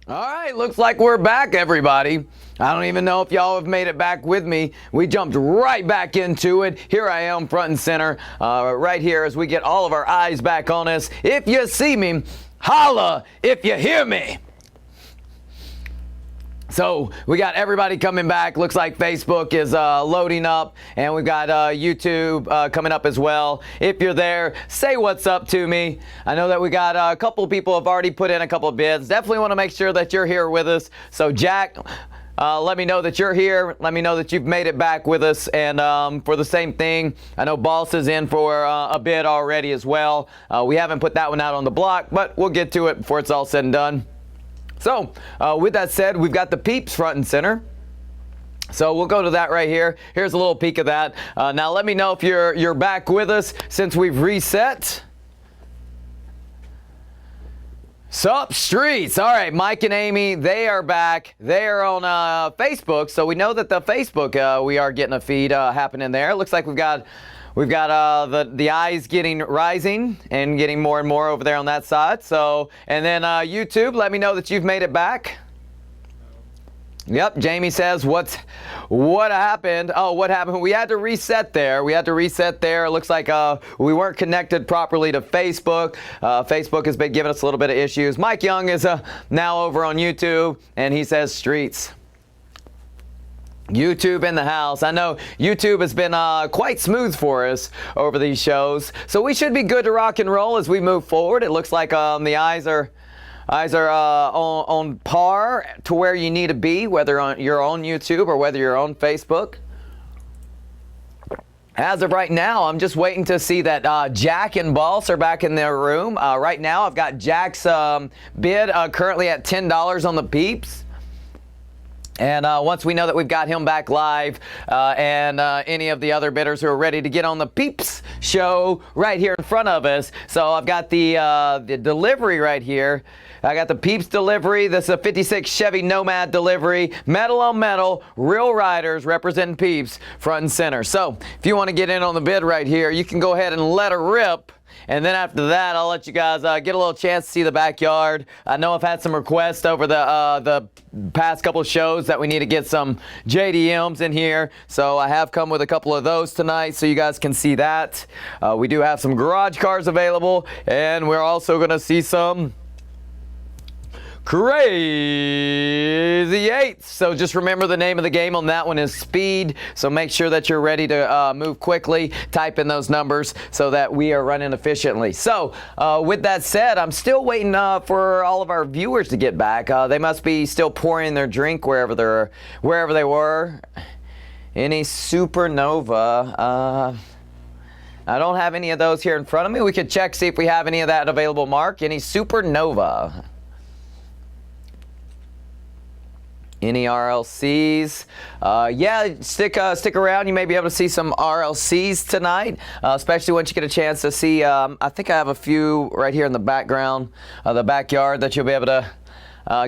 All right, looks like we're back, everybody. I don't even know if y'all have made it back with me. We jumped right back into it. Here I am, front and center, right here as we get all of our eyes back on us. If you see me, holla if you hear me. So we got everybody coming back. Looks like Facebook is loading up, and we've got YouTube coming up as well. If you're there, say what's up to me. I know that we got a couple people have already put in a couple of bids. Definitely want to make sure that you're here with us. So Jack, let me know that you're here. Let me know that you've made it back with us. And for the same thing, I know Boss is in for a bid already as well. We haven't put that one out on the block, but we'll get to it before it's all said and done. So, with that said, we've got the peeps front and center. So we'll go to that right here. Here's a little peek of that. Now let me know if you're back with us since we've reset. Sup, streets. All right, Mike and Amy, they are back. They are on Facebook, so we know that the Facebook, we are getting a feed happening there. Looks like we've got the eyes rising and getting more and more over there on that side. So, and then YouTube, let me know that you've made it back. Yep, Jamie says, what happened? Oh, what happened? We had to reset there. It looks like we weren't connected properly to Facebook. Facebook has been giving us a little bit of issues. Mike Young is now over on YouTube, and he says streets. YouTube in the house. I know YouTube has been quite smooth for us over these shows, so we should be good to rock and roll as we move forward. It looks like the eyes are on par to where you need to be, whether you're on YouTube or whether you're on Facebook. As of right now, I'm just waiting to see that Jack and Boss are back in their room. Right now, I've got Jack's bid currently at $10 on the peeps. And once we know that we've got him back live and any of the other bidders who are ready to get on the Peeps show right here in front of us. So I've got the delivery right here. I got the Peeps delivery. This is a 56 Chevy Nomad delivery. Metal on metal, real riders representing Peeps front and center. So if you want to get in on the bid right here, you can go ahead and let her rip. And then after that, I'll let you guys get a little chance to see the backyard. I know I've had some requests over the past couple of shows that we need to get some JDMs in here. So I have come with a couple of those tonight so you guys can see that. We do have some garage cars available, and we're also going to see some Crazy Eights. So just remember the name of the game on that one is speed. So make sure that you're ready to move quickly. Type in those numbers so that we are running efficiently. So with that said, I'm still waiting for all of our viewers to get back. They must be still pouring their drink wherever they were. Any Supernova? I don't have any of those here in front of me. We could check, see if we have any of that available, Mark. Any Supernova? Any RLCs? Yeah, stick around. You may be able to see some RLCs tonight, especially once you get a chance to see. I think I have a few right here in the background, the backyard that you'll be able to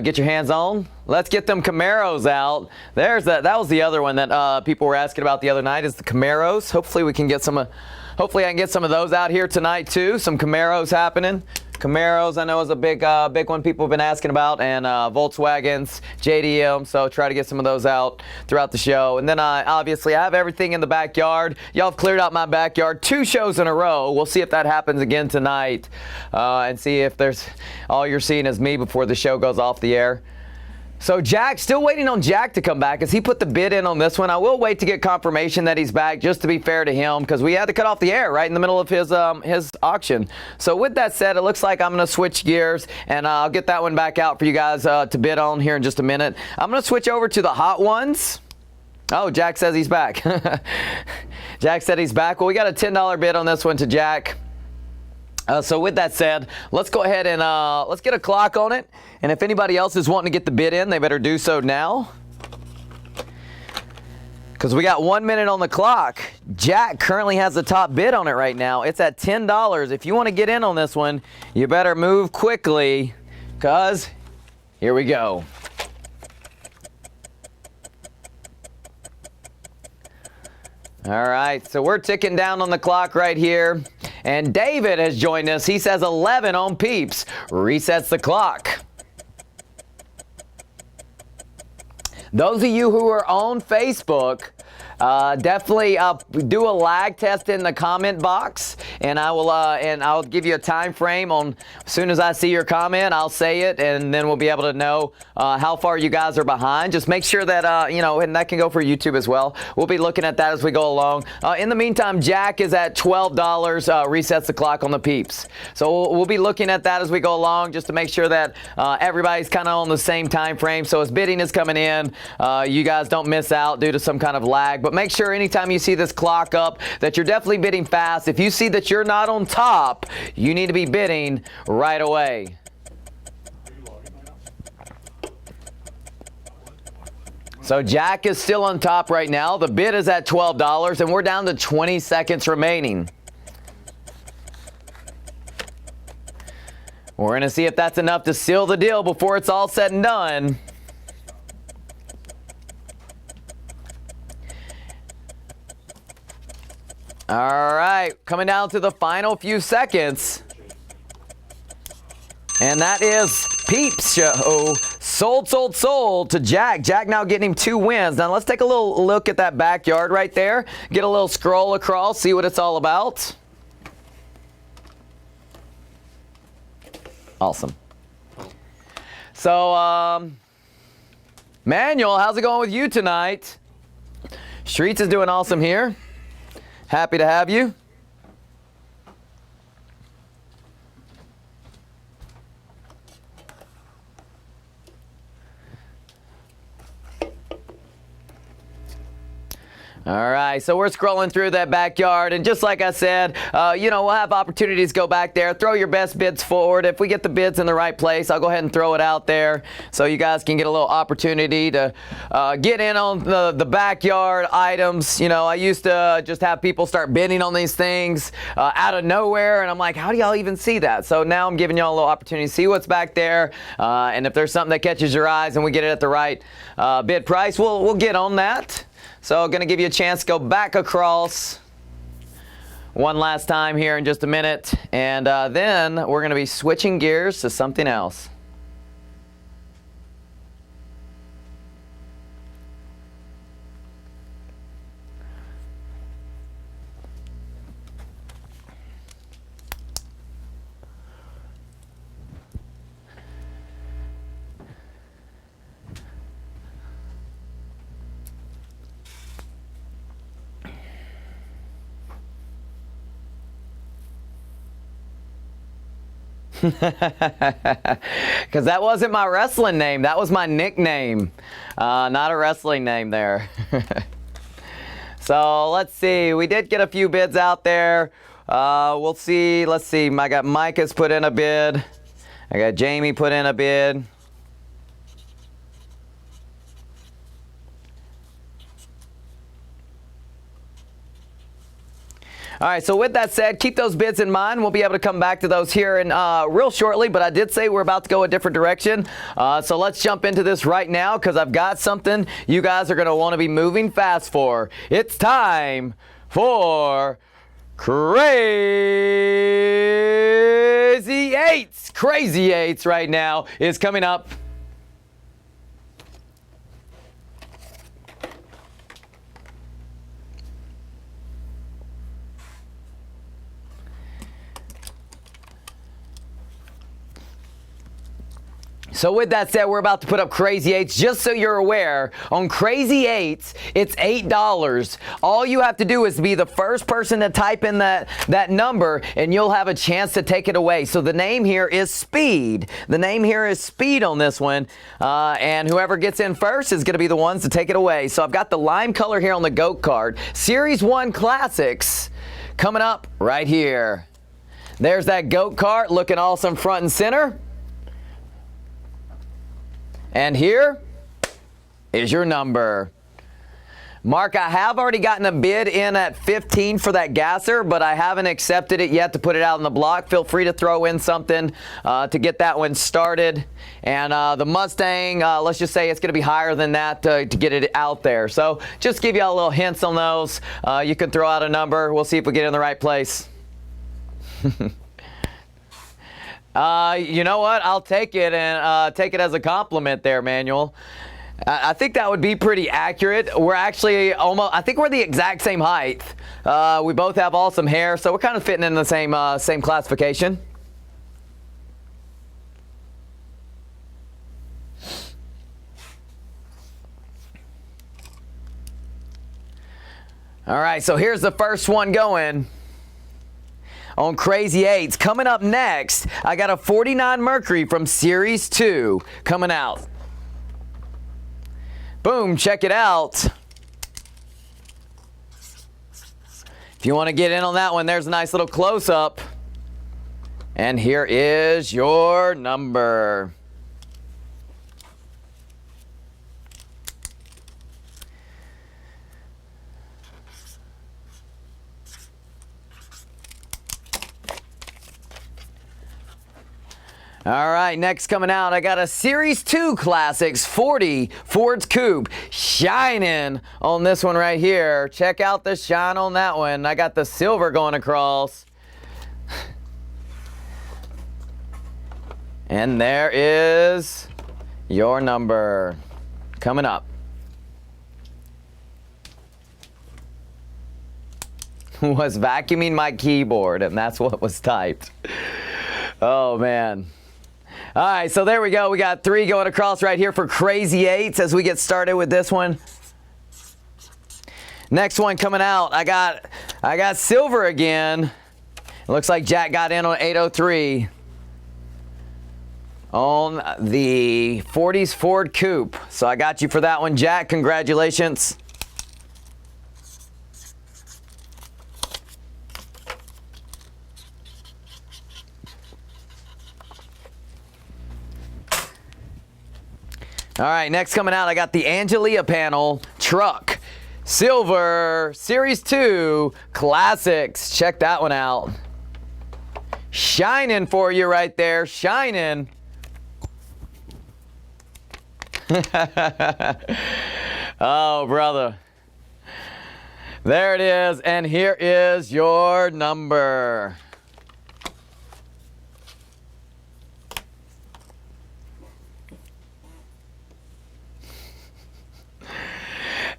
get your hands on. Let's get them Camaros out. There's that. That was the other one that people were asking about the other night. Is the Camaros? Hopefully we can get some. Hopefully I can get some of those out here tonight too. Some Camaros happening. Camaros, I know, is a big one people have been asking about, and Volkswagens, JDM, so try to get some of those out throughout the show. And then obviously I have everything in the backyard. Y'all have cleared out my backyard 2 shows in a row. We'll see if that happens again tonight and see if there's all you're seeing is me before the show goes off the air. So Jack, still waiting on Jack to come back as he put the bid in on this one. I will wait to get confirmation that he's back, just to be fair to him, because we had to cut off the air right in the middle of his auction. So with that said, it looks like I'm going to switch gears, and I'll get that one back out for you guys to bid on here in just a minute. I'm going to switch over to the hot ones. Oh, Jack says he's back. Jack said he's back. Well, we got a $10 bid on this one to Jack. So with that said, let's go ahead and let's get a clock on it. And if anybody else is wanting to get the bid in, they better do so now, because we got 1 minute on the clock. Jack currently has the top bid on it right now. It's at $10. If you want to get in on this one, you better move quickly, because here we go. All right, so we're ticking down on the clock right here. And David has joined us. He says 11 on Peeps. Resets the clock. Those of you who are on Facebook, definitely do a lag test in the comment box, and I'll give you a time frame on as soon as I see your comment, I'll say it, and then we'll be able to know how far you guys are behind. Just make sure that and that can go for YouTube as well. We'll be looking at that as we go along. In the meantime, Jack is at $12. Resets the clock on the peeps. So we'll be looking at that as we go along, just to make sure that everybody's kind of on the same time frame. So as bidding is coming in, you guys don't miss out due to some kind of lag. But make sure anytime you see this clock up that you're definitely bidding fast. If you see that you're not on top, you need to be bidding right away. So Jack is still on top right now. The bid is at $12, and we're down to 20 seconds remaining. We're going to see if that's enough to seal the deal before it's all said and done. All right, coming down to the final few seconds. And that is Peeps Show. Sold to Jack. Jack now getting him 2 wins. Now let's take a little look at that backyard right there. Get a little scroll across, see what it's all about. Awesome. So, Manuel, how's it going with you tonight? Streets is doing awesome here. Happy to have you. All right, so we're scrolling through that backyard, and just like I said, we'll have opportunities to go back there, throw your best bids forward. If we get the bids in the right place, I'll go ahead and throw it out there so you guys can get a little opportunity to get in on the backyard items. I used to just have people start bidding on these things out of nowhere, and I'm like, how do y'all even see that? So now I'm giving y'all a little opportunity to see what's back there, and if there's something that catches your eyes and we get it at the right bid price, we'll get on that. So going to give you a chance to go back across one last time here in just a minute, and then we're going to be switching gears to something else. Because that wasn't my wrestling name. That was my nickname. Not a wrestling name there. So let's see. We did get a few bids out there. We'll see. Let's see. I got Mike has put in a bid. I got Jamie put in a bid. All right, so with that said, keep those bids in mind. We'll be able to come back to those here in real shortly, but I did say we're about to go a different direction. So let's jump into this right now, because I've got something you guys are going to want to be moving fast for. It's time for Crazy Eights. Crazy Eights right now is coming up. So with that said, we're about to put up Crazy Eights. Just so you're aware, on Crazy Eights, it's $8. All you have to do is be the first person to type in that number, and you'll have a chance to take it away. So the name here is Speed. The name here is Speed on this one, and whoever gets in first is going to be the ones to take it away. So I've got the lime color here on the GOAT card. Series 1 Classics coming up right here. There's that GOAT card looking awesome front and center. And here is your number. Mark, I have already gotten a bid in at 15 for that gasser, but I haven't accepted it yet to put it out on the block. Feel free to throw in something to get that one started. And the Mustang, let's just say it's going to be higher than that to get it out there. So just give you all a little hints on those. You can throw out a number. We'll see if we get in the right place. You know what? I'll take it and take it as a compliment there, Manuel. I think that would be pretty accurate. We're actually almost, I think we're the exact same height. We both have awesome hair, so we're kind of fitting in the same classification. All right, so here's the first one going on Crazy Eights. Coming up next, I got a 49 Mercury from Series 2 coming out. Boom, check it out. If you want to get in on that one, there's a nice little close-up. And here is your number. All right, next coming out, I got a Series 2 Classics 40 Ford's Coupe shining on this one right here. Check out the shine on that one. I got the silver going across. And there is your number coming up. Was vacuuming my keyboard, and that's what was typed. Oh, man. All right, so there we go. We got 3 going across right here for Crazy Eights as we get started with this one. Next one coming out, I got silver again. It looks like Jack got in on 803 on the 40s Ford Coupe. So I got you for that one, Jack. Congratulations. All right, next coming out, I got the Angelia panel truck. Silver, Series 2, Classics. Check that one out. Shining for you right there, shining. Oh, brother. There it is, and here is your number.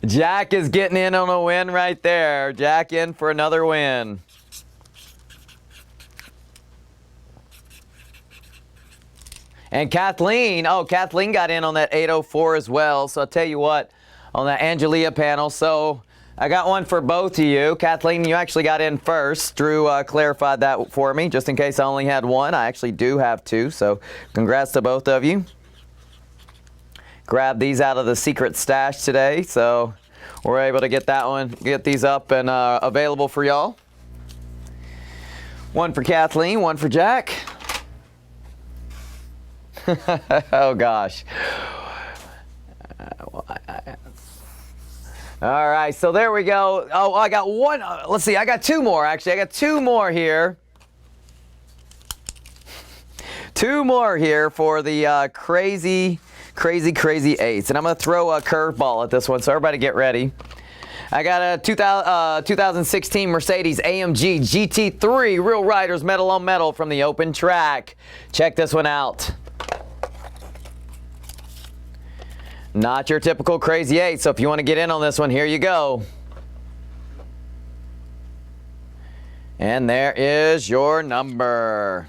Jack is getting in on a win right there. Jack in for another win. And Kathleen, Kathleen got in on that 804 as well. So I'll tell you what, on that Angelia panel. So I got one for both of you. Kathleen, you actually got in first. Drew clarified that for me, just in case I only had one. I actually do have 2, so congrats to both of you. Grabbed these out of the secret stash today, so we're able to get these up and available for y'all. One for Kathleen, one for Jack. Oh gosh. All right, so there we go. Oh, I got one. Let's see, I got 2 more actually. I got 2 more here. 2 more here for the crazy eights. And I'm going to throw a curveball at this one, so everybody get ready. I got a 2016 Mercedes AMG GT3 Real Riders Metal on Metal from the open track. Check this one out. Not your typical crazy 8, so if you want to get in on this one, here you go. And there is your number.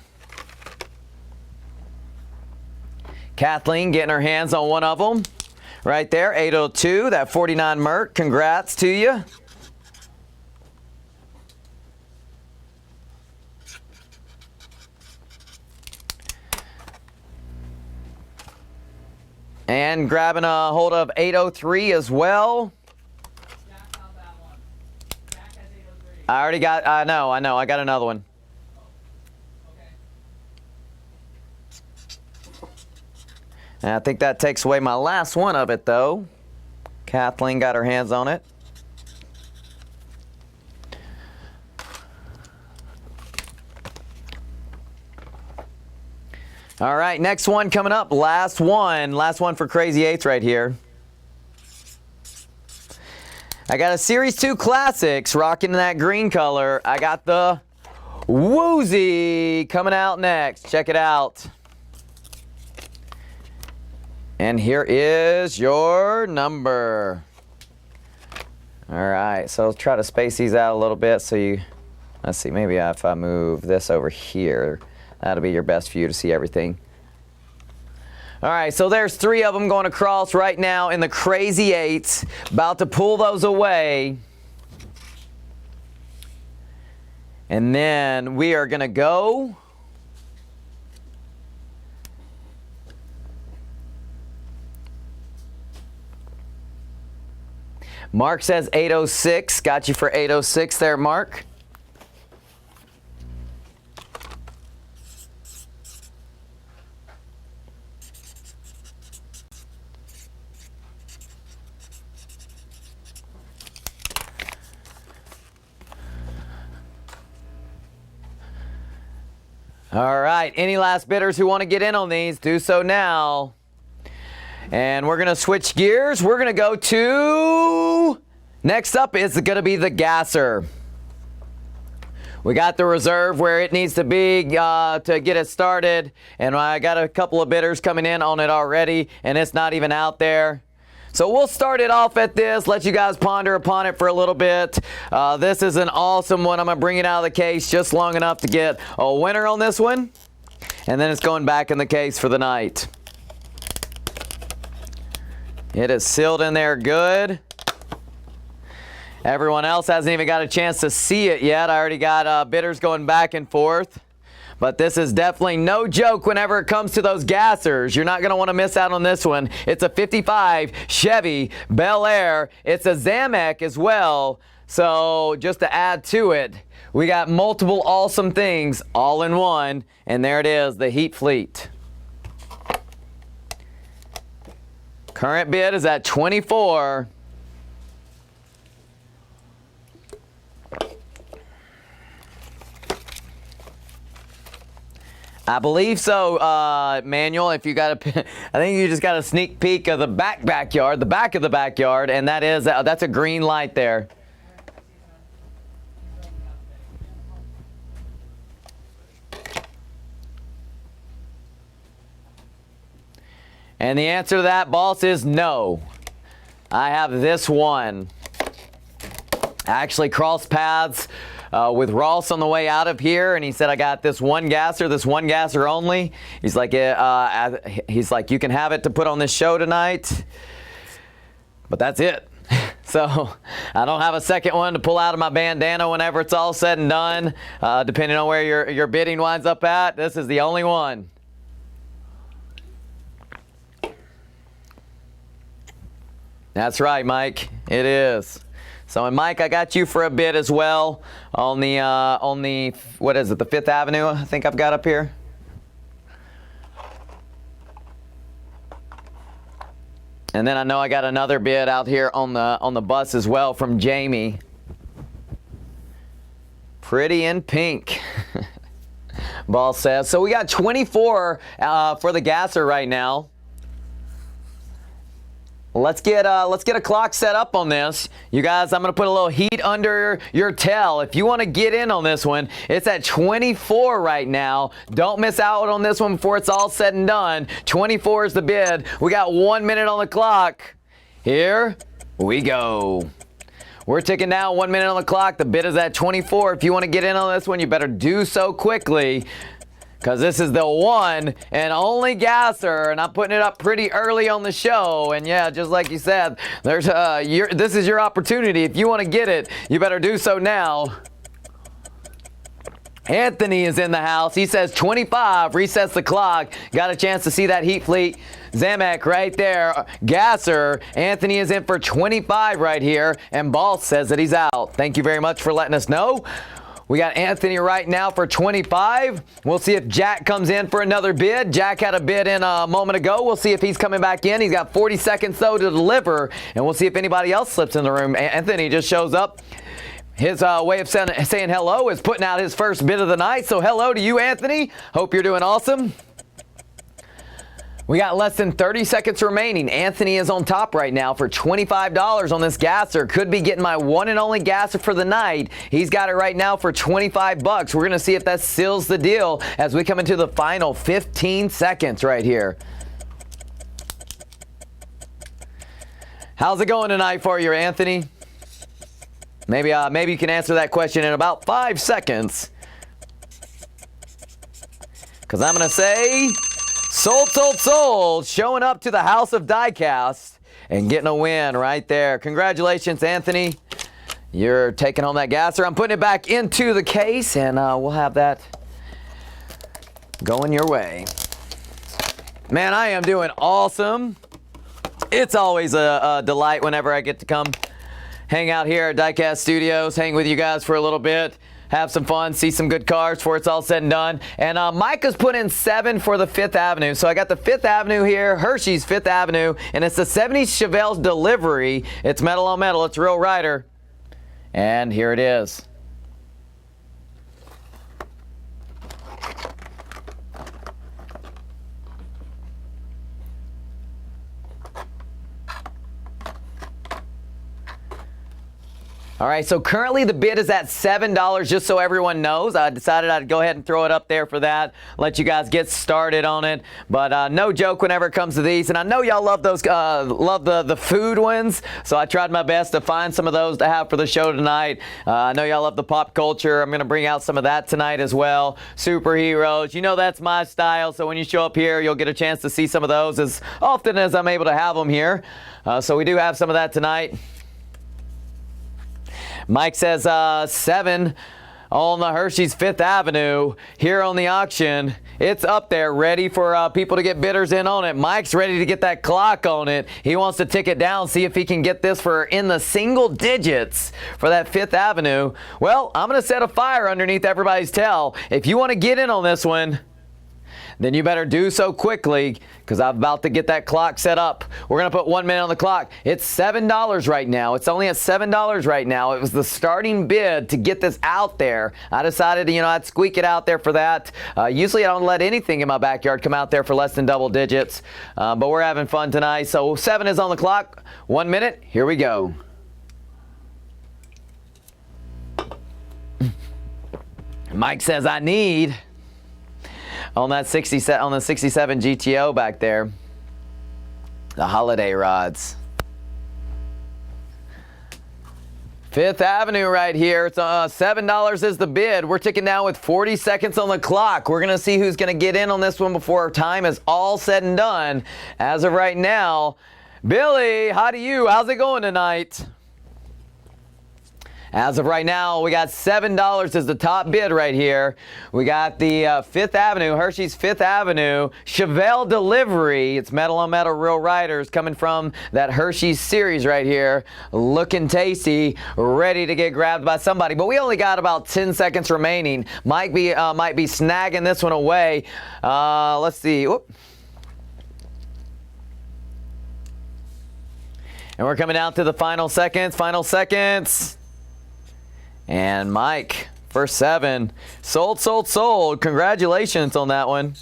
Kathleen getting her hands on one of them. Right there, 802, that 49 Merc. Congrats to you. And grabbing a hold of 803 as well. Jack got that one. Jack has 803. I already got, I know, I got another one. And I think that takes away my last one of it, though. Kathleen got her hands on it. All right, next one coming up. Last one for Crazy Eights right here. I got a Series 2 Classics rocking that green color. I got the Woozy coming out next. Check it out. And here is your number. All right, so I'll try to space these out a little bit so you, let's see, maybe if I move this over here, that'll be your best view to see everything. All right, so there's 3 of them going across right now in the crazy 8s. About to pull those away. And then we are going to go. Mark says 806. Got you for 806 there, Mark. All right, any last bidders who want to get in on these, do so now. And we're going to switch gears. We're going to go to, next up is going to be the gasser. We got the reserve where it needs to be to get it started. And I got a couple of bidders coming in on it already, and it's not even out there. So we'll start it off at this, let you guys ponder upon it for a little bit. This is an awesome one. I'm going to bring it out of the case just long enough to get a winner on this one. And then it's going back in the case for the night. It is sealed in there good. Everyone else hasn't even got a chance to see it yet. I already got bidders going back and forth. But this is definitely no joke whenever it comes to those gassers. You're not going to want to miss out on this one. It's a 55 Chevy Bel Air. It's a Zamek as well. So just to add to it, we got multiple awesome things all in one. And there it is, the Heat Fleet. Current bid is at 24. I believe so, Manuel. If you got a, I think you just got a sneak peek of the backyard, the back of the backyard, and that is that's a green light there. And the answer to that, boss, is no. I have this one. I actually crossed paths with Ross on the way out of here, and he said, I got this one gasser only. He's like, you can have it to put on this show tonight, but that's it. So I don't have a second one to pull out of my bandana whenever it's all said and done. Depending on where your bidding winds up at, this is the only one. That's right, Mike. It is. So, and Mike, I got you for a bid as well on the what is it, the 5th Avenue? I think I've got up here. And then I know I got another bid out here on the bus as well from Jamie. Pretty in pink. Ball says. So we got 24 for the gasser right now. Let's get a clock set up on this. You guys, I'm going to put a little heat under your tail. If you want to get in on this one, it's at 24 right now. Don't miss out on this one before it's all said and done. 24 is the bid. We got 1 minute on the clock. Here we go. We're ticking down, 1 minute on the clock. The bid is at 24. If you want to get in on this one, you better do so quickly, because this is the one and only gasser, and I'm putting it up pretty early on the show. And yeah, just like you said, there's this is your opportunity. If you want to get it, you better do so now. Anthony is in the house. He says 25. Resets the clock. Got a chance to see that Heat Fleet Zamek right there. Gasser. Anthony is in for 25 right here, and Boss says that he's out. Thank you very much for letting us know. We got Anthony right now for 25. We'll see if Jack comes in for another bid. Jack had a bid in a moment ago. We'll see if he's coming back in. He's got 40 seconds, though, to deliver. And we'll see if anybody else slips in the room. Anthony just shows up. His way of saying hello is putting out his first bid of the night. So hello to you, Anthony. Hope you're doing awesome. We got less than 30 seconds remaining. Anthony is on top right now for $25 on this gasser. Could be getting my one and only gasser for the night. He's got it right now for 25 bucks. We're going to see if that seals the deal as we come into the final 15 seconds right here. How's it going tonight for you, Anthony? Maybe you can answer that question in about 5 seconds. Because I'm going to say, sold, showing up to the house of Diecast and getting a win right there. Congratulations, Anthony. You're taking home that gasser. I'm putting it back into the case, and we'll have that going your way. Man, I am doing awesome. It's always a delight whenever I get to come hang out here at Diecast Studios, hang with you guys for a little bit, have some fun, see some good cars before it's all said and done. And Micah's put in 7 for the 5th Avenue. So I got the 5th Avenue here, Hershey's 5th Avenue, and it's the 70s Chevelle delivery. It's metal on metal. It's Real Rider. And here it is. All right, so currently the bid is at $7, just so everyone knows. I decided I'd go ahead and throw it up there for that, let you guys get started on it. But no joke whenever it comes to these. And I know y'all love those, love the food ones, so I tried my best to find some of those to have for the show tonight. I know y'all love the pop culture. I'm going to bring out some of that tonight as well. Superheroes, you know that's my style, so when you show up here, you'll get a chance to see some of those as often as I'm able to have them here. So we do have some of that tonight. Mike says 7 on the Hershey's 5th Avenue here on the auction. It's up there ready for people to get bidders in on it. Mike's ready to get that clock on it. He wants to tick it down, see if he can get this for in the single digits for that 5th Avenue. Well, I'm going to set a fire underneath everybody's tail. If you want to get in on this one, then you better do so quickly because I'm about to get that clock set up. We're going to put 1 minute on the clock. It's $7 right now. It's only at $7 right now. It was the starting bid to get this out there. I decided, I'd squeak it out there for that. Usually I don't let anything in my backyard come out there for less than double digits, but we're having fun tonight. So 7 is on the clock. 1 minute. Here we go. Mike says I need on that 67 GTO back there, the holiday rods. 5th Avenue right here. It's $7 is the bid. We're ticking down with 40 seconds on the clock. We're going to see who's going to get in on this one before our time is all said and done. As of right now, Billy, how's it going tonight? As of right now, we got $7 as the top bid right here. We got the 5th Avenue, Hershey's 5th Avenue, Chevelle delivery. It's metal on metal Real Riders coming from that Hershey's series right here. Looking tasty, ready to get grabbed by somebody. But we only got about 10 seconds remaining. Might be snagging this one away. Let's see. Whoop. And we're coming down to the final seconds. And Mike for 7. Sold. Congratulations on that one.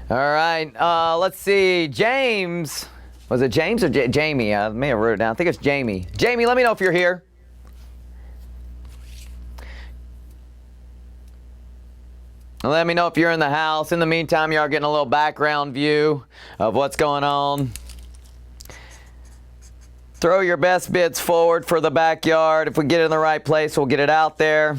All right. Let's see. James. Was it James or Jamie? I may have wrote it down. I think it's Jamie. Jamie, let me know if you're here. Let me know if you're in the house. In the meantime, you are getting a little background view of what's going on. Throw your best bids forward for the backyard. If we get it in the right place, we'll get it out there.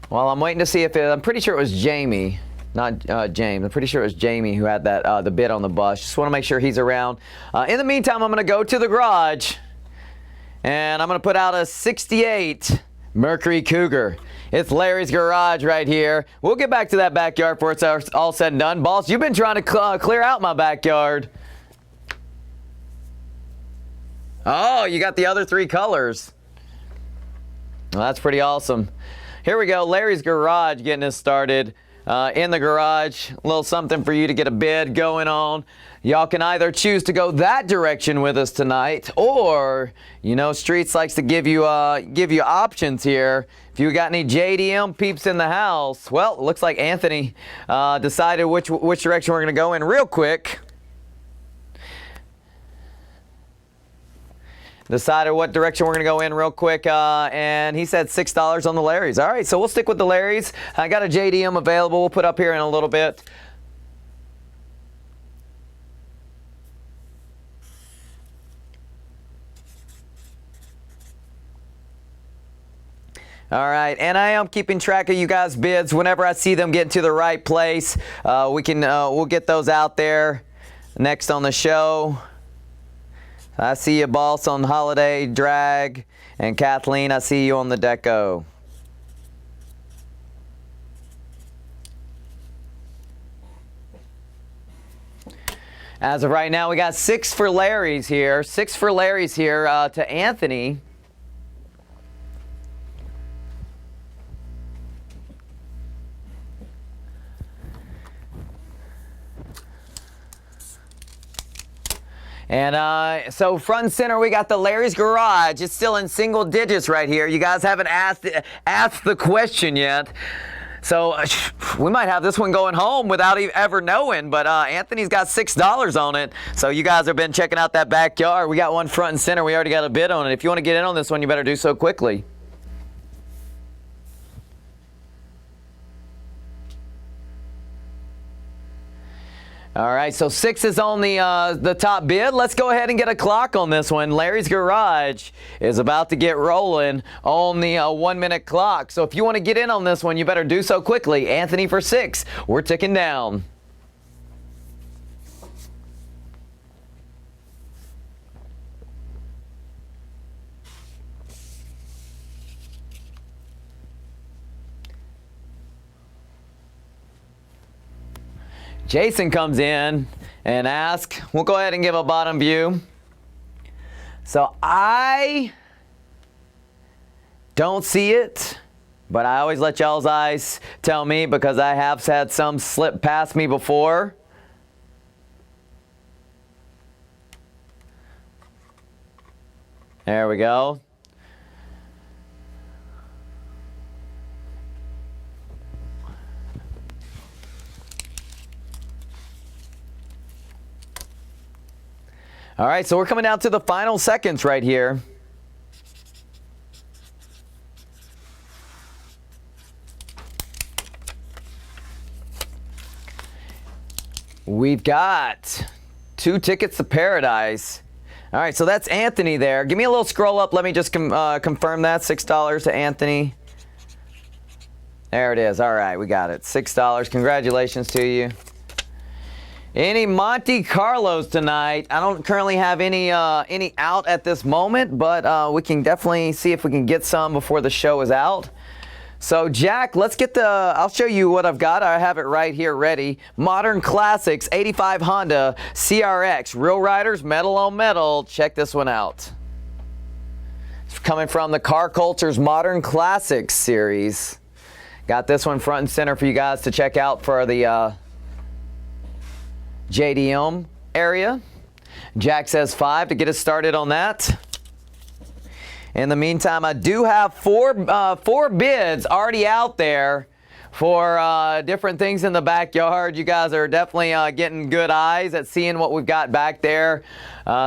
Well, I'm waiting to see if I'm pretty sure it was Jamie, not James. I'm pretty sure it was Jamie who had that the bid on the bus. Just want to make sure he's around. In the meantime, I'm going to go to the garage, and I'm going to put out a 68 Mercury Cougar. It's Larry's garage right here. We'll get back to that backyard before it's all said and done. Boss, you've been trying to clear out my backyard. Oh, you got the other 3 colors. Well, that's pretty awesome. Here we go. Larry's garage getting us started. In the garage, a little something for you to get a bid going on. Y'all can either choose to go that direction with us tonight, or, Streets likes to give you options here. If you got any JDM peeps in the house, well, it looks like Anthony decided which direction we're going to go in real quick. decided what direction we're going to go in real quick, and he said $6 on the Larrys. All right, so we'll stick with the Larrys. I got a JDM available. We'll put up here in a little bit. All right, and I am keeping track of you guys' bids. Whenever I see them get to the right place, we'll get those out there next on the show. I see you, Boss, on Holiday Drag, and Kathleen, I see you on the Deco. As of right now, we got 6 for Larry's here. 6 for Larry's here to Anthony. And so front and center, we got the Larry's Garage. It's still in single digits right here. You guys haven't asked the question yet. So we might have this one going home without ever knowing, but Anthony's got $6 on it. So you guys have been checking out that backyard. We got one front and center. We already got a bid on it. If you want to get in on this one, you better do so quickly. All right, so 6 is on the top bid. Let's go ahead and get a clock on this one. Larry's Garage is about to get rolling on the 1-minute clock. So if you want to get in on this one, you better do so quickly. Anthony for 6. We're ticking down. Jason comes in and asks, we'll go ahead and give a bottom view. So I don't see it, but I always let y'all's eyes tell me because I have had some slip past me before. There we go. All right, so we're coming down to the final seconds right here. We've got 2 tickets to Paradise. All right, so that's Anthony there. Give me a little scroll up. Let me just confirm that. $6 to Anthony. There it is. All right, we got it. $6. Congratulations to you. Any Monte Carlos tonight? I don't currently have any out at this moment, but we can definitely see if we can get some before the show is out. So Jack, let's get I'll show you what I've got. I have it right here ready. Modern Classics, 85 Honda CRX, Real Riders, metal on metal. Check this one out. It's coming from the Car Culture's Modern Classics series. Got this one front and center for you guys to check out for the JDM area. Jack says 5 to get us started on that. In the meantime, I do have four bids already out there for different things in the backyard. You guys are definitely getting good eyes at seeing what we've got back there.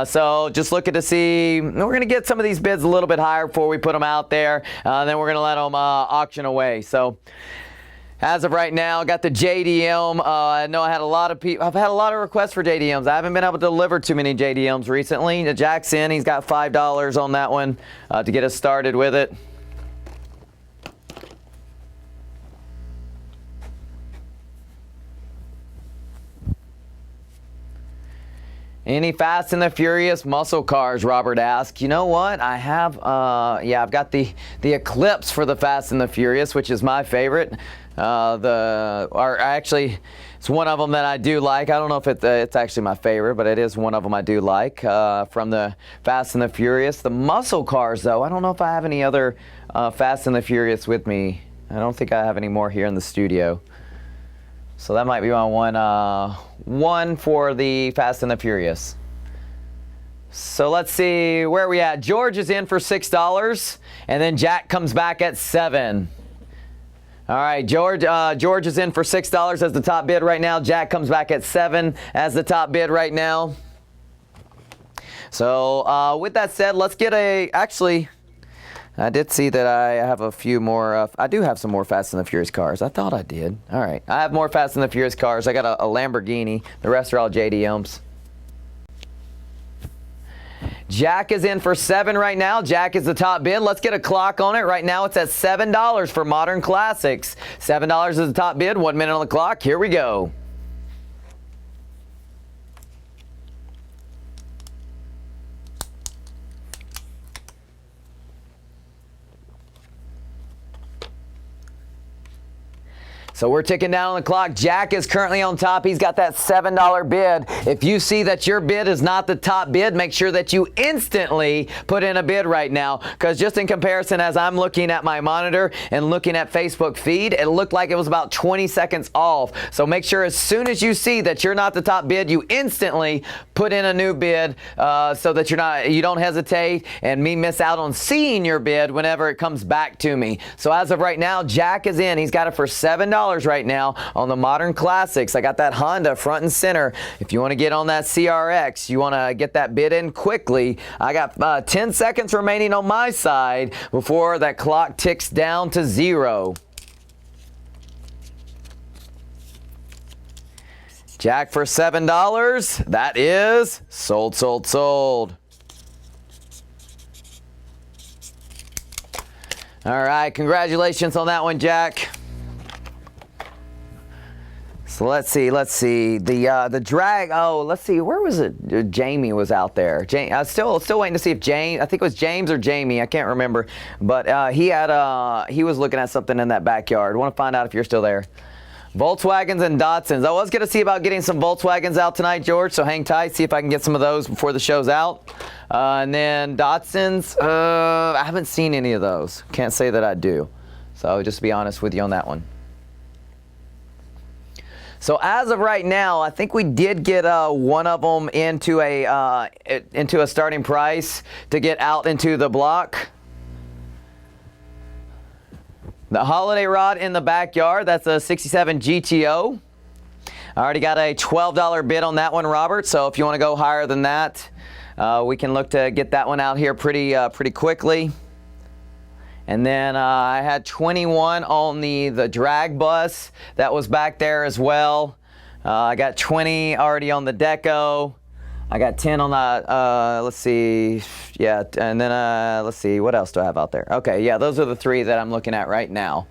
So just looking to see, we're going to get some of these bids a little bit higher before we put them out there. Then we're going to let them auction away. So as of right now, got the JDM. I know I had a lot of people. I've had a lot of requests for JDMs. I haven't been able to deliver too many JDMs recently. Jack's in. He's got $5 on that one to get us started with it. Any Fast and the Furious muscle cars, Robert asked. You know what? I have, yeah, I've got the Eclipse for the Fast and the Furious, which is my favorite. Actually, it's one of them that I do like. I don't know if it's actually my favorite, but it is one of them I do like from the Fast and the Furious. The muscle cars, though, I don't know if I have any other Fast and the Furious with me. I don't think I have any more here in the studio. So that might be my one for the Fast and the Furious. So let's see, where are we at? George is in for $6, and then Jack comes back at 7. All right, George is in for $6 as the top bid right now. Jack comes back at 7 as the top bid right now. So with that said, let's get actually, I did see that I have a few more, I do have some more Fast and the Furious cars. I thought I did. All right, I have more Fast and the Furious cars. I got a Lamborghini. The rest are all JDMs. Jack is in for 7 right now. Jack is the top bid. Let's get a clock on it. Right now it's at $7 for Modern Classics. $7 is the top bid. 1 minute on the clock. Here we go. So we're ticking down on the clock. Jack is currently on top. He's got that $7 bid. If you see that your bid is not the top bid, make sure that you instantly put in a bid right now. Because just in comparison, as I'm looking at my monitor and looking at Facebook feed, it looked like it was about 20 seconds off. So make sure as soon as you see that you're not the top bid, you instantly put in a new bid so that you don't hesitate and me miss out on seeing your bid whenever it comes back to me. So as of right now, Jack is in. He's got it for $7 right now on the Modern Classics. I got that Honda front and center. If you want to get on that CRX, you want to get that bid in quickly. I got 10 seconds remaining on my side before that clock ticks down to 0. Jack for $7. That is sold, sold, sold. All right, congratulations on that one, Jack. So let's see. The drag. Oh, let's see. Where was it? Jamie was out there. I was still waiting to see if James. I think it was James or Jamie. I can't remember. But he was looking at something in that backyard. Want to find out if you're still there. Volkswagens and Datsuns. I was going to see about getting some Volkswagens out tonight, George. So hang tight. See if I can get some of those before the show's out. And then Datsuns. I haven't seen any of those. Can't say that I do. So just to be honest with you on that one. So as of right now, I think we did get one of them into a starting price to get out into the block. The holiday rod in the backyard, that's a 67 GTO. I already got a $12 bid on that one, Robert. So if you want to go higher than that, we can look to get that one out here pretty quickly. And then I had 21 on the drag bus that was back there as well. I got 20 already on the deco. I got 10 on the, let's see, yeah, and then let's see, what else do I have out there? Okay, yeah, those are the 3 that I'm looking at right now.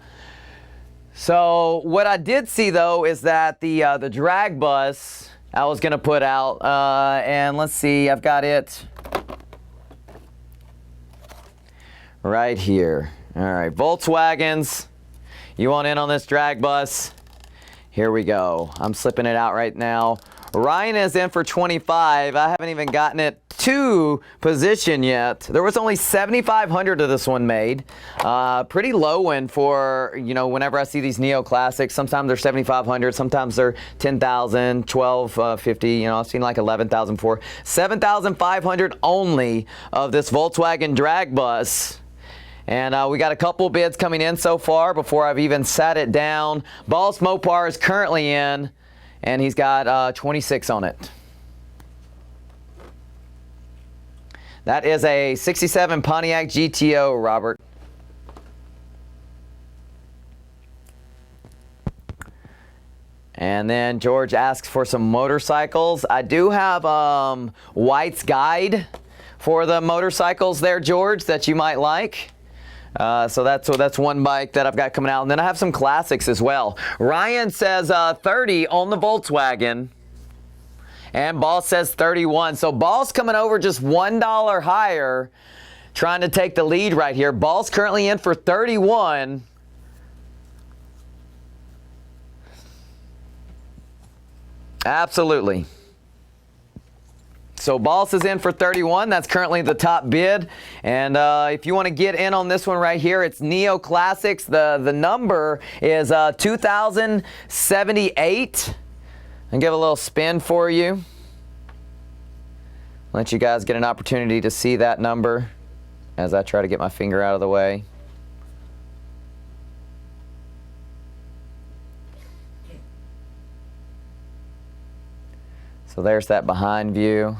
So what I did see though is that the drag bus I was gonna put out, and let's see, I've got it right here. All right, Volkswagens, you want in on this drag bus? Here we go. I'm slipping it out right now. Ryan is in for 25. I haven't even gotten it to position yet. There was only 7,500 of this one made. Pretty low one for, whenever I see these Neo Classics. Sometimes they're 7,500, sometimes they're 10,000, 12,50. I've seen like 11,000 for 7,500 only of this Volkswagen drag bus. And we got a couple bids coming in so far before I've even sat it down. Boss Mopar is currently in, and he's got 26 on it. That is a 67 Pontiac GTO, Robert. And then George asks for some motorcycles. I do have White's Guide for the motorcycles there, George, that you might like. So that's one bike that I've got coming out. And then I have some classics as well. Ryan says 30 on the Volkswagen. And Boss says 31. So Boss coming over just $1 higher, trying to take the lead right here. Boss currently in for 31. Absolutely. So Boss is in for 31. That's currently the top bid. And if you want to get in on this one right here, it's Neo Classics. The number is 2078. And give a little spin for you. Let you guys get an opportunity to see that number as I try to get my finger out of the way. So there's that behind view.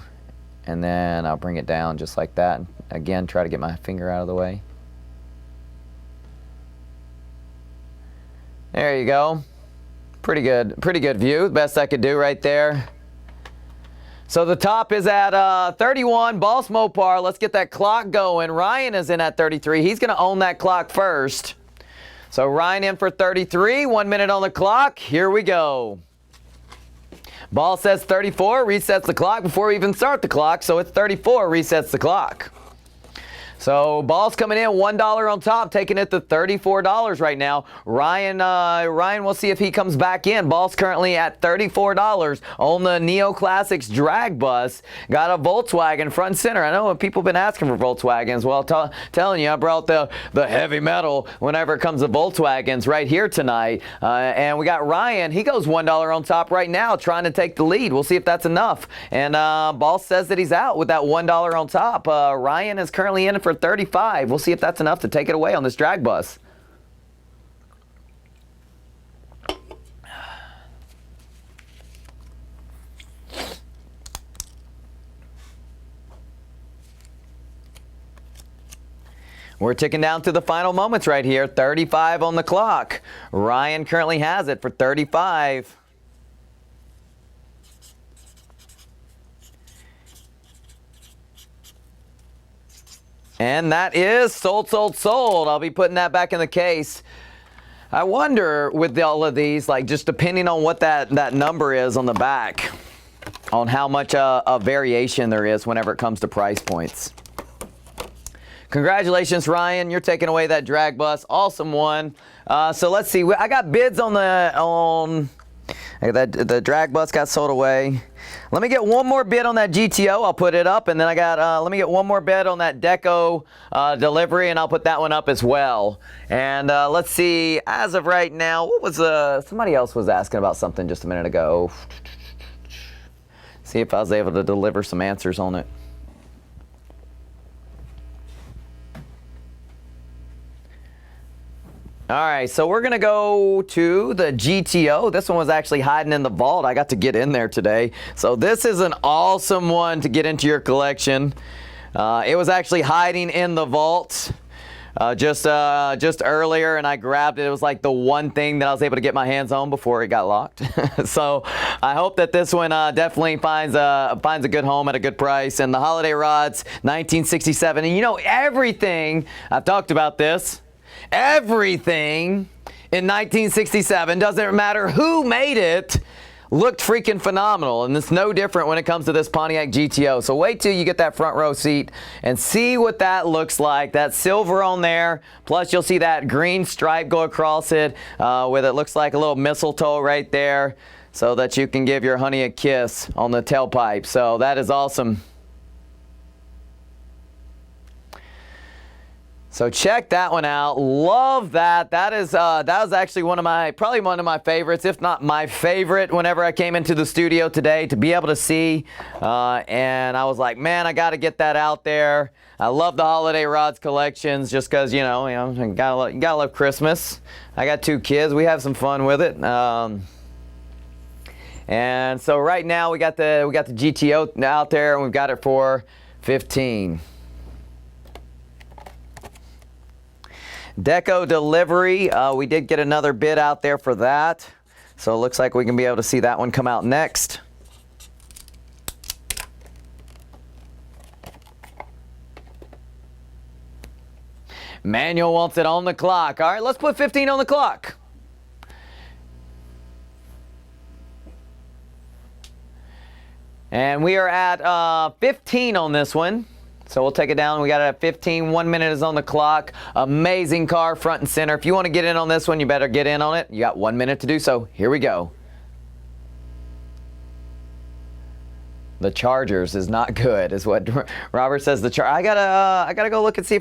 And then I'll bring it down just like that. Again, try to get my finger out of the way. There you go. Pretty good view. Best I could do right there. So the top is at 31, Boss Mopar. Let's get that clock going. Ryan is in at 33. He's going to own that clock first. So Ryan in for 33, 1 minute on the clock. Here we go. Ball says 34, resets the clock before we even start the clock. So it's 34, resets the clock. So ball's coming in, $1 on top, taking it to $34 right now. Ryan, we'll see if he comes back in. Ball's currently at $34 on the Neo Classics drag bus. Got a Volkswagen front and center. I know people have been asking for Volkswagens. Well, telling you, I brought the heavy metal whenever it comes to Volkswagens right here tonight. And we got Ryan. He goes $1 on top right now, trying to take the lead. We'll see if that's enough. And Ball says that he's out with that $1 on top. Ryan is currently in for 35. We'll see if that's enough to take it away on this drag bus. We're ticking down to the final moments right here. 35 on the clock. Ryan currently has it for 35. And that is sold, sold, sold. I'll be putting that back in the case. I wonder with all of these, like just depending on what that number is on the back, on how much a variation there is whenever it comes to price points. Congratulations, Ryan. You're taking away that drag bus. Awesome one. So let's see. I got bids on the drag bus got sold away. Let me get one more bid on that GTO. I'll put it up, and then I got. Let me get one more bid on that Deco delivery, and I'll put that one up as well. And let's see. As of right now, what was somebody else was asking about something just a minute ago. See if I was able to deliver some answers on it. All right, so we're going to go to the GTO. This one was actually hiding in the vault. I got to get in there today. So this is an awesome one to get into your collection. It was actually hiding in the vault just earlier, and I grabbed it. It was like the one thing that I was able to get my hands on before it got locked. So I hope that this one definitely finds a good home at a good price. And the Holiday Rods, 1967. And you know, everything, I've talked about this, everything in 1967, doesn't matter who made it, looked freaking phenomenal. And it's no different when it comes to this Pontiac GTO. So wait till you get that front row seat and see what that looks like. That silver on there, plus you'll see that green stripe go across it with it looks like a little mistletoe right there, so that you can give your honey a kiss on the tailpipe. So that is awesome. So check that one out. Love that. That was actually probably one of my favorites, if not my favorite, whenever I came into the studio today to be able to see. And I was like, man, I got to get that out there. I love the Holiday Rods collections just because, you gotta love Christmas. I got 2 kids. We have some fun with it. And so right now we got the GTO out there, and we've got it for $15. Deco delivery, we did get another bid out there for that. So it looks like we can be able to see that one come out next. Manuel wants it on the clock. All right, let's put 15 on the clock. And we are at 15 on this one. So we'll take it down. We got it at 15. 1 minute is on the clock. Amazing car, front and center. If you want to get in on this one, you better get in on it. You got 1 minute to do so. Here we go. The Chargers is not good, is what Robert says. I gotta go look and see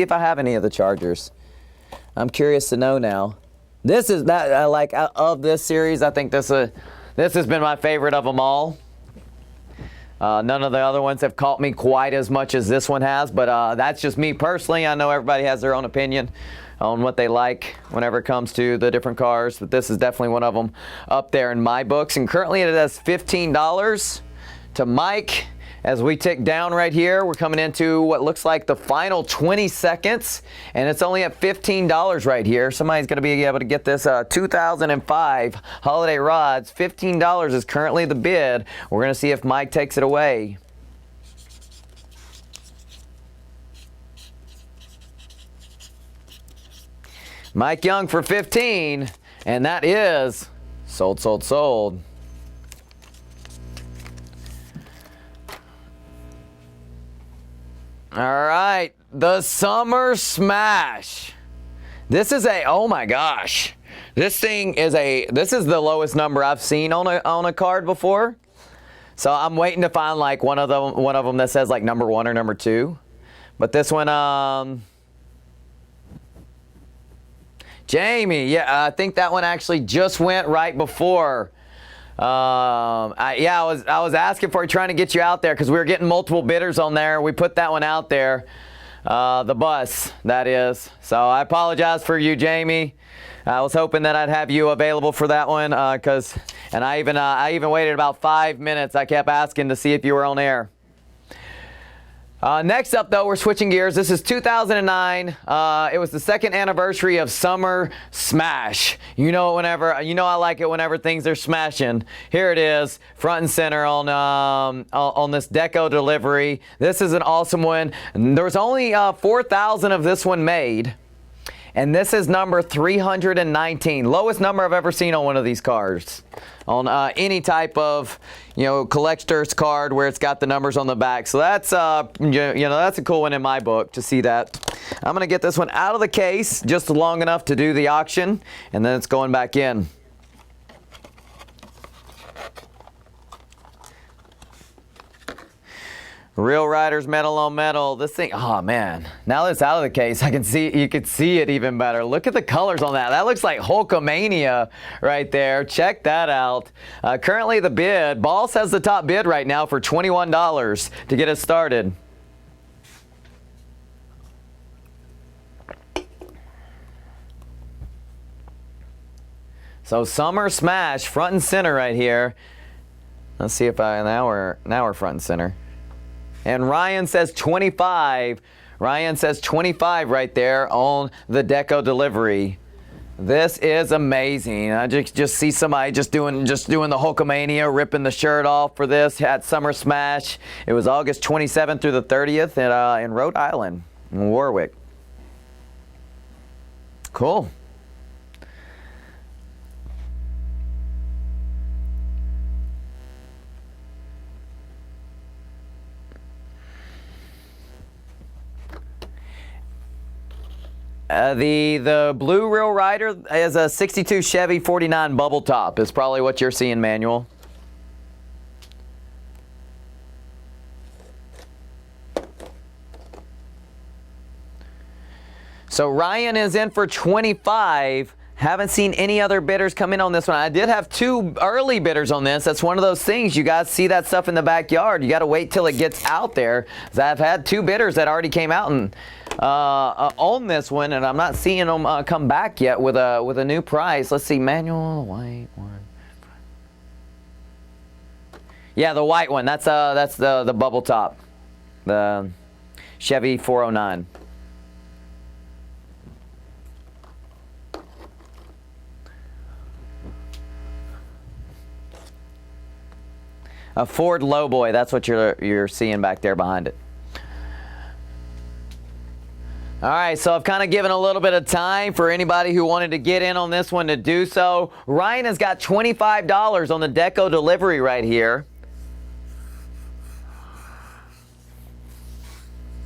if I have any of the Chargers. I'm curious to know now. This is that of this series. I think this has been my favorite of them all. None of the other ones have caught me quite as much as this one has, but that's just me personally. I know everybody has their own opinion on what they like whenever it comes to the different cars, but this is definitely one of them up there in my books. And currently it has $15 to Mike, As we tick down right here, we're coming into what looks like the final 20 seconds, and it's only at $15 right here. Somebody's going to be able to get this 2005 Holiday Rods. $15 is currently the bid. We're going to see if Mike takes it away. Mike Young for 15, and that is sold, sold, sold. All right, the Summer Smash. This is oh my gosh. This is the lowest number I've seen on a card before. So I'm waiting to find like one of them that says like number 1 or number 2. But this one, Jamie, yeah, I think that one actually just went right before. I was asking for trying to get you out there because we were getting multiple bidders on there. We put that one out there, the bus, that is. So I apologize for you, Jamie. I was hoping that I'd have you available for that one and I even waited about 5 minutes. I kept asking to see if you were on air. Next up, though, we're switching gears. This is 2009. It was the 2nd anniversary of Summer Smash. You know I like it whenever things are smashing. Here it is, front and center on this deco delivery. This is an awesome one. There was only 4,000 of this one made. And this is number 319. Lowest number I've ever seen on one of these cards. On any type of, collector's card where it's got the numbers on the back. So that's, that's a cool one in my book to see that. I'm going to get this one out of the case just long enough to do the auction. And then it's going back in. Real Riders metal on metal. This thing, oh man. Now that it's out of the case, you can see it even better. Look at the colors on that. That looks like Hulkamania right there. Check that out. Currently the bid, Boss has the top bid right now for $21 to get it started. So Summer Smash, front and center right here. Let's see if now we're front and center. And Ryan says 25. Ryan says 25 right there on the deco delivery. This is amazing. I just see somebody just doing the Hulkamania, ripping the shirt off for this at Summer Smash. It was August 27th through the 30th in Rhode Island, in Warwick. Cool. The blue Real Rider is a 62 Chevy 49 bubble top. Is probably what you're seeing, Manuel. So Ryan is in for 25. Haven't seen any other bidders come in on this one. I did have 2 early bidders on this. That's one of those things. You guys see that stuff in the backyard. You got to wait till it gets out there. I've had 2 bidders that already came out and on this one, and I'm not seeing them come back yet with a new price. Let's see, Manual white one. Yeah, the white one. That's the bubble top, the Chevy 409. A Ford Lowboy, that's what you're seeing back there behind it. All right, so I've kind of given a little bit of time for anybody who wanted to get in on this one to do so. Ryan has got $25 on the deco delivery right here.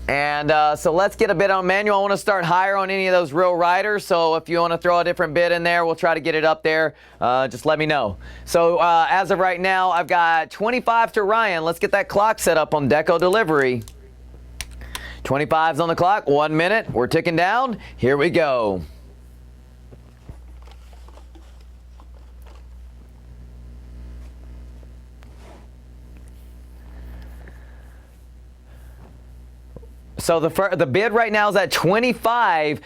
And so let's get a bid on Manual. I want to start higher on any of those Real Riders. So if you want to throw a different bid in there, we'll try to get it up there. Just let me know. So as of right now, I've got 25 to Ryan. Let's get that clock set up on deco delivery. 25's on the clock. 1 minute. We're ticking down. Here we go. So the bid right now is at 25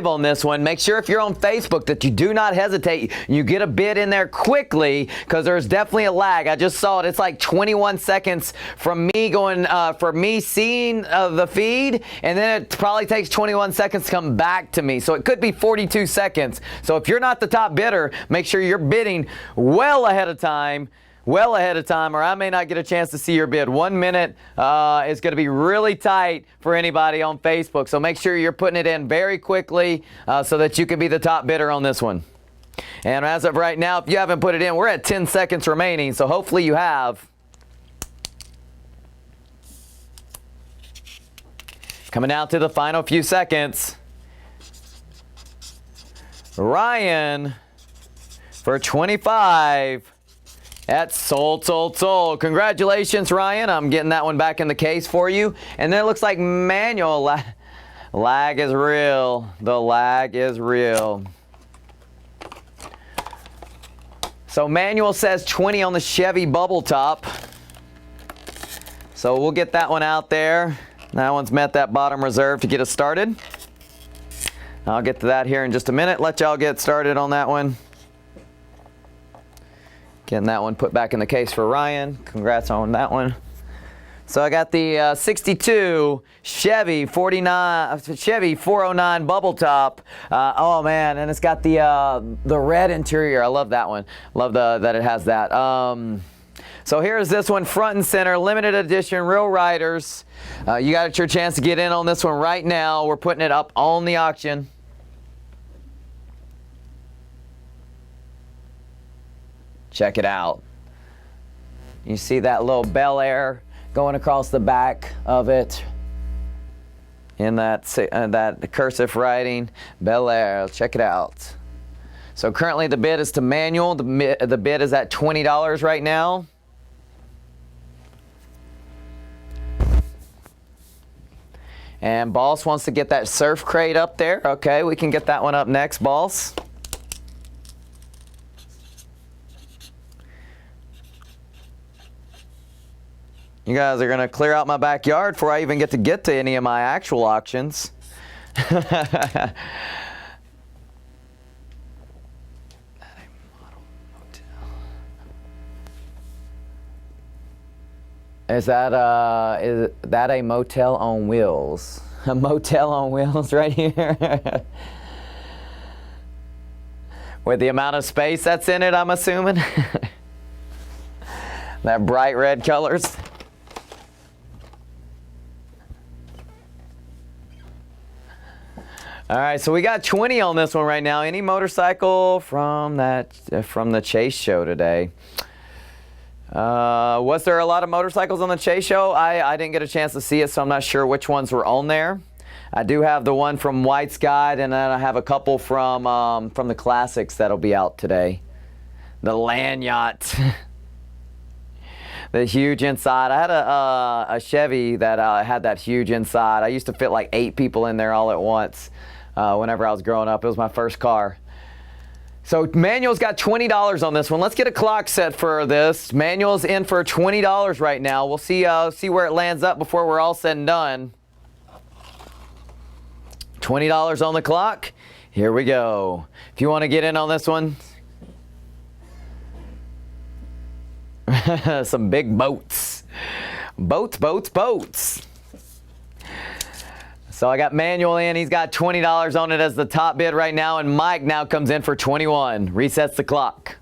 on this one. Make sure if you're on Facebook that you do not hesitate. You get a bid in there quickly because there's definitely a lag. I just saw it. It's like 21 seconds from me going, for me seeing the feed, and then it probably takes 21 seconds to come back to me. So it could be 42 seconds. So if you're not the top bidder, make sure you're bidding well ahead of time, or I may not get a chance to see your bid. 1 minute is going to be really tight for anybody on Facebook. So make sure you're putting it in very quickly so that you can be the top bidder on this one. And as of right now, if you haven't put it in, we're at 10 seconds remaining. So hopefully you have. Coming down to the final few seconds. Ryan for 25. That's sold. Congratulations, Ryan. I'm getting that one back in the case for you. And then it looks like manual lag is real. The lag is real. So manual says 20 on the Chevy bubble top. So we'll get that one out there. That one's met that bottom reserve to get us started. I'll get to that here in just a minute. Let y'all get started on that one. Getting that one put back in the case for Ryan. Congrats on that one. So I got the 62 Chevy 409 bubble top. Oh man, and it's got the red interior. I love that one. Love that it has that. So here's this one, front and center, limited edition, Real Riders. You got your chance to get in on this one right now. We're putting it up on the auction. Check it out. You see that little Bel Air going across the back of it in that cursive writing, Bel Air. Check it out. So currently the bid is to manual. The bid is at $20 right now. And Boss wants to get that surf crate up there. Okay, we can get that one up next, Boss. You guys are going to clear out my backyard before I even get to any of my actual auctions. Is that a motel on wheels? A motel on wheels right here? With the amount of space that's in it, I'm assuming. That bright red colors. All right, so we got 20 on this one right now. Any motorcycle from the Chase show today? Was there a lot of motorcycles on the Chase show? I didn't get a chance to see it, so I'm not sure which ones were on there. I do have the one from White's Guide, and then I have a couple from the Classics that'll be out today. The Land Yacht. The huge inside. I had a Chevy that had that huge inside. I used to fit like 8 people in there all at once whenever I was growing up. It was my first car. So manual's got $20 on this one. Let's get a clock set for this. Manual's in for $20 right now. We'll see where it lands up before we're all said and done. $20 on the clock. Here we go. If you want to get in on this one. Some big boats. Boats. So I got Manual in. He's got $20 on it as the top bid right now, and Mike now comes in for 21. Resets the clock.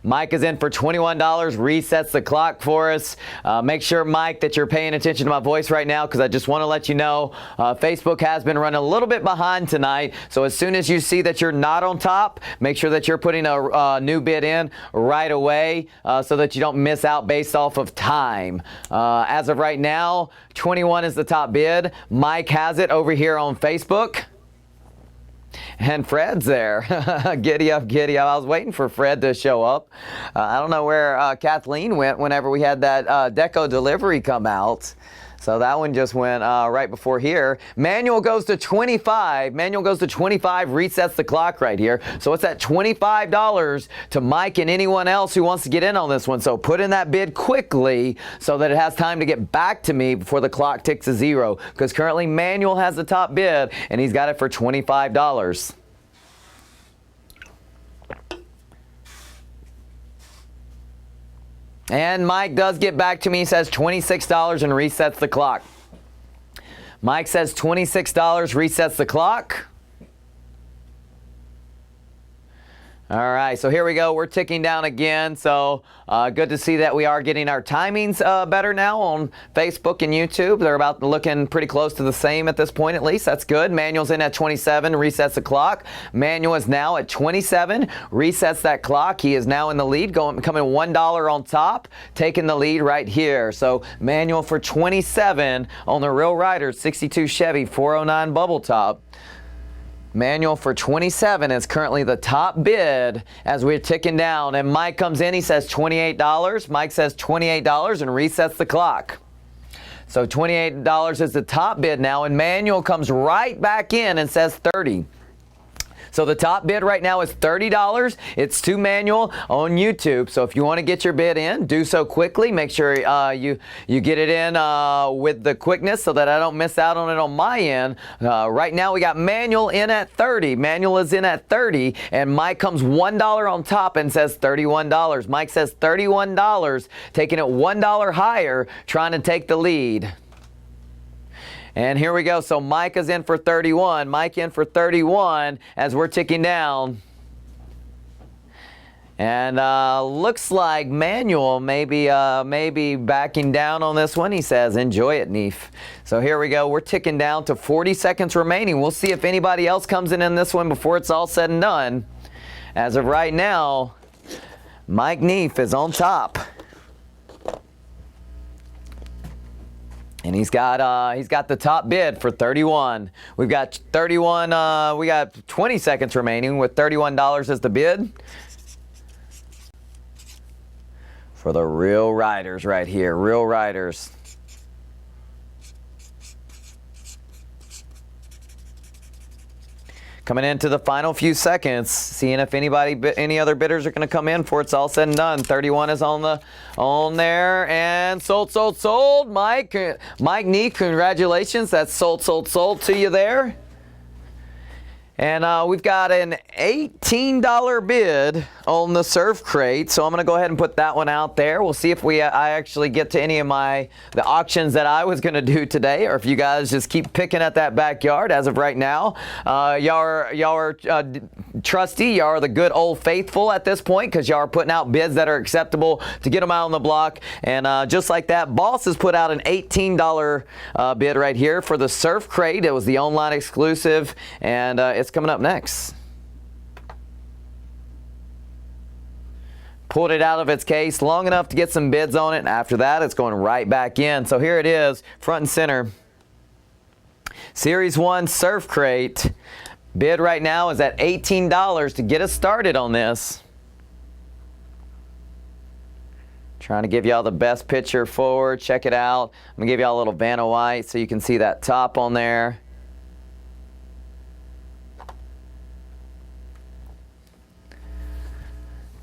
Mike is in for $21, resets the clock for us. Make sure, Mike, that you're paying attention to my voice right now, because I just want to let you know Facebook has been running a little bit behind tonight. So as soon as you see that you're not on top, make sure that you're putting a new bid in right away so that you don't miss out based off of time. As of right now, 21 is the top bid. Mike has it over here on Facebook. And Fred's there. Giddy up. I was waiting for Fred to show up. I don't know where Kathleen went whenever we had that Deco delivery come out. So that one just went right before here. Manual goes to 25. Manual goes to 25, resets the clock right here. So it's at $25 to Mike and anyone else who wants to get in on this one. So put in that bid quickly so that it has time to get back to me before the clock ticks to 0. Because currently Manual has the top bid and he's got it for $25. And Mike does get back to me. He says $26 and resets the clock. Mike says $26, resets the clock. All right, so here we go. We're ticking down again. So good to see that we are getting our timings better now on Facebook and YouTube. They're about looking pretty close to the same at this point, at least. That's good. Manual's in at 27, resets the clock. Manual is now at 27, resets that clock. He is now in the lead, coming $1 on top, taking the lead right here. So Manual for 27 on the Real Riders 62 Chevy 409 bubble top. Manual for 27 is currently the top bid as we're ticking down. And Mike comes in, he says $28. Mike says $28 and resets the clock. So $28 is the top bid now, and Manual comes right back in and says $30. So the top bid right now is $30. It's to Manual on YouTube. So if you want to get your bid in, do so quickly. Make sure you get it in with the quickness so that I don't miss out on it on my end. Right now we got Manual in at 30. Manual is in at 30, and Mike comes $1 on top and says $31. Mike says $31, taking it $1 higher, trying to take the lead. And here we go. So Mike is in for 31. Mike in for 31 as we're ticking down. And looks like Manual maybe backing down on this one. He says, enjoy it, Neef. So here we go. We're ticking down to 40 seconds remaining. We'll see if anybody else comes in this one before it's all said and done. As of right now, Mike Neef is on top. And he's got the top bid for 31. We've got 31. We got 20 seconds remaining with $31 as the bid for the Real Riders right here. Real Riders. Coming into the final few seconds, seeing if any other bidders are going to come in before it's all said and done. 31 is on there, and sold. Mike Neef, congratulations. That's sold to you there. And we've got an $18 bid on the surf crate, so I'm going to go ahead and put that one out there. We'll see if I actually get to any of the auctions that I was going to do today, or if you guys just keep picking at that backyard. As of right now, y'all are trusty. Y'all are the good old faithful at this point, because y'all are putting out bids that are acceptable to get them out on the block. And just like that, Boss has put out an $18 bid right here for the surf crate. It was the online exclusive, and it's coming up next. Pulled it out of its case long enough to get some bids on it, and after that it's going right back in. So here it is, front and center. Series 1 surf crate. Bid right now is at $18 to get us started on this. Trying to give y'all the best picture forward. Check it out. I'm going to give y'all a little Vanna White so you can see that top on there.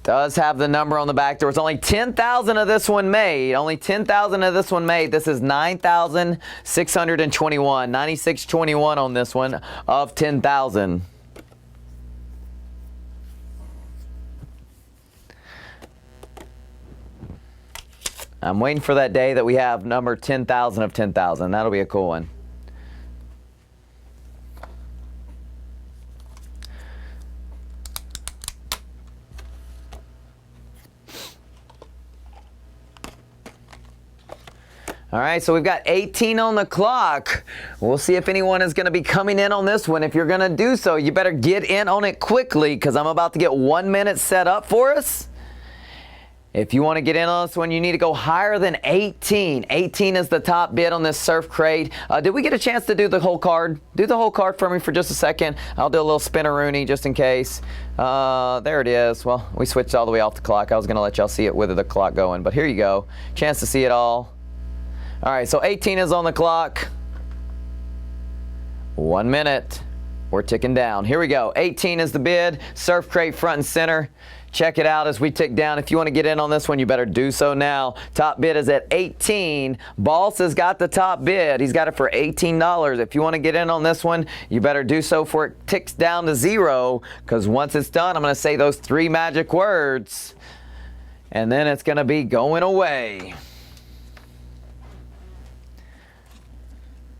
Does have the number on the back. There was only 10,000 of this one made. Only 10,000 of this one made. This is 9,621. 9621 on this one of 10,000. I'm waiting for that day that we have number 10,000 of 10,000. That'll be a cool one. All right, so we've got 18 on the clock. We'll see if anyone is going to be coming in on this one. If you're going to do so, you better get in on it quickly, because I'm about to get 1 minute set up for us. If you want to get in on this one, you need to go higher than 18. 18 is the top bid on this surf crate. Did we get a chance to do the whole card? Do the whole card for me for just a second. I'll do a little spinneroonie just in case. There it is. Well, we switched all the way off the clock. I was going to let y'all see it with the clock going, but here you go. Chance to see it all. All right, so 18 is on the clock. 1 minute. We're ticking down. Here we go. 18 is the bid. Surf crate front and center. Check it out as we tick down. If you want to get in on this one, you better do so now. Top bid is at 18. Boss has got the top bid. He's got it for $18. If you want to get in on this one, you better do so before it ticks down to 0, because once it's done, I'm going to say those 3 magic words, and then it's going to be going away.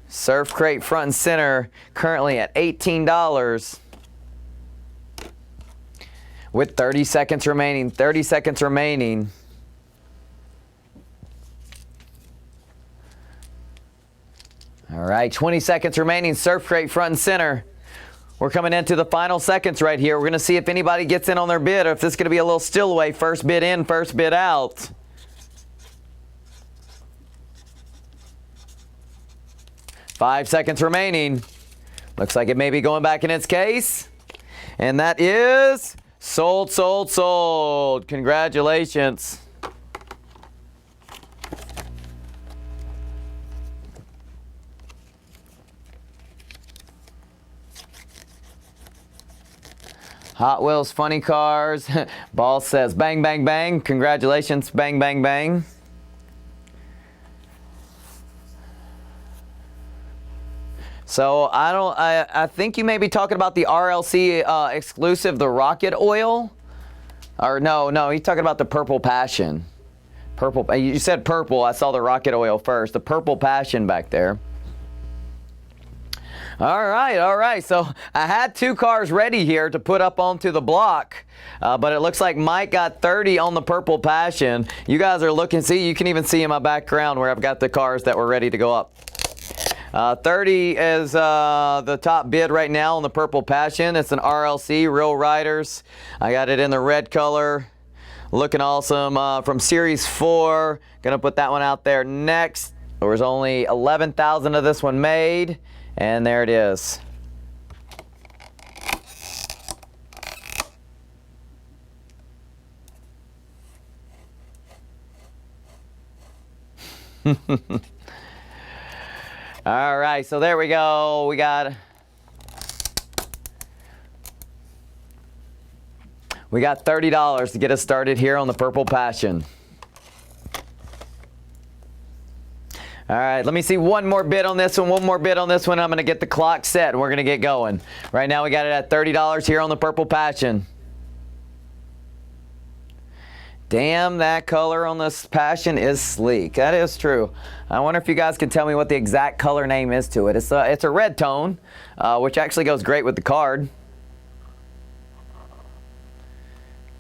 Surf crate front and center currently at $18 with 30 seconds remaining. 30 seconds remaining. All right, 20 seconds remaining. Surf crate front and center. We're coming into the final seconds right here. We're going to see if anybody gets in on their bid or if this is going to be a little still away. First bid in, first bid out. 5 seconds remaining. Looks like it may be going back in its case. And that is sold, sold, sold. Congratulations. Hot Wheels Funny Cars. Boss says bang, bang, bang. Congratulations, bang, bang, bang. So I think you may be talking about the RLC exclusive, the Rocket Oil. Or no, he's talking about the Purple Passion. Purple, you said purple, I saw the Rocket Oil first. The Purple Passion back there. All right. So I had 2 cars ready here to put up onto the block, but it looks like Mike got 30 on the Purple Passion. You guys are looking, see, you can even see in my background where I've got the cars that were ready to go up. 30 is the top bid right now on the Purple Passion. It's an RLC, Real Riders. I got it in the red color. Looking awesome. From Series 4. Gonna put that one out there next. There was only 11,000 of this one made. And there it is. All right, so there we go. We got $30 to get us started here on the Purple Passion. All right, let me see one more bid on this one. One more bid on this one. I'm going to get the clock set and we're going to get going. Right now we got it at $30 here on the Purple Passion. Damn, that color on this Passion is sleek. That is true. I wonder if you guys can tell me what the exact color name is to it. It's a red tone, which actually goes great with the card.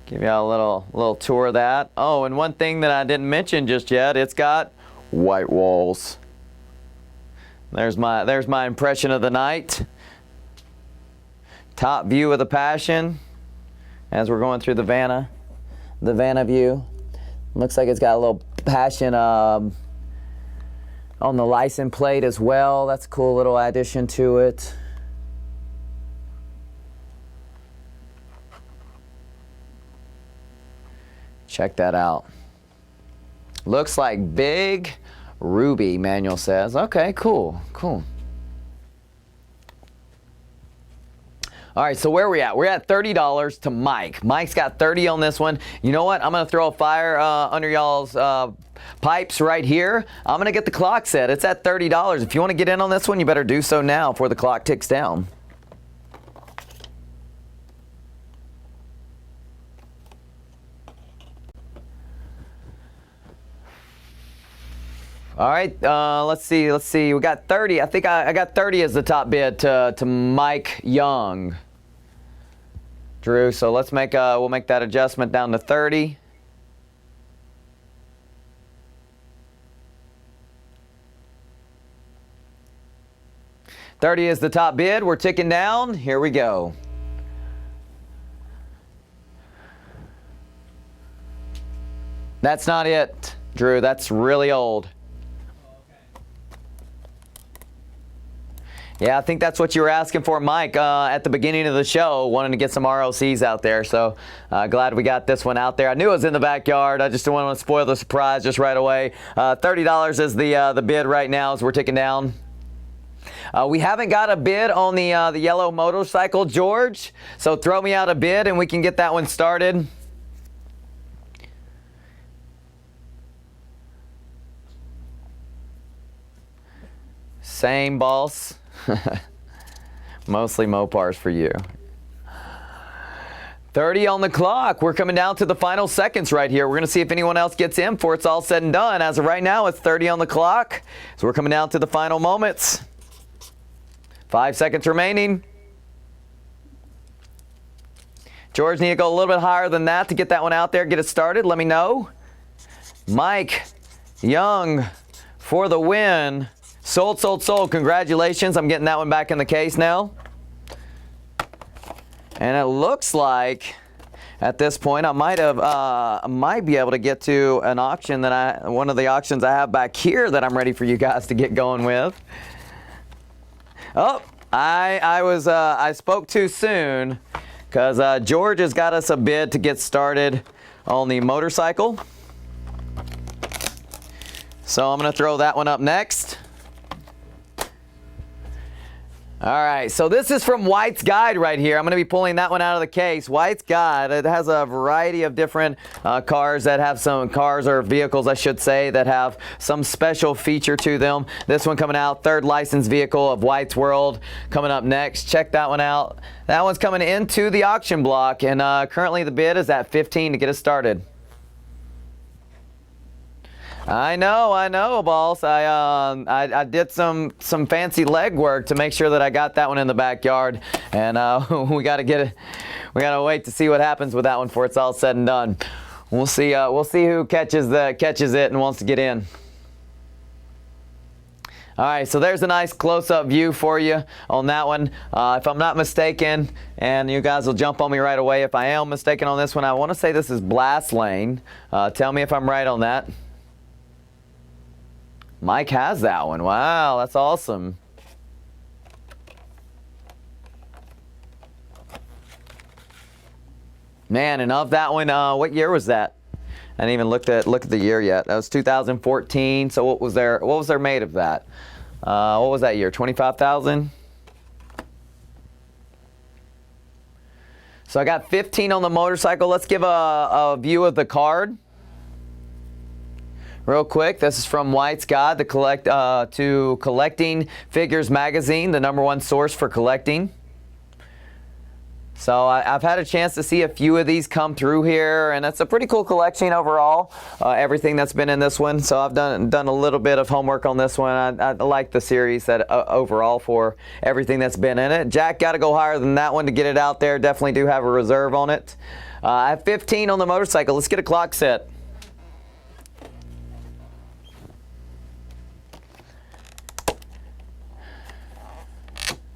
Give you a little tour of that. Oh, and one thing that I didn't mention just yet, it's got white walls. There's my impression of the night. Top view of the Passion as we're going through the Vanna view. Looks like it's got a little Passion on the license plate as well. That's a cool little addition to it. Check that out. Looks like big ruby, Manuel says. Okay, cool. All right, so where are we at? We're at $30 to Mike. Mike's got 30 on this one. You know what? I'm going to throw a fire under y'all's pipes right here. I'm going to get the clock set. It's at $30. If you want to get in on this one, you better do so now before the clock ticks down. All right, let's see. We got 30. I think I got 30 as the top bid to Mike Young. Drew, so let's we'll make that adjustment down to 30. $30 is the top bid. We're ticking down. Here we go. That's not it, Drew. That's really old. Yeah, I think that's what you were asking for, Mike, at the beginning of the show, wanting to get some RLCs out there. So glad we got this one out there. I knew it was in the backyard. I just didn't want to spoil the surprise just right away. $30 is the bid right now as we're ticking down. We haven't got a bid on the yellow motorcycle, George. So throw me out a bid and we can get that one started. Same, boss. Mostly Mopars for you. 30 on the clock. We're coming down to the final seconds right here. We're going to see if anyone else gets in before it's all said and done. As of right now, it's 30 on the clock. So we're coming down to the final moments. 5 seconds remaining. George, need to go a little bit higher than that to get that one out there. Get it started. Let me know. Mike Young for the win. Sold, sold, sold. Congratulations. I'm getting that one back in the case now. And it looks like at this point I might be able to get to an auction that one of the auctions I have back here that I'm ready for you guys to get going with. Oh, I spoke too soon because George has got us a bid to get started on the motorcycle. So I'm going to throw that one up next. All right, so this is from White's Guide right here. I'm going to be pulling that one out of the case. White's Guide, it has a variety of different cars or vehicles, I should say, that have some special feature to them. This one coming out, third licensed vehicle of White's World, coming up next. Check that one out. That one's coming into the auction block, and currently the bid is at $15 to get us started. I know, boss. I did some fancy legwork to make sure that I got that one in the backyard, and we got to get it. We got to wait to see what happens with that one before it's all said and done. We'll see. We'll see who catches it and wants to get in. All right, so there's a nice close-up view for you on that one. If I'm not mistaken, and you guys will jump on me right away if I am mistaken on this one, I want to say this is Blast Lane. Tell me if I'm right on that. Mike has that one. Wow, that's awesome. Man, and of that one, what year was that? I didn't even look at the year yet. That was 2014. So what was there made of that? What was that year? 25,000. So I got 15 on the motorcycle. Let's give a view of the card. Real quick, this is from White's Guide to Collecting Figures Magazine, the #1 source for collecting. So I've had a chance to see a few of these come through here, and it's a pretty cool collection overall, everything that's been in this one. So I've done a little bit of homework on this one. I like the series overall for everything that's been in it. Jack got to go higher than that one to get it out there. Definitely do have a reserve on it. I have 15 on the motorcycle. Let's get a clock set.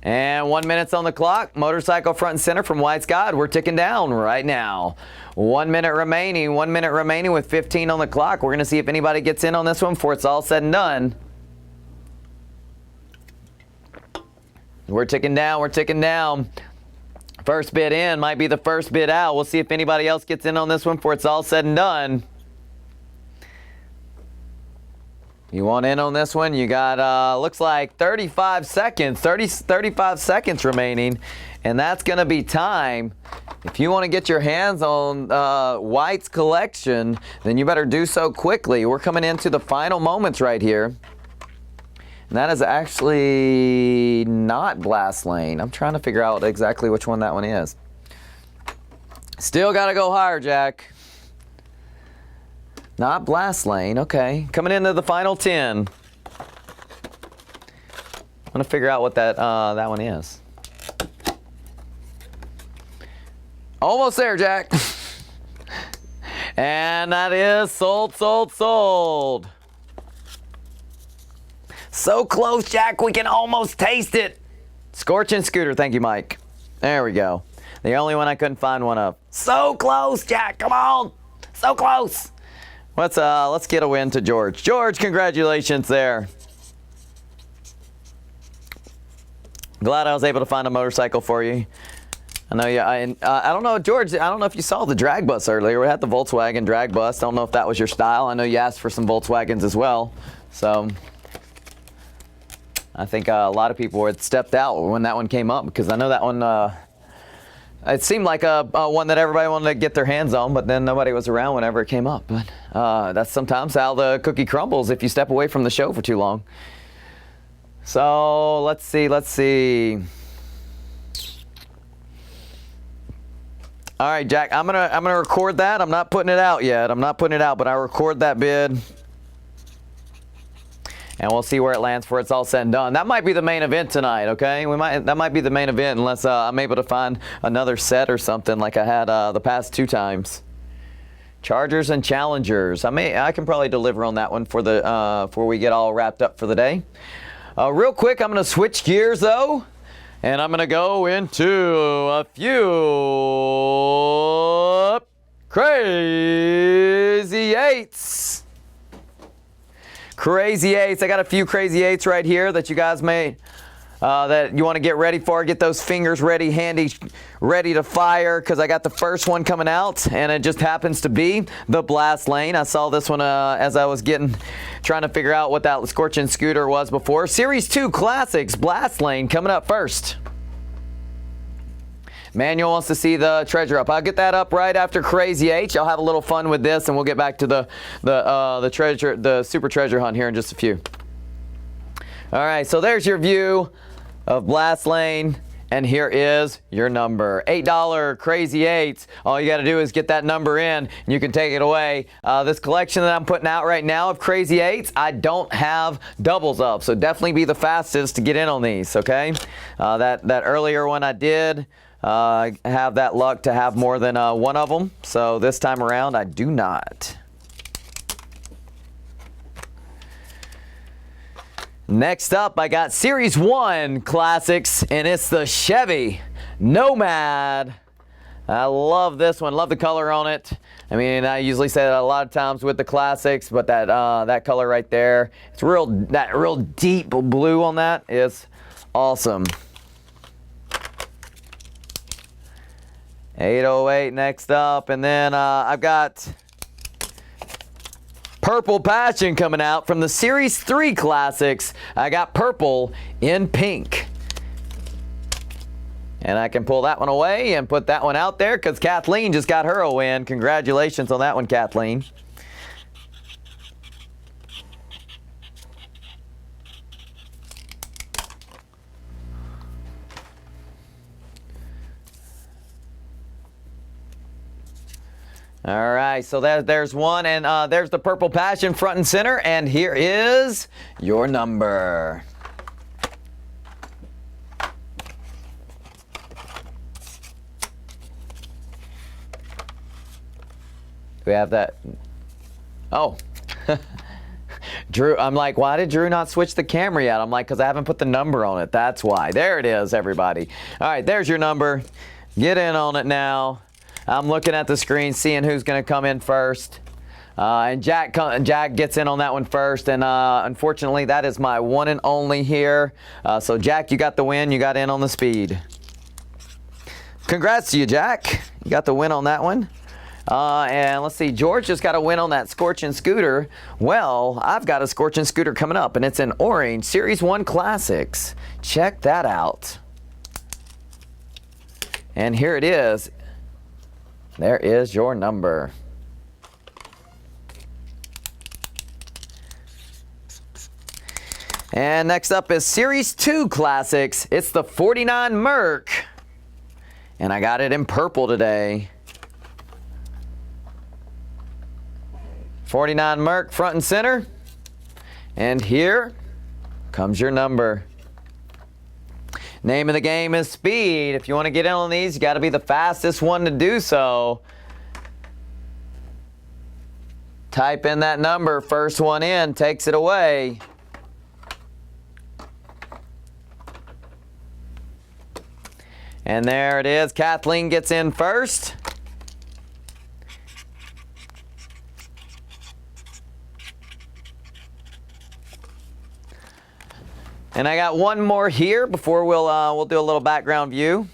And 1 minute's on the clock. Motorcycle front and center from White's Guide. We're ticking down right now. 1 minute remaining. 1 minute remaining with 15 on the clock. We're going to see if anybody gets in on this one before it's all said and done. We're ticking down. We're ticking down. First bid in might be the first bid out. We'll see if anybody else gets in on this one before it's all said and done. You want in on this one? You got, looks like 35 seconds, 35 seconds remaining, and that's going to be time. If you want to get your hands on White's collection, then you better do so quickly. We're coming into the final moments right here. And that is actually not Blast Lane. I'm trying to figure out exactly which one that one is. Still got to go higher, Jack. Not Blast Lane, okay. Coming into the final 10. I'm gonna figure out what that one is. Almost there, Jack. And that is sold, sold, sold. So close, Jack, we can almost taste it. Scorching Scooter, thank you, Mike. There we go. The only one I couldn't find one of. So close, Jack, come on. So close. Let's get a win to George. George, congratulations there. Glad I was able to find a motorcycle for you. I know you. I don't know, George. I don't know if you saw the drag bus earlier. We had the Volkswagen drag bus. I don't know if that was your style. I know you asked for some Volkswagens as well. So I think a lot of people had stepped out when that one came up because I know that one. It seemed like a one that everybody wanted to get their hands on, but then nobody was around whenever it came up. But that's sometimes how the cookie crumbles if you step away from the show for too long. So let's see. All right, Jack, I'm gonna record that. I'm not putting it out yet. But I record that bid. And we'll see where it lands before it's all said and done. That might be the main event tonight, okay? That might be the main event unless I'm able to find another set or something like I had the past 2 times. Chargers and Challengers. I can probably deliver on that one for the before we get all wrapped up for the day. Real quick, I'm gonna switch gears though. And I'm going to go into a few crazy eights. Crazy eights. I got a few crazy eights right here that you guys may, that you want to get ready for. Get those fingers ready, handy, ready to fire because I got the first one coming out and it just happens to be the Blast Lane. I saw this one as I was trying to figure out what that Scorching Scooter was before. Series 2 Classics Blast Lane coming up first. Manuel wants to see the treasure up. I'll get that up right after Crazy H. I'll have a little fun with this and we'll get back to the super treasure hunt here in just a few. All right, so there's your view of Blast Lane. And here is your number. $8 Crazy Eights. All you got to do is get that number in and you can take it away. This collection that I'm putting out right now of Crazy Eights, I don't have doubles of. So definitely be the fastest to get in on these, okay? That earlier one I did have that luck to have more than one of them. So this time around, I do not. Next up, I got Series 1 Classics, and it's the Chevy Nomad. I love this one. Love the color on it. I mean, I usually say that a lot of times with the Classics, but that color right there, it's that real deep blue on that is awesome. 808 next up, and then I've got Purple Passion coming out from the Series 3 Classics. I got purple in pink. And I can pull that one away and put that one out there because Kathleen just got her a win. Congratulations on that one, Kathleen. All right, so there's one, and there's the Purple Passion front and center, and here is your number. We have that. Oh. Drew, I'm like, why did Drew not switch the camera yet? I'm like, because I haven't put the number on it. That's why. There it is, everybody. All right, there's your number. Get in on it now. I'm looking at the screen, seeing who's going to come in first. And Jack gets in on that one first. And unfortunately, that is my one and only here. So, Jack, you got the win. You got in on the speed. Congrats to you, Jack. You got the win on that one. And let's see, George just got a win on that Scorching Scooter. Well, I've got a Scorching Scooter coming up, and it's in orange, Series 1 Classics. Check that out. And here it is. There is your number. And next up is Series 2 Classics. It's the 49 Merc. And I got it in purple today. 49 Merc front and center. And here comes your number. Name of the game is speed. If you want to get in on these, you got to be the fastest one to do so. Type in that number. First one in takes it away. And there it is. Kathleen gets in first. And I got one more here before we'll do a little background view.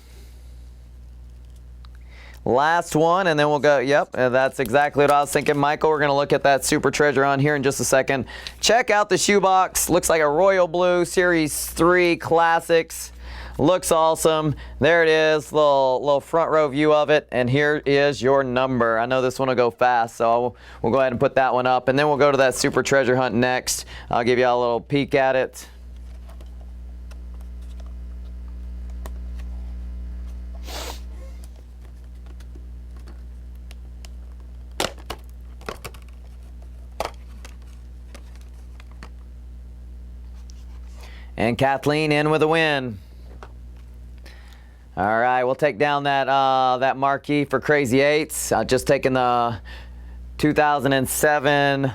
Last one, and then we'll go. Yep, that's exactly what I was thinking, Michael. We're going to look at that super treasure on here in just a second. Check out the shoebox. Looks like a royal blue Series 3 Classics. Looks awesome. There it is, little front row view of it, and here is your number. I know this one will go fast, so we'll go ahead and put that one up, and then we'll go to that super treasure hunt next. I'll give you all a little peek at it. And Kathleen in with a win. All right, we'll take down that that marquee for Crazy Eights. Just taking the 2007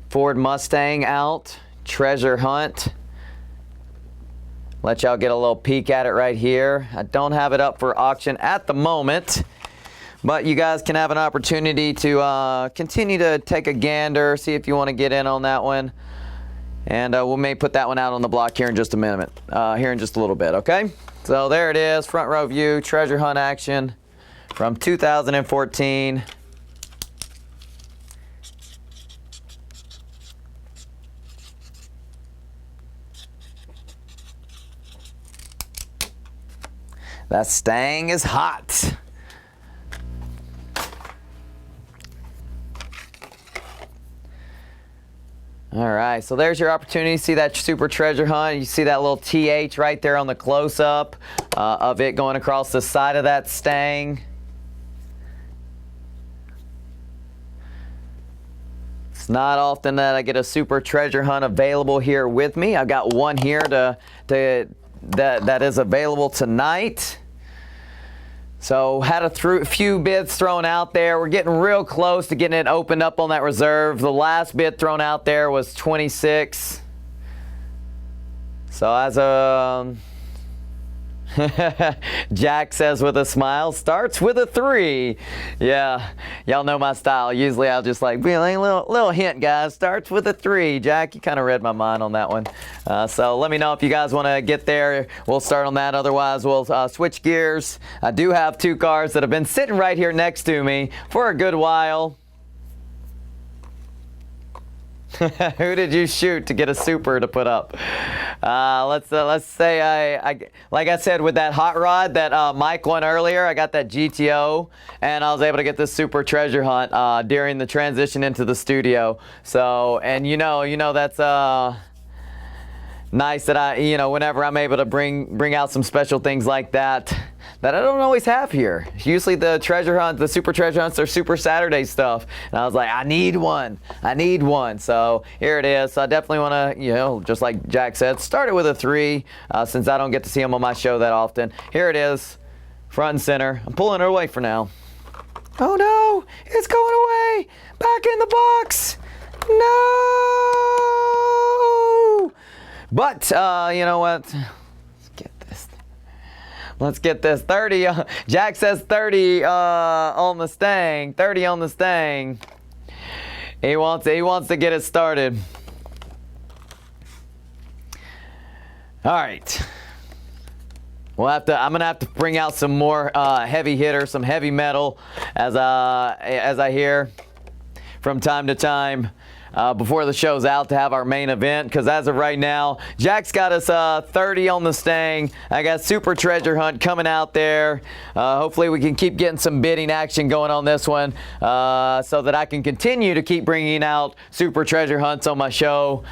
Ford Mustang out. Treasure hunt. Let y'all get a little peek at it right here. I don't have it up for auction at the moment, but you guys can have an opportunity to continue to take a gander, see if you want to get in on that one. And we may put that one out on the block here in just a minute, here in just a little bit, okay? So there it is, front row view, treasure hunt action from 2014. That Stang is hot. All right, so there's your opportunity to see that super treasure hunt. You see that little TH right there on the close-up of it going across the side of that Stang. It's not often that I get a super treasure hunt available here with me. I've got one here that is available tonight. So had a few bids thrown out there. We're getting real close to getting it opened up on that reserve. The last bid thrown out there was 26. So as a Jack says with a smile, starts with a 3. Yeah, y'all know my style. Usually I'll just like be like, little hint, guys. Starts with a 3. Jack, you kind of read my mind on that one. So let me know if you guys want to get there. We'll start on that. Otherwise, we'll switch gears. I do have 2 cars that have been sitting right here next to me for a good while. Who did you shoot to get a super to put up? Let's say I like I said with that hot rod that Mike won earlier. I got that GTO, and I was able to get this super treasure hunt during the transition into the studio. So, and you know that's nice that whenever I'm able to bring out some special things like that I don't always have here. Usually the treasure hunt, the super treasure hunts are Super Saturday stuff. And I was like, I need one. So here it is. So I definitely want to, just like Jack said, start it with a 3 since I don't get to see them on my show that often. Here it is, front and center. I'm pulling it away for now. Oh no, it's going away. Back in the box. No. But you know what? Let's get this 30. Jack says 30 on the Stang. 30 on the Stang. He wants to get it started. All right. I'm gonna have to bring out some more heavy hitter, some heavy metal, as I hear from time to time. Before the show's out to have our main event, because as of right now, Jack's got us 30 on the Stang. I got Super Treasure Hunt coming out there. Hopefully we can keep getting some bidding action going on this one so that I can continue to keep bringing out Super Treasure Hunts on my show.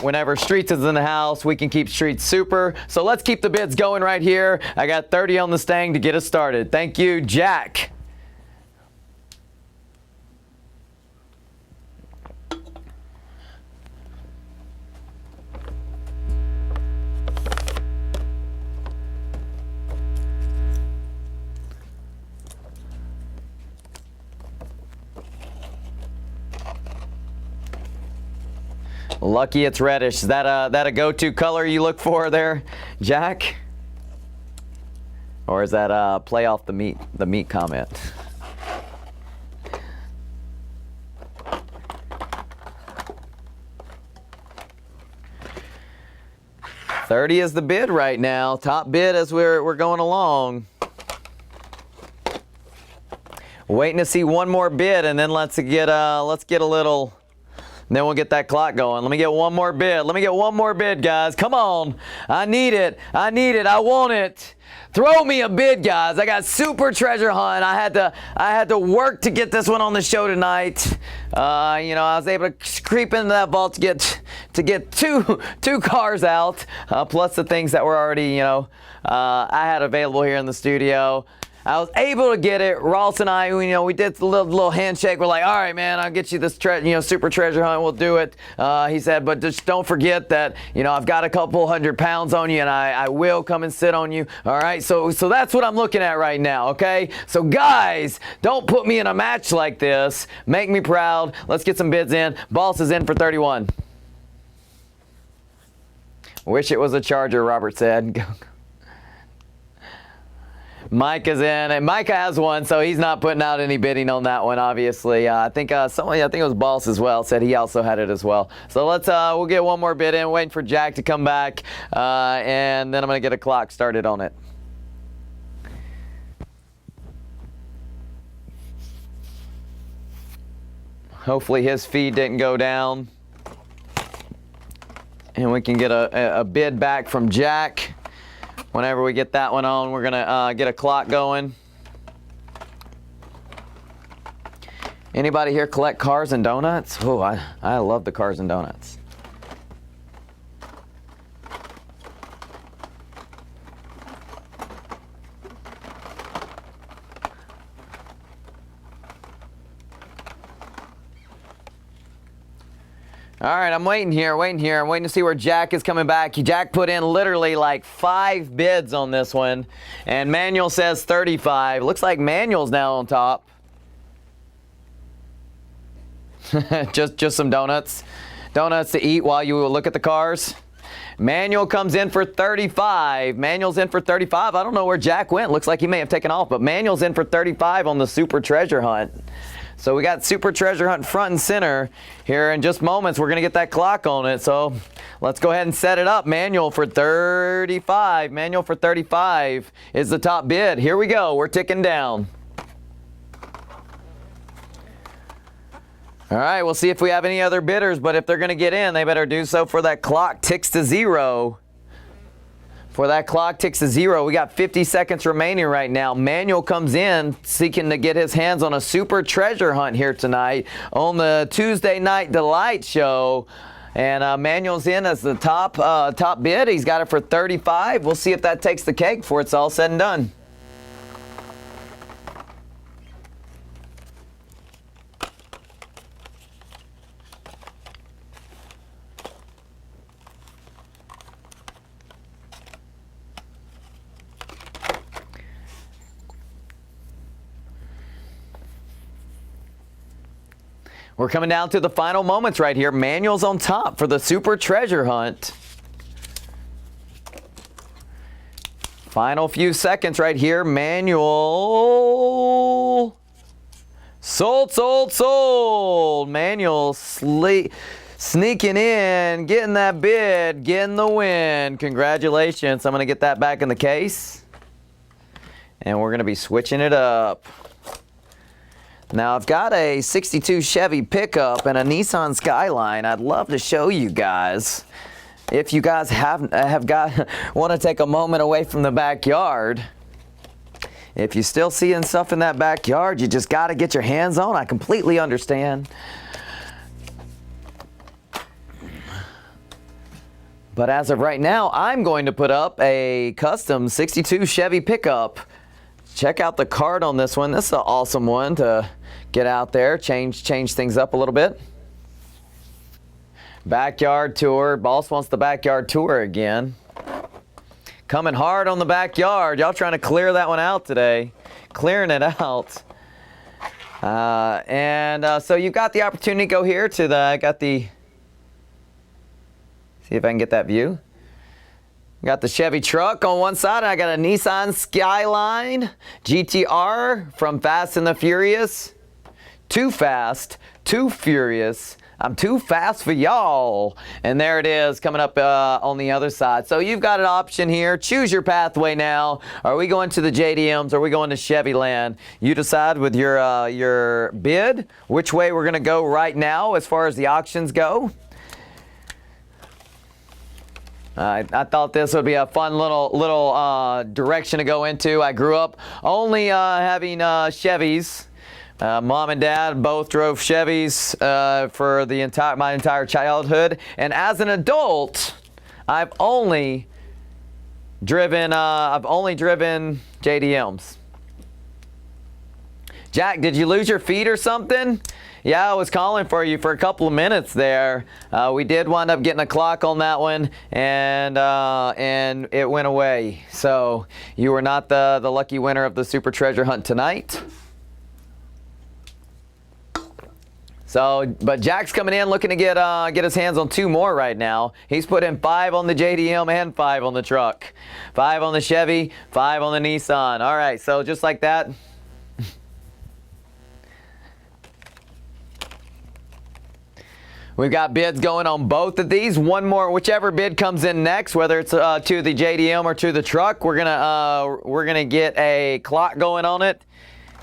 Whenever Streets is in the house, we can keep Streets super. So let's keep the bids going right here. I got 30 on the Stang to get us started. Thank you, Jack. Lucky it's reddish. Is that a go-to color you look for there, Jack? Or is that play off the meat comment? 30 is the bid right now. Top bid as we're going along. Waiting to see one more bid, and then let's get a little. Then we'll get that clock going. Let me get one more bid. Let me get one more bid, guys. Come on. I need it. I need it. I want it. Throw me a bid, guys. I got Super Treasure Hunt. I had to work to get this one on the show tonight. I was able to creep into that vault to get two cars out, plus the things that were already, I had available here in the studio. I was able to get it. Ross and I, we did the little handshake. We're like, all right, man, I'll get you this, Super Treasure Hunt. We'll do it. He said, but just don't forget that, I've got a couple 100 pounds on you, and I will come and sit on you. All right, so that's what I'm looking at right now, okay? So, guys, don't put me in a match like this. Make me proud. Let's get some bids in. Boss is in for 31. Wish it was a Charger, Robert said. Mike is in, and Micah has one, so he's not putting out any bidding on that one, obviously. I think it was Boss as well, said he also had it as well. So we'll get one more bid in, waiting for Jack to come back, and then I'm going to get a clock started on it. Hopefully his feed didn't go down, and we can get a bid back from Jack. Whenever we get that one on, we're going to get a clock going. Anybody here collect cars and donuts? Oh, I love the cars and donuts. All right, I'm waiting here. I'm waiting to see where Jack is coming back. Jack put in literally like 5 bids on this one, and Manuel says 35. Looks like Manuel's now on top. just some donuts to eat while you look at the cars. Manuel comes in for 35. Manuel's in for 35. I don't know where Jack went. Looks like he may have taken off, but Manuel's in for 35 on the Super Treasure Hunt. So we got Super Treasure Hunt front and center here in just moments. We're going to get that clock on it. So let's go ahead and set it up. Manuel for 35. Manuel for 35 is the top bid. Here we go. We're ticking down. All right, we'll see if we have any other bidders, but if they're going to get in, they better do so for that clock ticks to 0. For that clock ticks to 0, we got 50 seconds remaining right now. Manuel comes in seeking to get his hands on a Super Treasure Hunt here tonight on the Tuesday Night Delight show. And Manuel's in as the top bid. He's got it for 35. We'll see if that takes the cake before it's all said and done. We're coming down to the final moments right here. Manuel's on top for the Super Treasure Hunt. Final few seconds right here. Manuel. Sold. Manuel sneaking in, getting that bid, getting the win. Congratulations. I'm going to get that back in the case. And we're going to be switching it up. Now, I've got a 62 Chevy pickup and a Nissan Skyline. I'd love to show you guys. If you guys want to take a moment away from the backyard, if you're still seeing stuff in that backyard, you just got to get your hands on. I completely understand. But as of right now, I'm going to put up a custom 62 Chevy pickup. Check out the card on this one. This is an awesome one to get out there, change things up a little bit. Backyard tour. Boss wants the backyard tour again. Coming hard on the backyard. Y'all trying to clear that one out today. Clearing it out. So you've got the opportunity to go here to see if I can get that view. Got the Chevy truck on one side, and I got a Nissan Skyline GTR from Fast and the Furious. Too Fast, too furious. I'm too fast for y'all. And there it is coming up on the other side. So you've got an option here. Choose your pathway now. Are we going to the JDMs? Are we going to Chevy Land? You decide with your bid which way we're going to go right now as far as the auctions go. I thought this would be a fun little direction to go into. I grew up only having Chevys. Mom and Dad both drove Chevys for my entire childhood, and as an adult, I've only driven JDMs. Jack, did you lose your feet or something? Yeah, I was calling for you for a couple of minutes there. We did wind up getting a clock on that one, and it went away. So you were not the lucky winner of the Super Treasure Hunt tonight. So, but Jack's coming in looking to get his hands on 2 more right now. He's put in 5 on the JDM and 5 on the truck. 5 on the Chevy, 5 on the Nissan. All right, so just like that. We've got bids going on both of these. One more, whichever bid comes in next, whether it's to the JDM or to the truck, we're gonna get a clock going on it.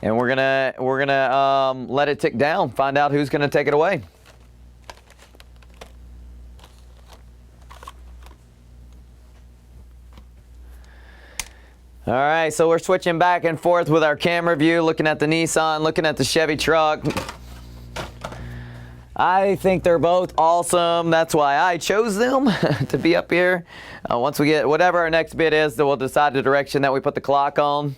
And we're gonna let it tick down, find out who's gonna take it away. All right, so we're switching back and forth with our camera view, looking at the Nissan, looking at the Chevy truck. I think they're both awesome. That's why I chose them to be up here. Once we get whatever our next bid is, then we'll decide the direction that we put the clock on.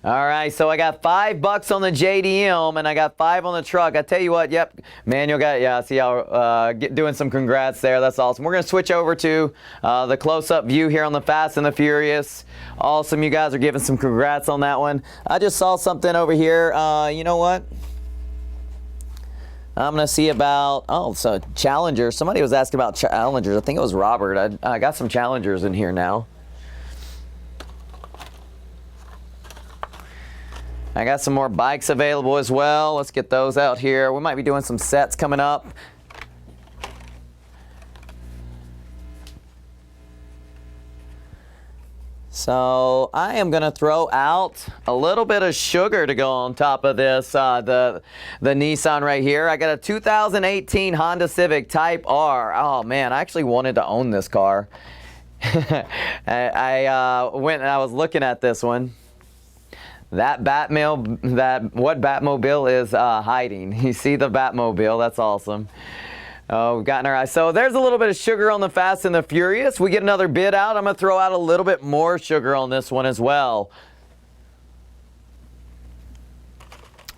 All right, so I got $5 on the JDM and I got 5 on the truck. I tell you what, yep, Manuel got, yeah, I see how doing some congrats there. That's awesome. We're going to switch over to the close-up view here on the Fast and the Furious. Awesome, you guys are giving some congrats on that one. I just saw something over here. You know what? I'm going to see about, so Challengers. Somebody was asking about Challengers. I think it was Robert. I got some Challengers in here now. I got some more bikes available as well. Let's get those out here. We might be doing some sets coming up. So I am going to throw out a little bit of sugar to go on top of this, the Nissan right here. I got a 2018 Honda Civic Type R. Oh man, I actually wanted to own this car. I went and I was looking at this one. What Batmobile is hiding. You see the Batmobile, that's awesome. Oh, we've gotten our eyes. So there's a little bit of sugar on the Fast and the Furious. We get another bid out. I'm going to throw out a little bit more sugar on this one as well.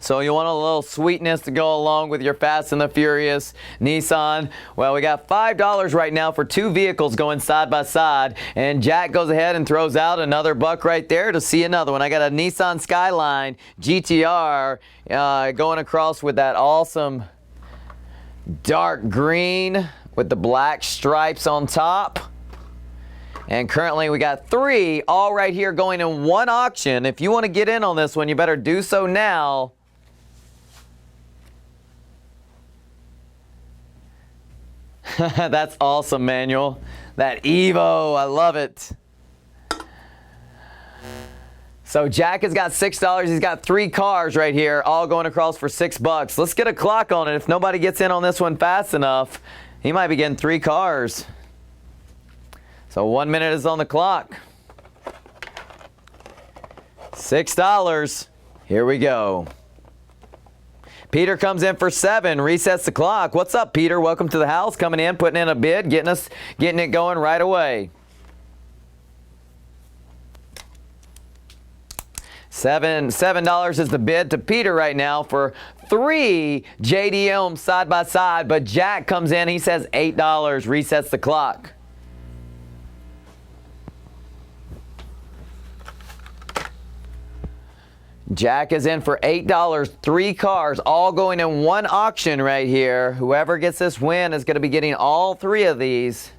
So you want a little sweetness to go along with your Fast and the Furious Nissan. Well, we got $5 right now for 2 vehicles going side by side. And Jack goes ahead and throws out another buck right there to see another one. I got a Nissan Skyline GTR going across with that awesome dark green with the black stripes on top. And currently we got 3 all right here going in one auction. If you want to get in on this one, you better do so now. That's awesome, Manuel. That Evo, I love it. So Jack has got $6. He's got 3 cars right here, all going across for $6. Let's get a clock on it. If nobody gets in on this one fast enough, he might be getting 3 cars. So 1 minute is on the clock. $6. Here we go. Peter comes in for 7, resets the clock. What's up, Peter? Welcome to the house. Coming in, putting in a bid, getting it going right away. $7 is the bid to Peter right now for 3 JDM side by side. But Jack comes in, he says $8, resets the clock. Jack is in for $8. 3 cars all going in one auction right here. Whoever gets this win is going to be getting all 3 of these.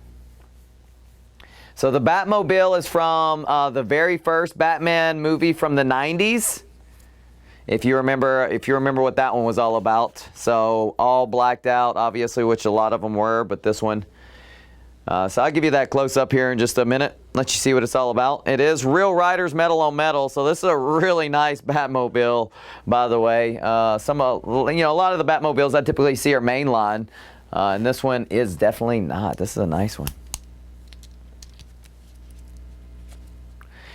So the Batmobile is from the very first Batman movie from the 90s. If you remember what that one was all about. So all blacked out, obviously, which a lot of them were, but this one. So I'll give you that close up here in just a minute. Let you see what it's all about. It is Real Riders metal on metal. So this is a really nice Batmobile, by the way. A lot of the Batmobiles I typically see are mainline, and this one is definitely not. This is a nice one.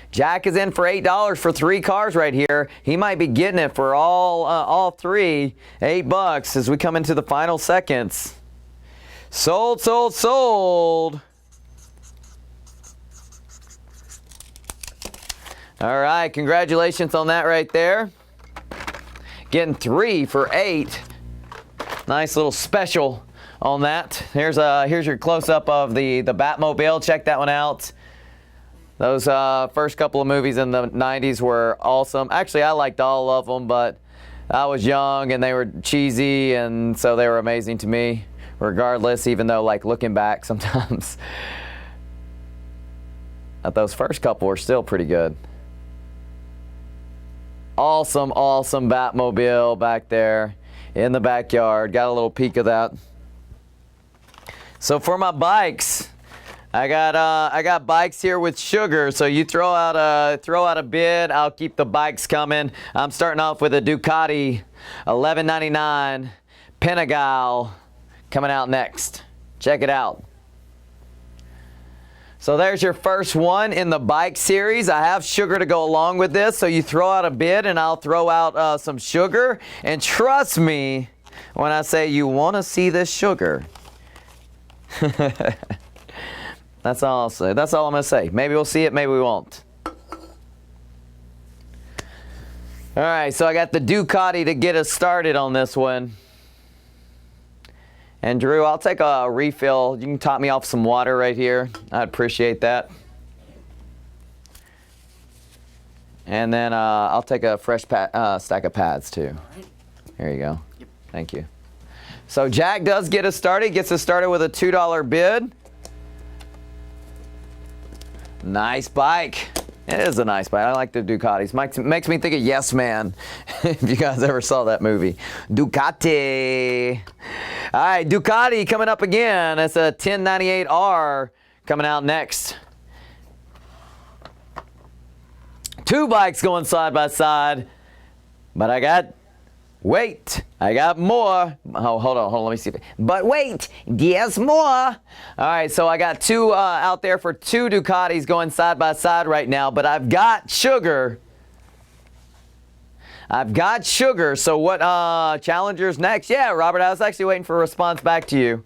Jack is in for $8 for 3 cars right here. He might be getting it for all 3, $8 as we come into the final seconds. Sold, sold, sold. All right, congratulations on that right there. Getting 3 for 8. Nice little special on that. Here's your close-up of the Batmobile. Check that one out. Those first couple of movies in the 90s were awesome. Actually, I liked all of them, but I was young and they were cheesy, and so they were amazing to me. Regardless, even though, like, looking back sometimes, those first couple were still pretty good. Awesome, awesome Batmobile back there in the backyard. Got a little peek of that. So for my bikes, I got bikes here with sugar. So you throw out a bid, I'll keep the bikes coming. I'm starting off with a Ducati $11.99 Panigale. Coming out next. Check it out. So there's your first one in the bike series. I have sugar to go along with this. So you throw out a bid and I'll throw out some sugar. And trust me when I say you want to see this sugar. That's all I'll say. That's all I'm going to say. Maybe we'll see it, maybe we won't. All right, so I got the Ducati to get us started on this one. And Drew, I'll take a refill. You can top me off some water right here. I'd appreciate that. And then I'll take a fresh stack of pads too. All right. Here you go. Yep. Thank you. So Jack does get us started. Gets us started with a $2 bid. Nice bike. It is a nice bike. I like the Ducatis. Makes me think of Yes Man, if you guys ever saw that movie. Ducati. All right, Ducati coming up again. It's a 1098R coming out next. 2 bikes going side by side, but I got more. Oh, hold on, let me see. But wait, there's more. All right, so I got 2 out there for 2 Ducatis going side by side right now, but I've got sugar. So what Challenger's next? Yeah, Robert, I was actually waiting for a response back to you.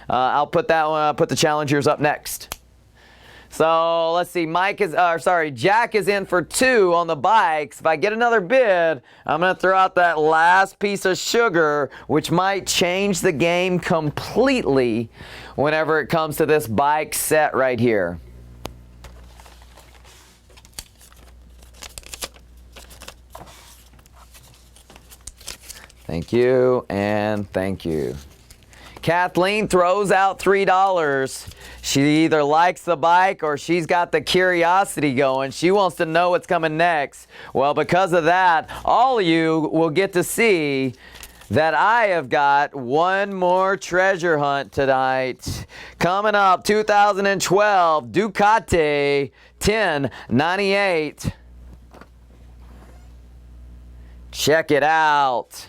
I'll put that one, put the Challengers up next. So let's see, Jack is in for 2 on the bikes. If I get another bid, I'm going to throw out that last piece of sugar, which might change the game completely whenever it comes to this bike set right here. Thank you, and thank you. Kathleen throws out $3. She either likes the bike or she's got the curiosity going. She wants to know what's coming next. Well, because of that, all of you will get to see that I have got one more treasure hunt tonight. Coming up, 2012 Ducati 1098. Check it out.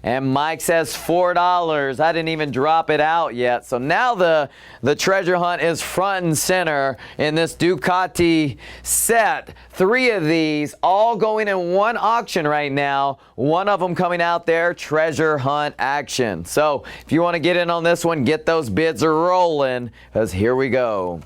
And Mike says $4. I didn't even drop it out yet. So now the treasure hunt is front and center in this Ducati set. 3 of these all going in one auction right now. One of them coming out there, treasure hunt action. So if you want to get in on this one, get those bids rolling, because here we go.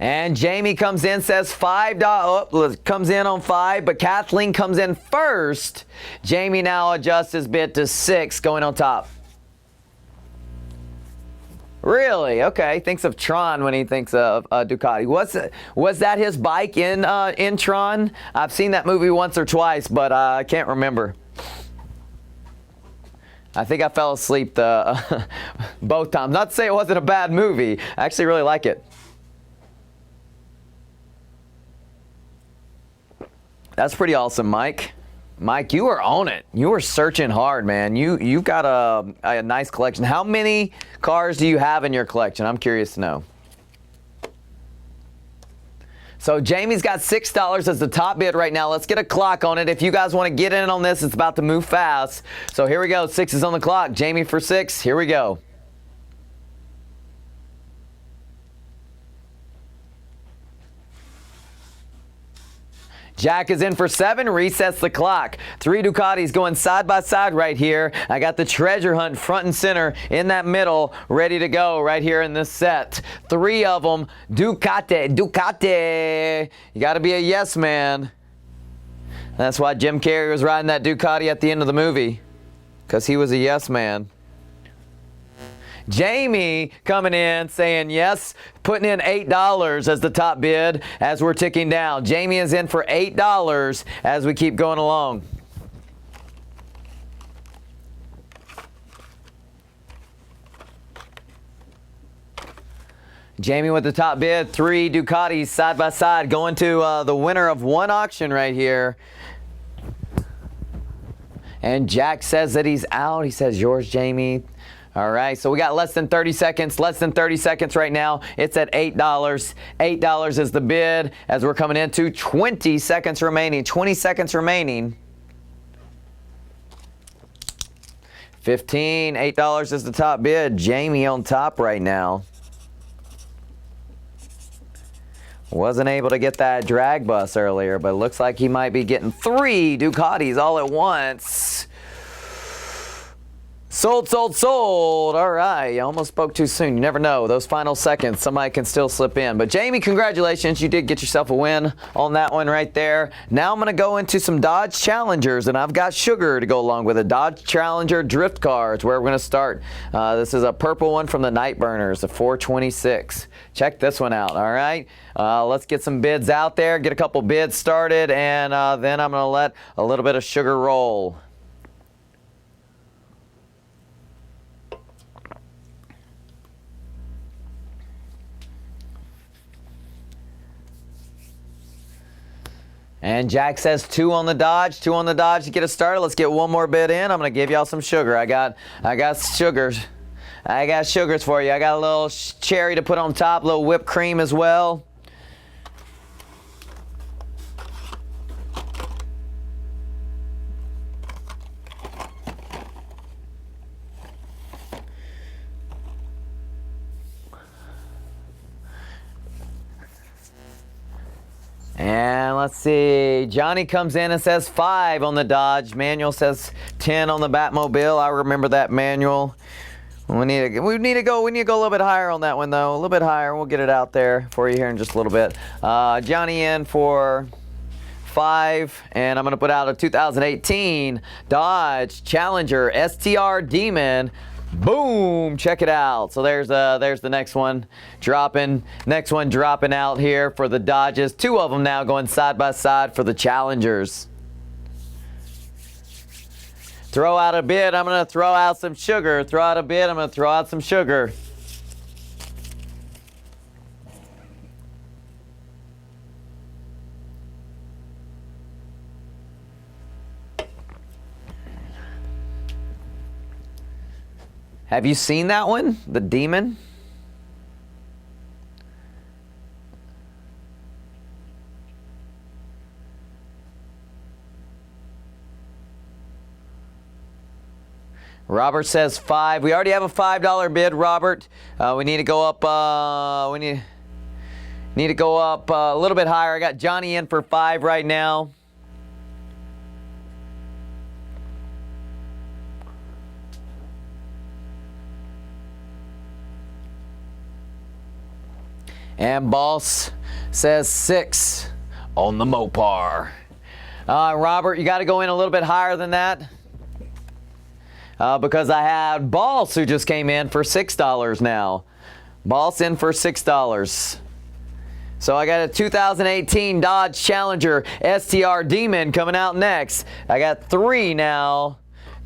And Jamie comes in, says $5. Oh, comes in on 5, but Kathleen comes in first. Jamie now adjusts his bid to 6, going on top. Really? Okay. Thinks of Tron when he thinks of Ducati. Was that his bike in Tron? I've seen that movie once or twice, but I can't remember. I think I fell asleep both times. Not to say it wasn't a bad movie. I actually really like it. That's pretty awesome, Mike. Mike, you were on it. You were searching hard, man. You've got a nice collection. How many cars do you have in your collection? I'm curious to know. So Jamie's got $6 as the top bid right now. Let's get a clock on it. If you guys want to get in on this, it's about to move fast. So here we go. 6 is on the clock. Jamie for 6. Here we go. Jack is in for 7, resets the clock. 3 Ducatis going side by side right here. I got the treasure hunt front and center in that middle, ready to go right here in this set. 3 of them, Ducati. You got to be a yes man. That's why Jim Carrey was riding that Ducati at the end of the movie, because he was a yes man. Jamie coming in saying yes, putting in $8 as the top bid as we're ticking down. Jamie is in for $8 as we keep going along. Jamie with the top bid, 3 Ducatis side by side, going to the winner of one auction right here. And Jack says that he's out. He says, yours, Jamie. All right, so we got less than 30 seconds right now. It's at $8. $8 is the bid as we're coming into 20 seconds remaining. 20 seconds remaining. 15, $8 is the top bid. Jamie on top right now. Wasn't able to get that drag bus earlier, but it looks like he might be getting 3 Ducatis all at once. Sold, sold, sold. All right. You almost spoke too soon. You never know. Those final seconds, somebody can still slip in. But Jamie, congratulations. You did get yourself a win on that one right there. Now I'm going to go into some Dodge Challengers, and I've got sugar to go along with it. Dodge Challenger drift car is where we're going to start. This is a purple one from the Night Burners, the 426. Check this one out. All right. Let's get some bids out there, get a couple bids started, and then I'm going to let a little bit of sugar roll. And Jack says 2 on the Dodge, 2 on the Dodge to get us started. Let's get one more bid in. I'm going to give y'all some sugar. I got sugars. I got sugars for you. I got a little cherry to put on top, a little whipped cream as well. And let's see, Johnny comes in and says 5 on the Dodge. Manuel says 10 on the Batmobile. I remember that manual. We need to go a little bit higher on that one though. A little bit higher. We'll get it out there for you here in just a little bit. Johnny in for 5, and I'm going to put out a 2018 Dodge Challenger STR Demon. Boom! Check it out. So there's the next one dropping. Next one dropping out here for the Dodges. 2 of them now going side by side for the Challengers. Throw out a bid. I'm going to throw out some sugar. Throw out a bid. I'm going to throw out some sugar. Have you seen that one? The Demon? Robert says 5. We already have a $5 bid, Robert. We need to go up. We need to go up a little bit higher. I got Johnny in for 5 right now. And Boss says 6 on the Mopar. Robert, you got to go in a little bit higher than that. Because I had Boss who just came in for $6 now. Boss in for $6. So I got a 2018 Dodge Challenger STR Demon coming out next. I got 3 now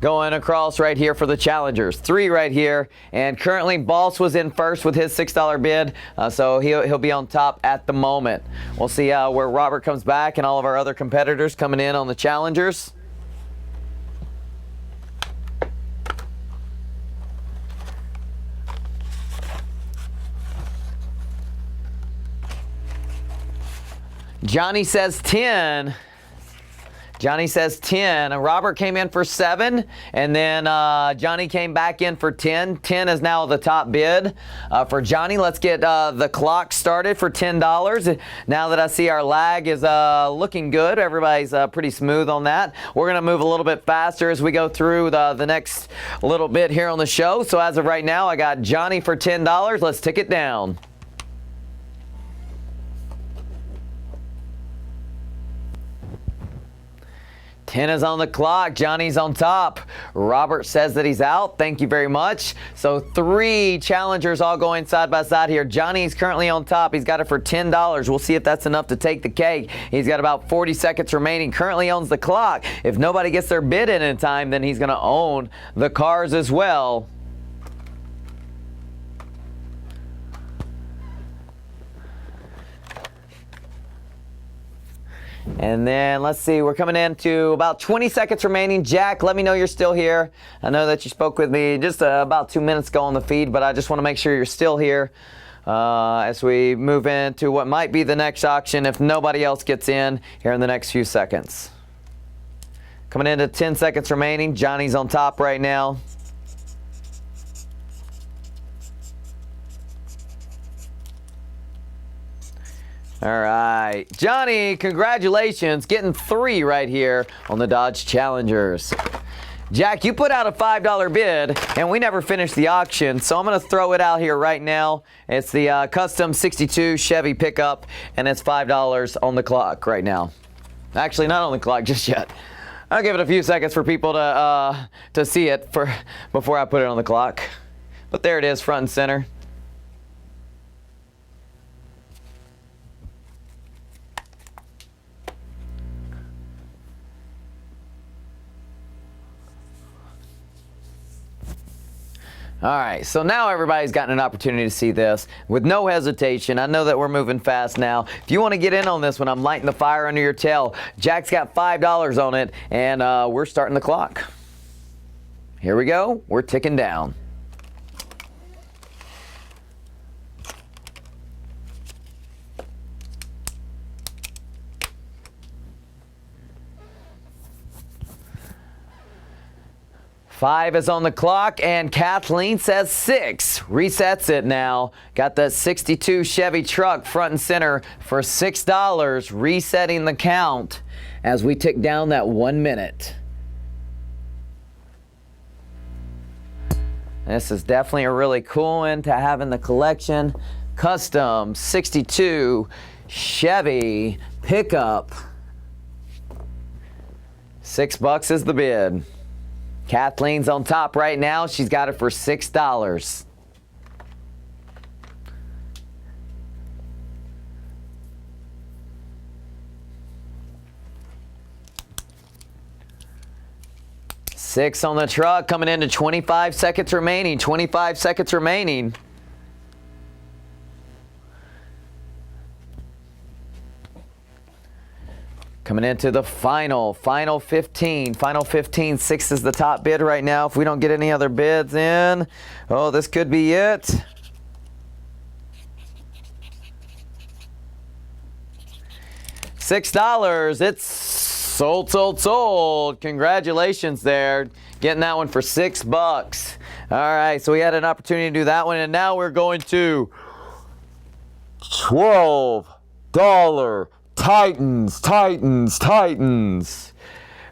going across right here for the Challengers. 3 right here. And currently Boss was in first with his $6 bid. So he'll be on top at the moment. We'll see where Robert comes back and all of our other competitors coming in on the Challengers. Johnny says 10. Johnny says 10. Robert came in for 7, and then Johnny came back in for 10. 10 is now the top bid. For Johnny, let's get the clock started for $10. Now that I see our lag is looking good, everybody's pretty smooth on that. We're going to move a little bit faster as we go through the next little bit here on the show. So as of right now, I got Johnny for $10. Let's tick it down. 10 is on the clock. Johnny's on top. Robert says that he's out. Thank you very much. So 3 challengers all going side by side here. Johnny's currently on top. He's got it for $10. We'll see if that's enough to take the cake. He's got about 40 seconds remaining. Currently owns the clock. If nobody gets their bid in time, then he's going to own the cars as well. And then let's see, we're coming into about 20 seconds remaining. Jack, let me know you're still here. I know that you spoke with me just about 2 minutes ago on the feed, but I just want to make sure you're still here as we move into what might be the next auction if nobody else gets in here in the next few seconds. Coming into 10 seconds remaining. Johnny's on top right now. All right, Johnny, congratulations, getting 3 right here on the Dodge Challengers. Jack, you put out a $5 bid, and we never finished the auction, so I'm going to throw it out here right now. It's the custom 62 Chevy pickup, and it's $5 on the clock right now. Actually, not on the clock just yet. I'll give it a few seconds for people to see it before I put it on the clock. But there it is, front and center. All right, so now everybody's gotten an opportunity to see this with no hesitation. I know that we're moving fast now. If you want to get in on this one, I'm lighting the fire under your tail. Jack's got $5 on it, and we're starting the clock. Here we go. We're ticking down. Five is on the clock, and Kathleen says 6. Resets it now. Got the 62 Chevy truck front and center for $6, resetting the count as we tick down that 1 minute. This is definitely a really cool one to have in the collection. Custom 62 Chevy pickup. $6 is the bid. Kathleen's on top right now. She's got it for $6. Six on the truck, coming into 25 seconds remaining. 25 seconds remaining. Coming into the final 15. Final 15. 6 is the top bid right now. If we don't get any other bids in, oh, this could be it. $6. It's sold. Congratulations there. Getting that one for $6. All right, so we had an opportunity to do that one, and now we're going to $12. Titans.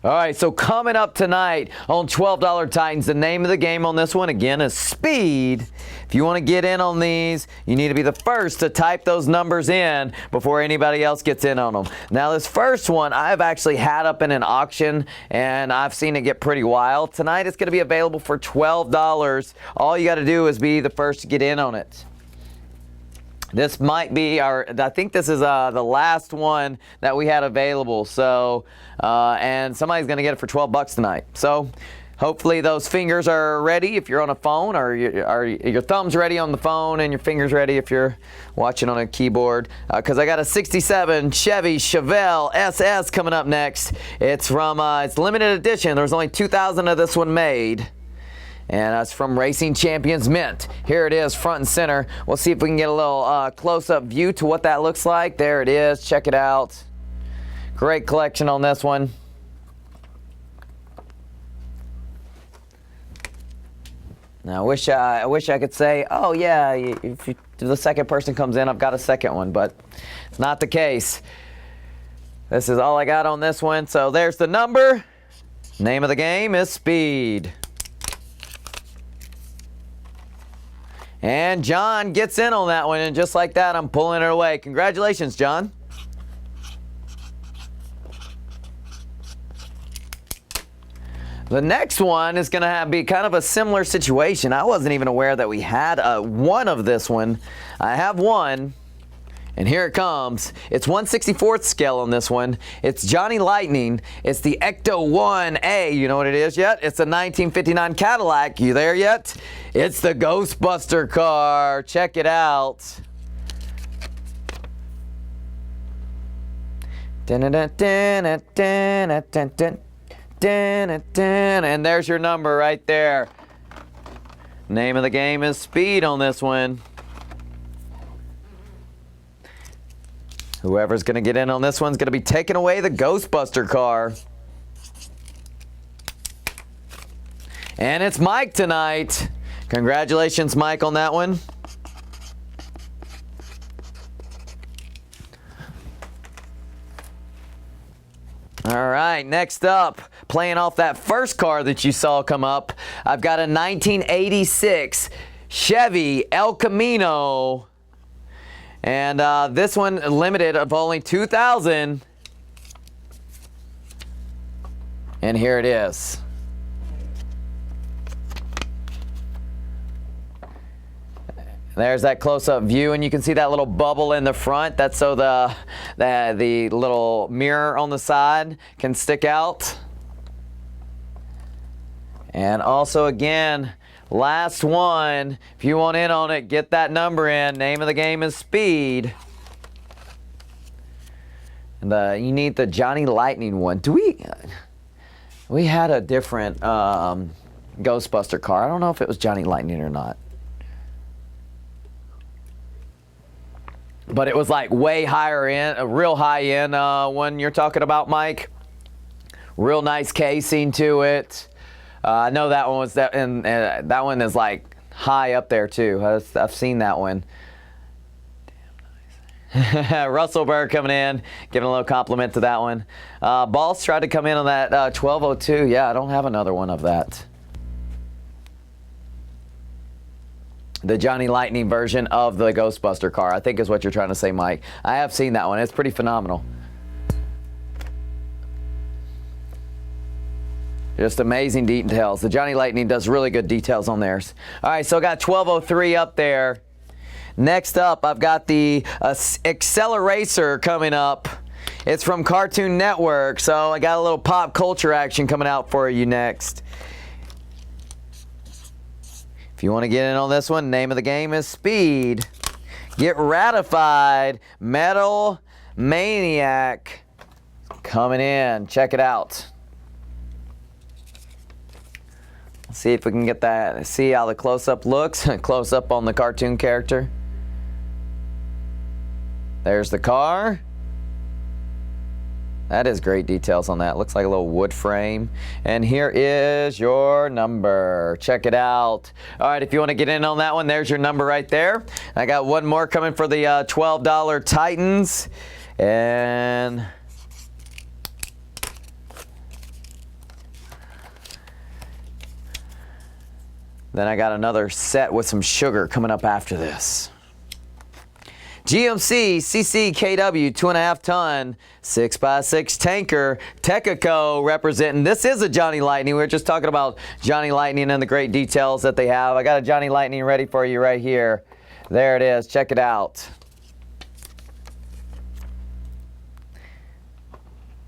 All right, so coming up tonight on $12 Titans, the name of the game on this one, again, is speed. If you want to get in on these, you need to be the first to type those numbers in before anybody else gets in on them. Now, this first one, I've actually had up in an auction, and I've seen it get pretty wild. Tonight, it's going to be available for $12. All you got to do is be the first to get in on it. This might be I think this is the last one that we had available. So, and somebody's going to get it for 12 bucks tonight. So, hopefully those fingers are ready if you're on a phone, or your thumb's ready on the phone and your fingers ready if you're watching on a keyboard. Because I got a 67 Chevy Chevelle SS coming up next. It's from, it's limited edition. There's only 2,000 of this one made. And that's from Racing Champions Mint. Here it is, front and center. We'll see if we can get a little close-up view to what that looks like. There it is. Check it out. Great collection on this one. Now, I wish I could say, oh yeah, if the second person comes in, I've got a second one, but it's not the case. This is all I got on this one. So there's the number. Name of the game is speed. And John gets in on that one, and just like that, I'm pulling it away. Congratulations, John. The next one is going to be kind of a similar situation. I wasn't even aware that we had one of this one. I have one, and here it comes. It's 1/64th scale on this one. It's Johnny Lightning. It's the Ecto 1A. You know what it is yet? It's a 1959 Cadillac. You there yet? It's the Ghostbuster car. Check it out. And there's your number right there. Name of the game is speed on this one. Whoever's going to get in on this one's going to be taking away the Ghostbuster car. And it's Mike tonight. Congratulations, Mike, on that one. All right, next up, playing off that first car that you saw come up, I've got a 1986 Chevy El Camino. And this one limited of only 2,000. And here it is. There's that close-up view, and you can see that little bubble in the front. That's so the little mirror on the side can stick out. And also, again, last one. If you want in on it, get that number in. Name of the game is speed. And you need the Johnny Lightning one. We had a different Ghostbuster car. I don't know if it was Johnny Lightning or not. But it was like way higher end, a real high end one you're talking about, Mike. Real nice casing to it. I know that one was that, and that one is like high up there too. I've seen that one. Damn nice. Russell Berg coming in, giving a little compliment to that one. Boss tried to come in on that 1202. Yeah, I don't have another one of that. The Johnny Lightning version of the Ghostbuster car, I think is what you're trying to say, Mike. I have seen that one. It's pretty phenomenal. Just amazing details. The Johnny Lightning does really good details on theirs. All right, so I got 1203 up there. Next up, I've got the Accelerator coming up. It's from Cartoon Network, so I got a little pop culture action coming out for you next. If you want to get in on this one, name of the game is speed. Get ratified. Metal Maniac coming in. Check it out. See if we can get that. See how the close-up looks. Close-up on the cartoon character. There's the car. That is great details on that. Looks like a little wood frame. And here is your number. Check it out. All right, if you want to get in on that one, there's your number right there. I got one more coming for the $12 Titans. And Then I got another set with some sugar coming up after this. GMC CCKW 2.5 ton 6x6 tanker Tecaco representing. This is a Johnny Lightning. We were just talking about Johnny Lightning and the great details that they have. I got a Johnny Lightning ready for you right here. There it is. Check it out.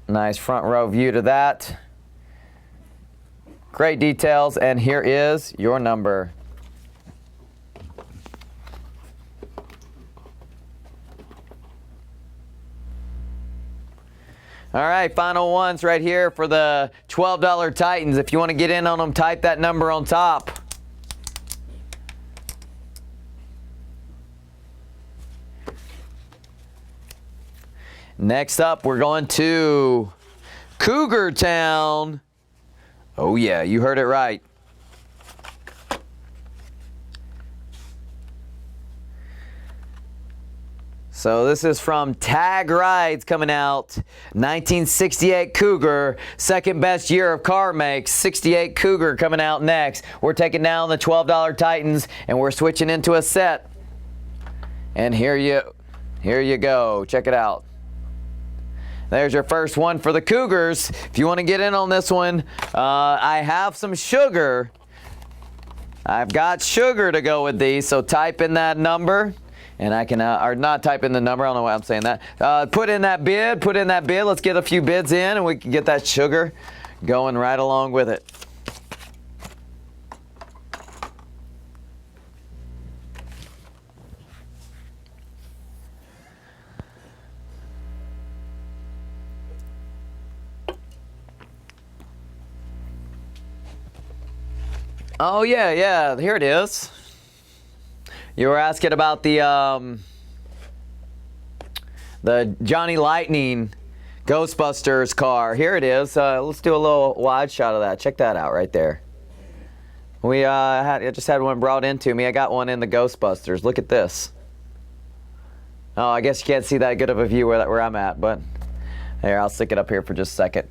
Nice front row view to that. Great details, and here is your number. All right, final ones right here for the $12 Titans. If you want to get in on them, type that number on top. Next up, we're going to Cougar Town. Oh yeah, you heard it right. So this is from Tag Rides coming out. 1968 Cougar, second best year of car makes. 68 Cougar coming out next. We're taking down the $12 Titans and we're switching into a set. And here you go. Check it out. There's your first one for the Cougars. If you want to get in on this one, I have some sugar. I've got sugar to go with these, so type in that number. And I can, or not type in the number, I don't know why I'm saying that. Put in that bid. Let's get a few bids in and we can get that sugar going right along with it. Oh yeah, here it is. You were asking about the Johnny Lightning Ghostbusters car. Here it is. Let's do a little wide shot of that. Check that out right there. I just had one brought into me. I got one in the Ghostbusters. Look at this. Oh, I guess you can't see that good of a view where I'm at, but here, I'll stick it up here for just a second.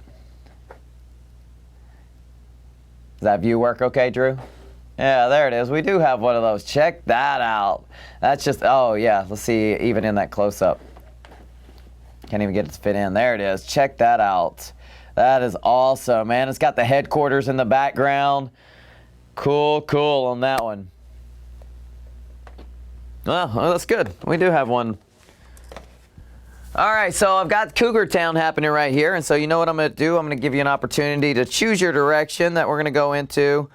Does that view work okay, Drew? Yeah, there it is. We do have one of those. Check that out. That's just, oh yeah, let's see even in that close-up. Can't even get it to fit in. There it is. Check that out. That is awesome, man. It's got the headquarters in the background. Cool on that one. Well, that's good. We do have one. All right, so I've got Cougar Town happening right here, and so you know what I'm going to do? I'm going to give you an opportunity to choose your direction that we're going to go into.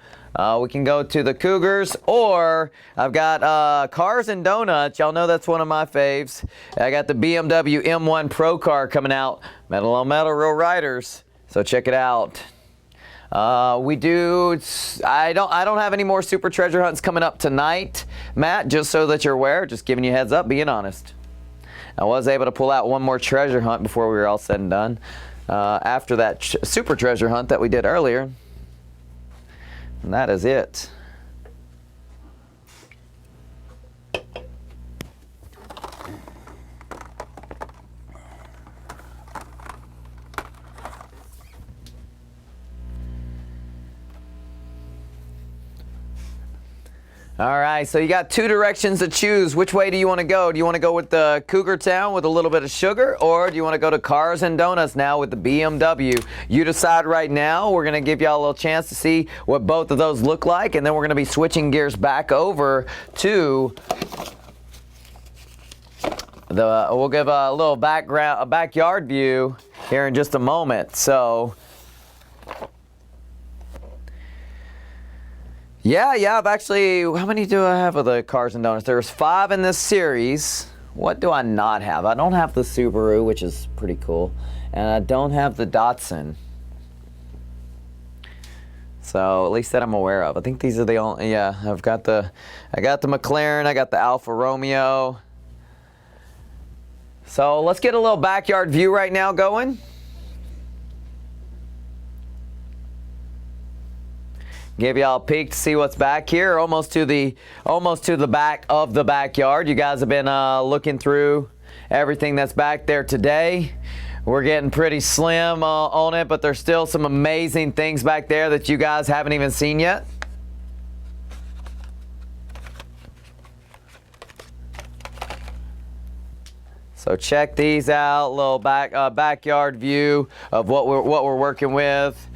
We can go to the Cougars, or I've got Cars and Donuts. Y'all know that's one of my faves. I got the BMW M1 Pro car coming out. Metal on metal, real riders. So check it out. I don't have any more super treasure hunts coming up tonight, Matt, just so that you're aware. Just giving you a heads up, being honest. I was able to pull out one more treasure hunt before we were all said and done. After that super treasure hunt that we did earlier. And that is it. All right, so you got two directions to choose. Which way do you want to go? Do you want to go with the Cougar Town with a little bit of sugar, or do you want to go to Cars and Donuts now with the BMW? You decide right now. We're going to give y'all a little chance to see what both of those look like, and then we're going to be switching gears back over to we'll give a little backyard view here in just a moment. So Yeah, I've actually, how many do I have of the Cars and Donuts? There's 5 in this series. What do I not have? I don't have the Subaru, which is pretty cool. And I don't have the Datsun. So at least that I'm aware of. I think these are the only, yeah, I got the McLaren, I got the Alfa Romeo. So let's get a little backyard view right now going. Give y'all a peek to see what's back here, almost to the back of the backyard. You guys have been looking through everything that's back there today. We're getting pretty slim on it, but there's still some amazing things back there that you guys haven't even seen yet. So check these out. Little backyard view of what we're working with.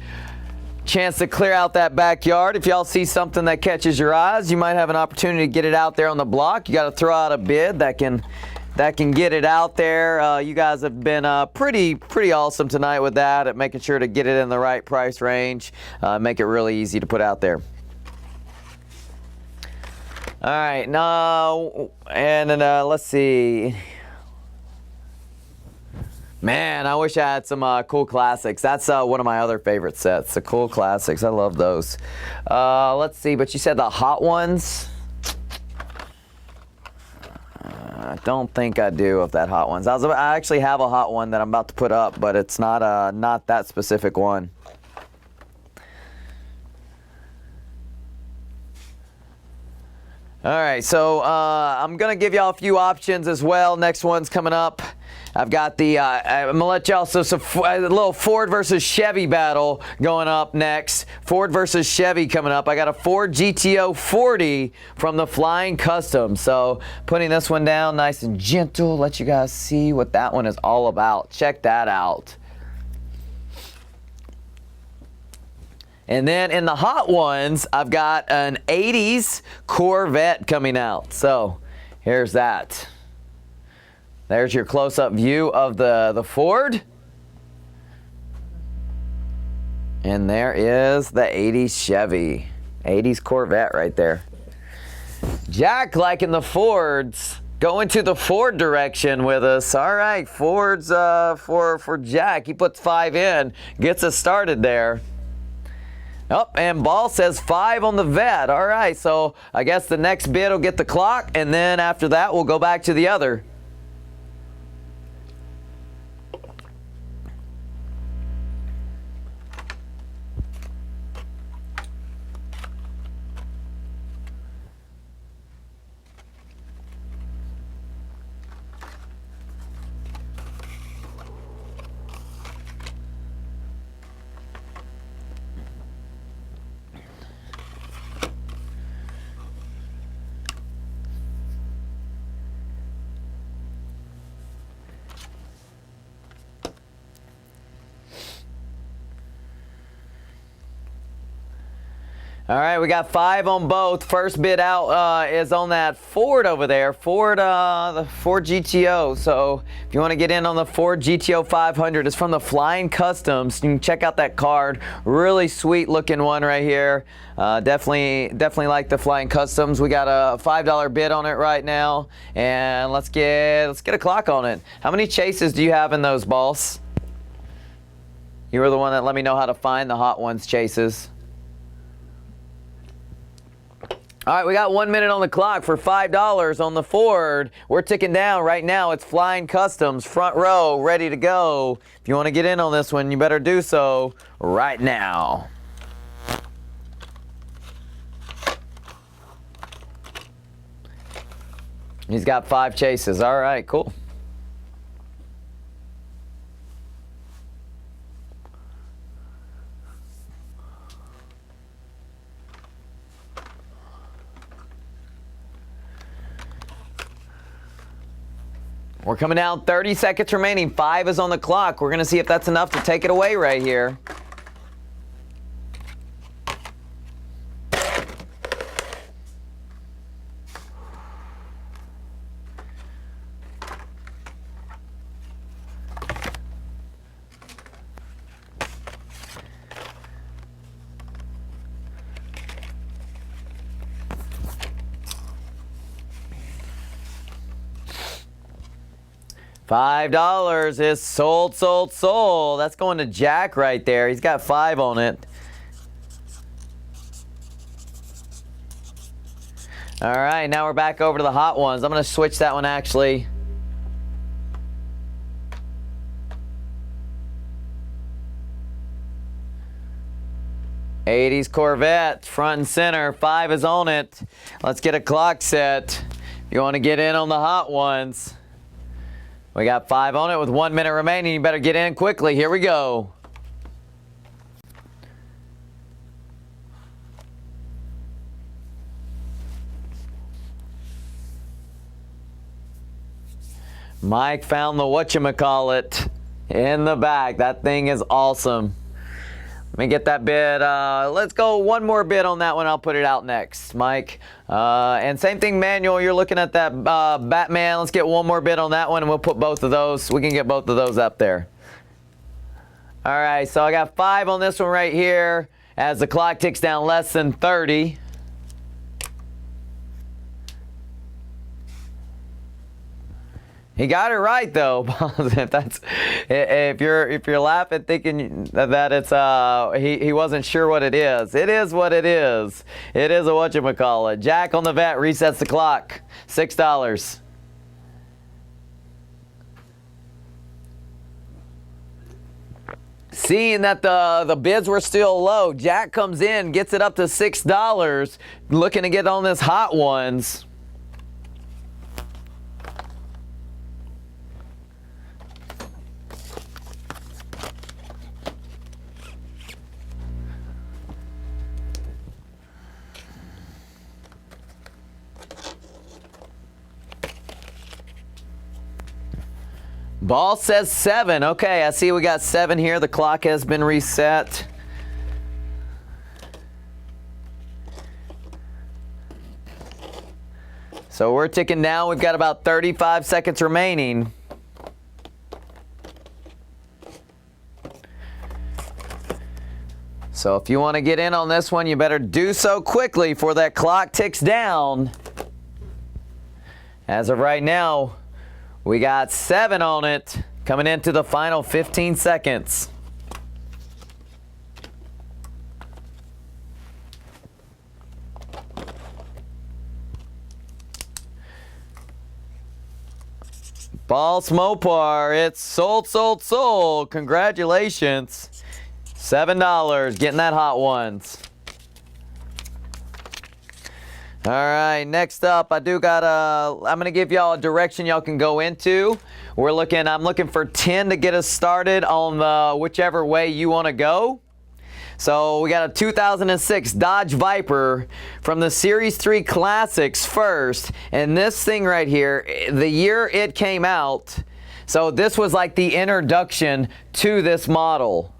Chance to clear out that backyard. If y'all see something that catches your eyes, you might have an opportunity to get it out there on the block. You got to throw out a bid that can get it out there. You guys have been pretty awesome tonight with that, at making sure to get it in the right price range. Make it really easy to put out there. All right, now, and then let's see. Man, I wish I had some cool classics. That's one of my other favorite sets, the cool classics. I love those. Let's see, but you said the hot ones? I don't think I do of that hot ones. I actually have a hot one that I'm about to put up, but it's not that specific one. All right, so I'm gonna give y'all a few options as well. Next one's coming up. I've got the, I'm gonna let y'all, so a little Ford versus Chevy battle going up next. Ford versus Chevy coming up. I got a Ford GTO 40 from the Flying Custom. So putting this one down nice and gentle, let you guys see what that one is all about. Check that out. And then in the hot ones, I've got an 80s Corvette coming out. So here's that. There's your close-up view of the Ford. And there is the 80s Chevy. 80s Corvette right there. Jack liking the Fords. Going to the Ford direction with us. All right, Fords for Jack. He puts 5 in. Gets us started there. Oh, and Ball says 5 on the Vet. All right, so I guess the next bid will get the clock, and then after that, we'll go back to the other. All right, we got 5 on both. First bid out is on that Ford over there, the Ford GTO. So if you want to get in on the Ford GTO 500, it's from the Flying Customs. You can check out that card. Really sweet looking one right here. Definitely like the Flying Customs. We got a $5 bid on it right now, and let's get a clock on it. How many chases do you have in those, boss? You were the one that let me know how to find the hot ones chases. All right, we got 1 minute on the clock for $5 on the Ford. We're ticking down right now. It's Flying Customs, front row, ready to go. If you want to get in on this one, you better do so right now. He's got 5 chases. All right, cool. We're coming down, 30 seconds remaining. 5 is on the clock. We're going to see if that's enough to take it away right here. $5 is sold, sold, sold. That's going to Jack right there. He's got 5 on it. All right, now we're back over to the hot ones. I'm going to switch that one actually. '80s Corvette, front and center. 5 is on it. Let's get a clock set. If you want to get in on the hot ones. We got 5 on it with 1 minute remaining. You better get in quickly. Here we go. Mike found the whatchamacallit in the back. That thing is awesome. Let me get that bid. Let's go one more bid on that one. I'll put it out next, Mike. And same thing, Manuel. You're looking at that Batman. Let's get one more bid on that one, and we'll put both of those. We can get both of those up there. All right, so I got 5 on this one right here as the clock ticks down less than 30. He got it right though. if you're laughing thinking that it's he wasn't sure what it is. It is what it is. It is a whatchamacallit. Jack on the vet resets the clock. $6. Seeing that the bids were still low, Jack comes in, gets it up to $6, looking to get on this Hot Ones. Ball says 7. Okay, I see we got 7 here. The clock has been reset. So we're ticking down. We've got about 35 seconds remaining. So if you want to get in on this one, you better do so quickly before that clock ticks down. As of right now, we got 7 on it, coming into the final 15 seconds. False Mopar, it's sold, sold, sold. Congratulations. $7, getting that Hot Ones. All right, next up, I'm gonna give y'all a direction y'all can go into. I'm looking for 10 to get us started on the whichever way you wanna go. So we got a 2006 Dodge Viper from the Series 3 Classics first. And this thing right here, the year it came out, so this was like the introduction to this model.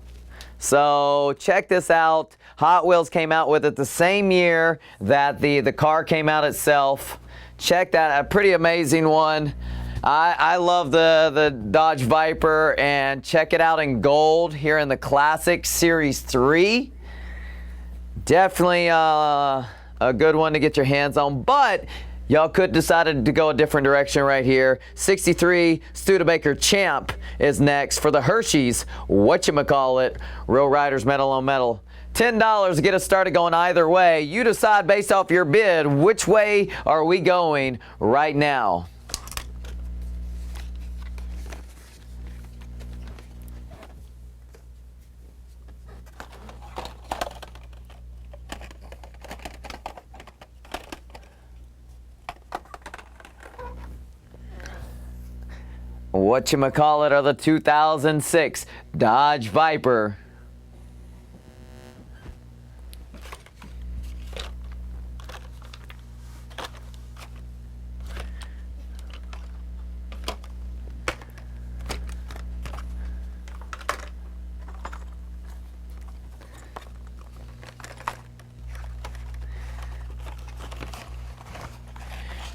So check this out. Hot Wheels came out with it the same year that the car came out itself. Check that, a pretty amazing one. I love the Dodge Viper, and check it out in gold here in the Classic Series 3. Definitely a good one to get your hands on, but y'all could decide to go a different direction right here. 63 Studebaker Champ is next for the Hershey's whatchamacallit Real Riders Metal on Metal. $10 to get us started going either way. You decide based off your bid, which way are we going right now? Whatchamacallit are the 2006 Dodge Viper.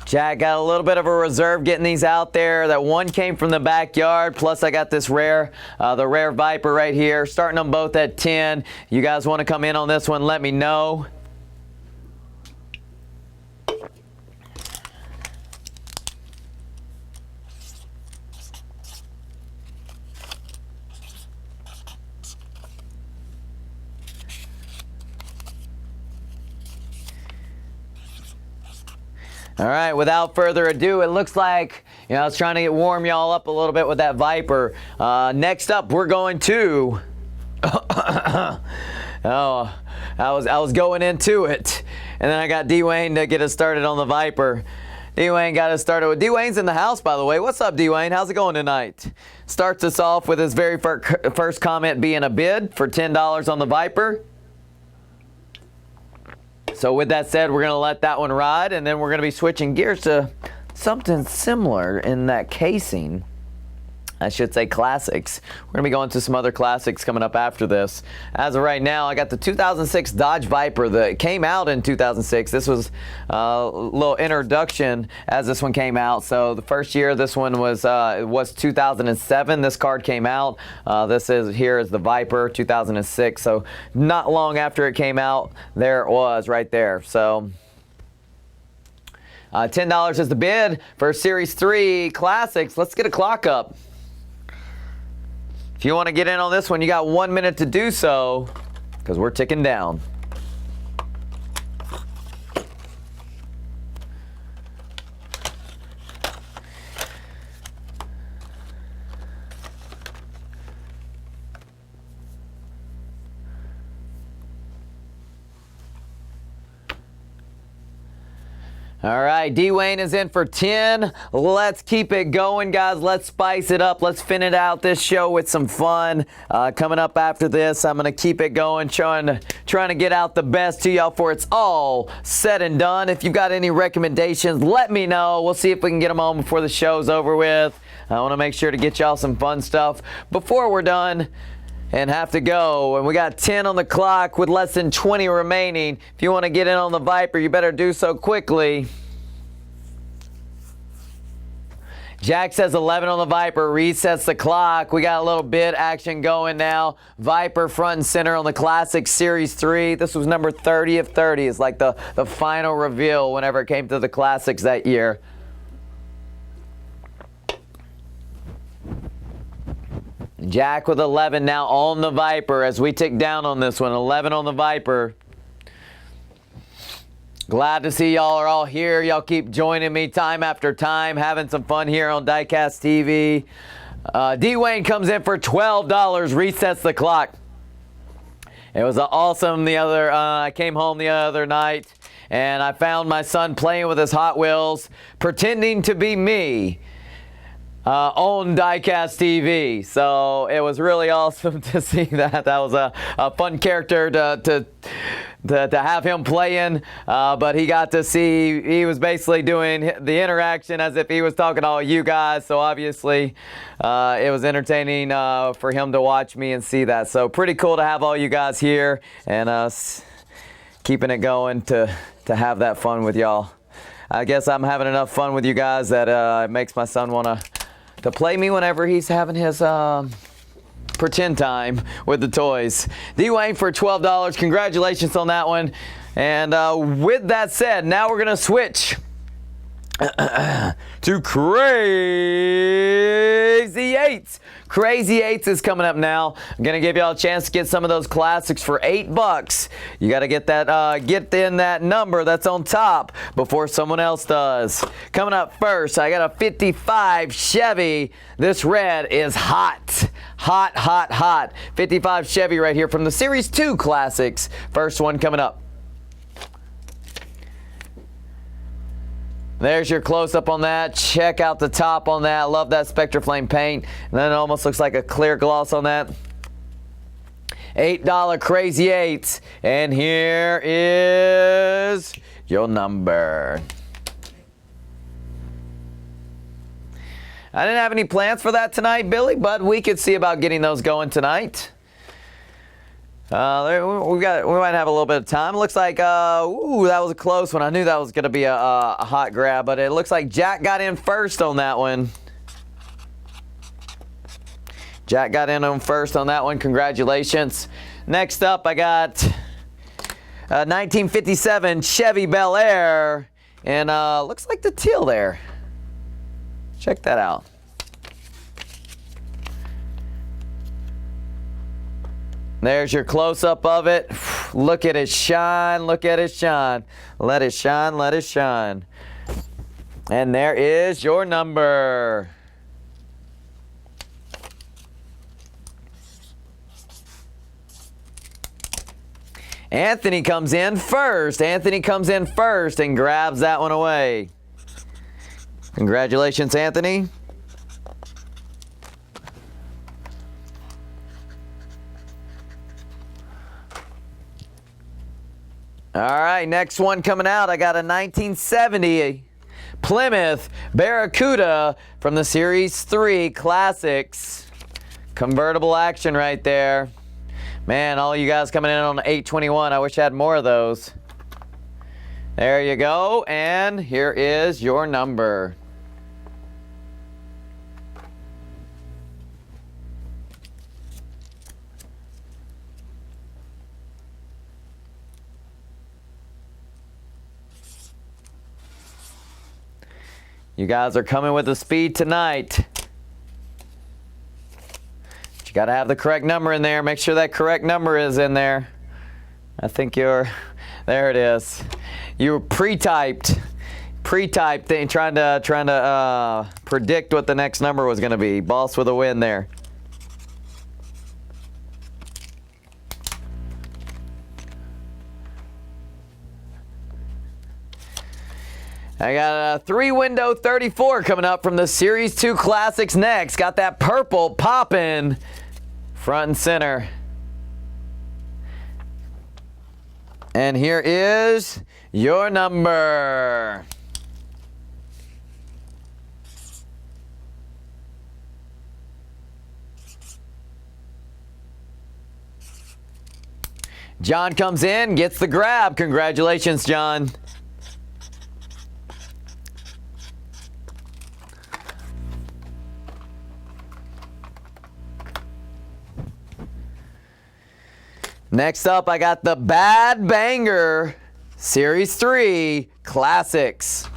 Jack got a little bit of a reserve getting these out there. That one came from the backyard, plus I got this the rare Viper right here. Starting them both at 10. You guys want to come in on this one, let me know. All right, without further ado, it looks like, I was trying to warm y'all up a little bit with that Viper. Next up, we're going to, I was going into it, and then I got D-Wayne to get us started on the Viper. D-Wayne got us started with, D-Wayne's in the house, by the way. What's up, D-Wayne? How's it going tonight? Starts us off with his very first comment being a bid for $10 on the Viper. So with that said, we're going to let that one ride, and then we're going to be switching gears to something similar in that casing. I should say classics. We're going to be going to some other classics coming up after this. As of right now, I got the 2006 Dodge Viper that came out in 2006. This was a little introduction as this one came out. So the first year this one was 2007. This card came out. This is the Viper 2006. So not long after it came out, there it was right there. So $10 is the bid for Series 3 Classics. Let's get a clock up. If you want to get in on this one, you got 1 minute to do so, because we're ticking down. All right, D-Wayne is in for 10. Let's keep it going, guys. Let's spice it up. Let's finish out this show with some fun. Coming up after this, I'm going to keep it going, trying to get out the best to y'all before it's all said and done. If you've got any recommendations, let me know. We'll see if we can get them on before the show's over with. I want to make sure to get y'all some fun stuff before we're done and have to go. And we got 10 on the clock with less than 20 remaining. If you want to get in on the Viper, you better do so quickly. Jack says 11 on the Viper, resets the clock. We got a little bid action going now. Viper front and center on the Classic Series 3. This was number 30 of 30. It's like the final reveal whenever it came to the Classics that year. Jack with 11 now on the Viper as we tick down on this one. 11 on the Viper. Glad to see y'all are all here. Y'all keep joining me time after time, having some fun here on Diecast TV. D-Wayne comes in for $12, resets the clock. It was awesome I came home the other night and I found my son playing with his Hot Wheels, pretending to be me. On Diecast TV. So it was really awesome to see that. That was a fun character to have him playing, but he got to see, he was basically doing the interaction as if he was talking to all you guys. So obviously it was entertaining for him to watch me and see that. So pretty cool to have all you guys here and us keeping it going to have that fun with y'all. I guess I'm having enough fun with you guys that it makes my son want to play me whenever he's having his pretend time with the toys. D-Wayne for $12. Congratulations on that one. And with that said, now we're going to switch to Crazy Eights. Crazy Eights is coming up now. I'm going to give y'all a chance to get some of those classics for $8. You got to get that, get in that number that's on top before someone else does. Coming up first, I got a 55 Chevy. This red is hot. Hot, hot, hot. 55 Chevy right here from the Series 2 Classics. First one coming up. There's your close-up on that. Check out the top on that. Love that Spectra Flame paint. And then it almost looks like a clear gloss on that. $8 Crazy Eights. And here is your number. I didn't have any plans for that tonight, Billy, but we could see about getting those going tonight. We might have a little bit of time. It looks like, ooh, that was a close one. I knew that was going to be a hot grab, but it looks like Jack got in first on that one. Jack got in on first on that one. Congratulations. Next up, I got 1957 Chevy Bel Air, and looks like the teal there. Check that out. There's your close-up of it. Look at it shine, look at it shine. Let it shine, let it shine. And there is your number. Anthony comes in first. Anthony comes in first and grabs that one away. Congratulations, Anthony. All right, next one coming out. I got a 1970 Plymouth Barracuda from the Series 3 Classics. Convertible action right there. Man, all you guys coming in on 821. I wish I had more of those. There you go. And here is your number. You guys are coming with the speed tonight. But you got to have the correct number in there. Make sure that correct number is in there. I think there it is. You were pre-typed thing, trying to predict what the next number was going to be. Boss with a win there. I got a 3-window 34 coming up from the Series 2 Classics next. Got that purple popping front and center. And here is your number. John comes in, gets the grab. Congratulations, John. Next up, I got the Bad Banger Series 3 Classics.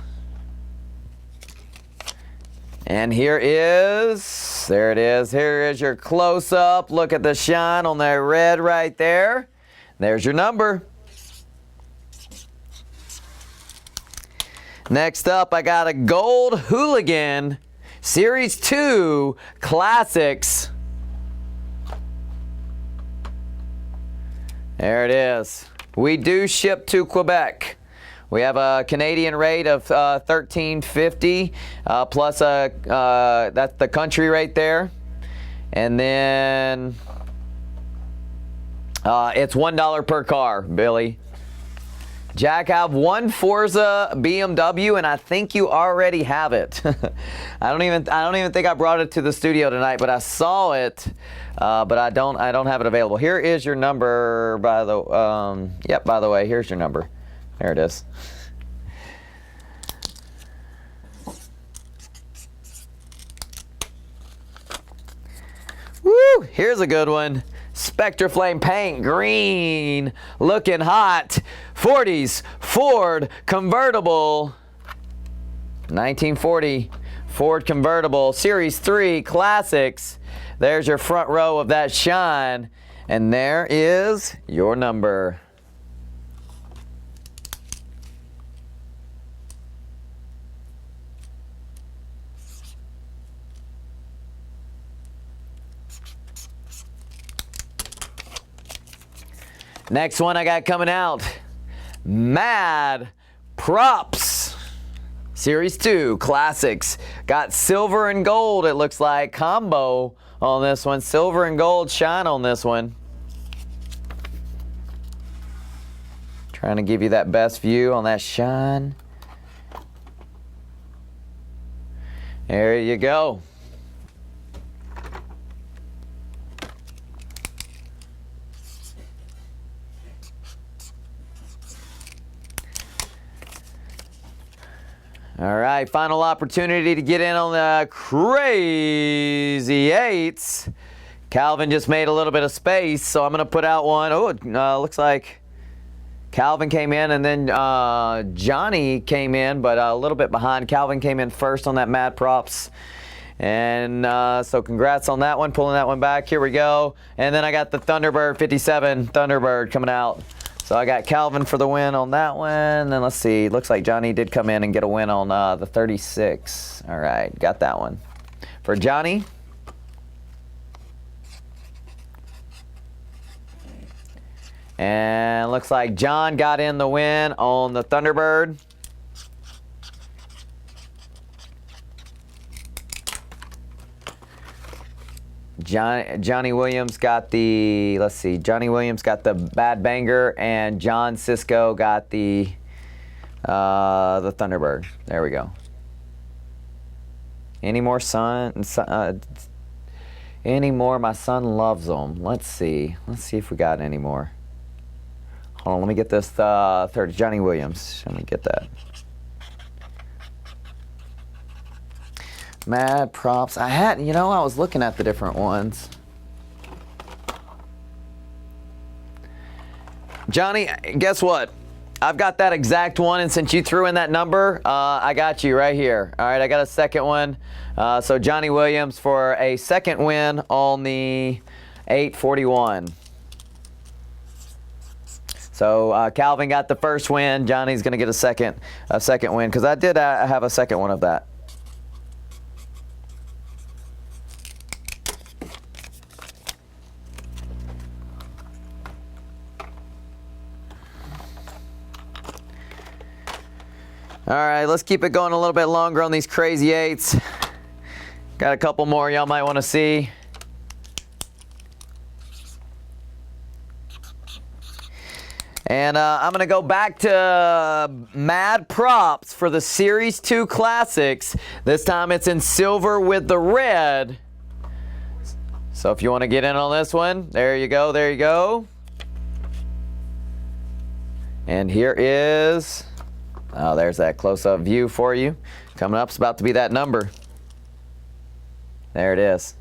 And there it is. Here is your close-up. Look at the shine on that red right there. There's your number. Next up, I got a Gold Hooligan Series 2 Classics. There it is. We do ship to Quebec. We have a Canadian rate of $13.50 plus that's the country right there, and then it's $1 per car, Billy. Jack, I have one Forza BMW, and I think you already have it. I don't even think I brought it to the studio tonight, but I saw it, but I don't have it available. Here is your number, by the way, here's your number. There it is. Woo! Here's a good one. Spectra Flame paint, green, looking hot. 40s Ford convertible, 1940 Ford convertible, Series 3 Classics. There's your front row of that shine, and there is your number. Next one I got coming out, Mad Props Series 2 Classics. Got silver and gold, it looks like, combo on this one. Silver and gold shine on this one. Trying to give you that best view on that shine. There you go. All right, final opportunity to get in on the Crazy Eights. Calvin just made a little bit of space, so I'm going to put out one. Oh, it looks like Calvin came in, and then Johnny came in, but a little bit behind. Calvin came in first on that Mad Props. And so congrats on that one, pulling that one back. Here we go. And then I got the Thunderbird 57 Thunderbird coming out. So I got Calvin for the win on that one. And let's see, looks like Johnny did come in and get a win on the 36. All right, got that one. For Johnny, and looks like John got in the win on the Thunderbird. Johnny Williams got the, let's see, Johnny Williams got the Bad Banger, and John Cisco got the The Thunderbird. There we go. Any more any more? My son loves them. Let's see. Let's see if we got any more. Hold on. Let me get this third. Johnny Williams. Let me get that. Mad props. I was looking at the different ones. Johnny, guess what? I've got that exact one, and since you threw in that number, I got you right here. All right, I got a second one. So Johnny Williams for a second win on the 841. So Calvin got the first win. Johnny's going to get a second win because I did have a second one of that. All right, let's keep it going a little bit longer on these crazy eights. Got a couple more y'all might want to see. And I'm going to go back to Mad Props for the Series 2 Classics. This time it's in silver with the red. So if you want to get in on this one, there you go, there you go. And here is... Oh, there's that close-up view for you. Coming up, it's about to be that number. There it is.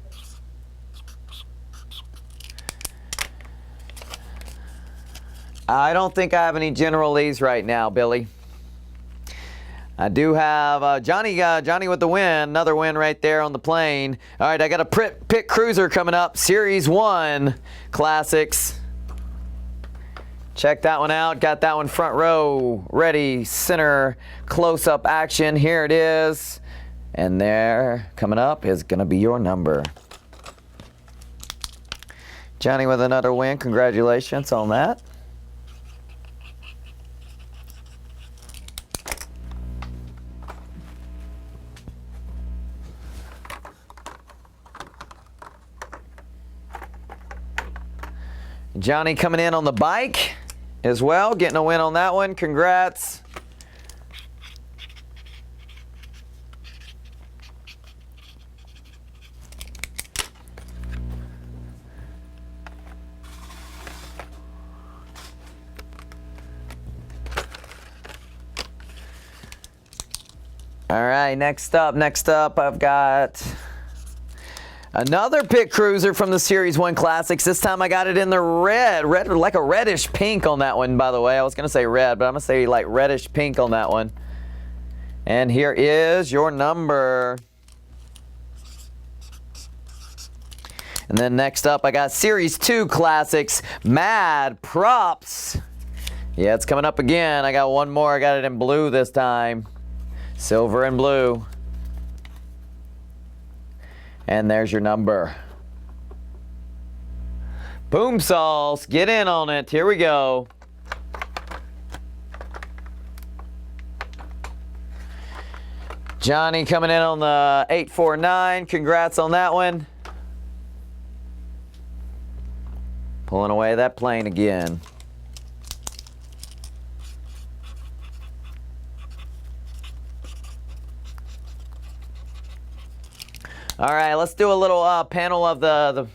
I don't think I have any General Lees right now, Billy. I do have Johnny with the win. Another win right there on the plane. All right, I got a pit cruiser coming up. Series 1 Classics. Check that one out. Got that one front row, ready, center, close-up action. Here it is. And there, coming up, is going to be your number. Johnny with another win. Congratulations on that. Johnny coming in on the bike as well, getting a win on that one. Congrats. All right, next up, I've got another pit cruiser from the Series 1 Classics. This time I got it in the red, like a reddish pink on that one, by the way. I was going to say red, but I'm going to say like reddish pink on that one. And here is your number. And then next up, I got Series 2 Classics, Mad Props. Yeah, it's coming up again. I got one more. I got it in blue this time. Silver and blue. And there's your number. Boom sauce, get in on it. Here we go. Johnny coming in on the 849. Congrats on that one. Pulling away that plane again. All right, let's do a little panel of the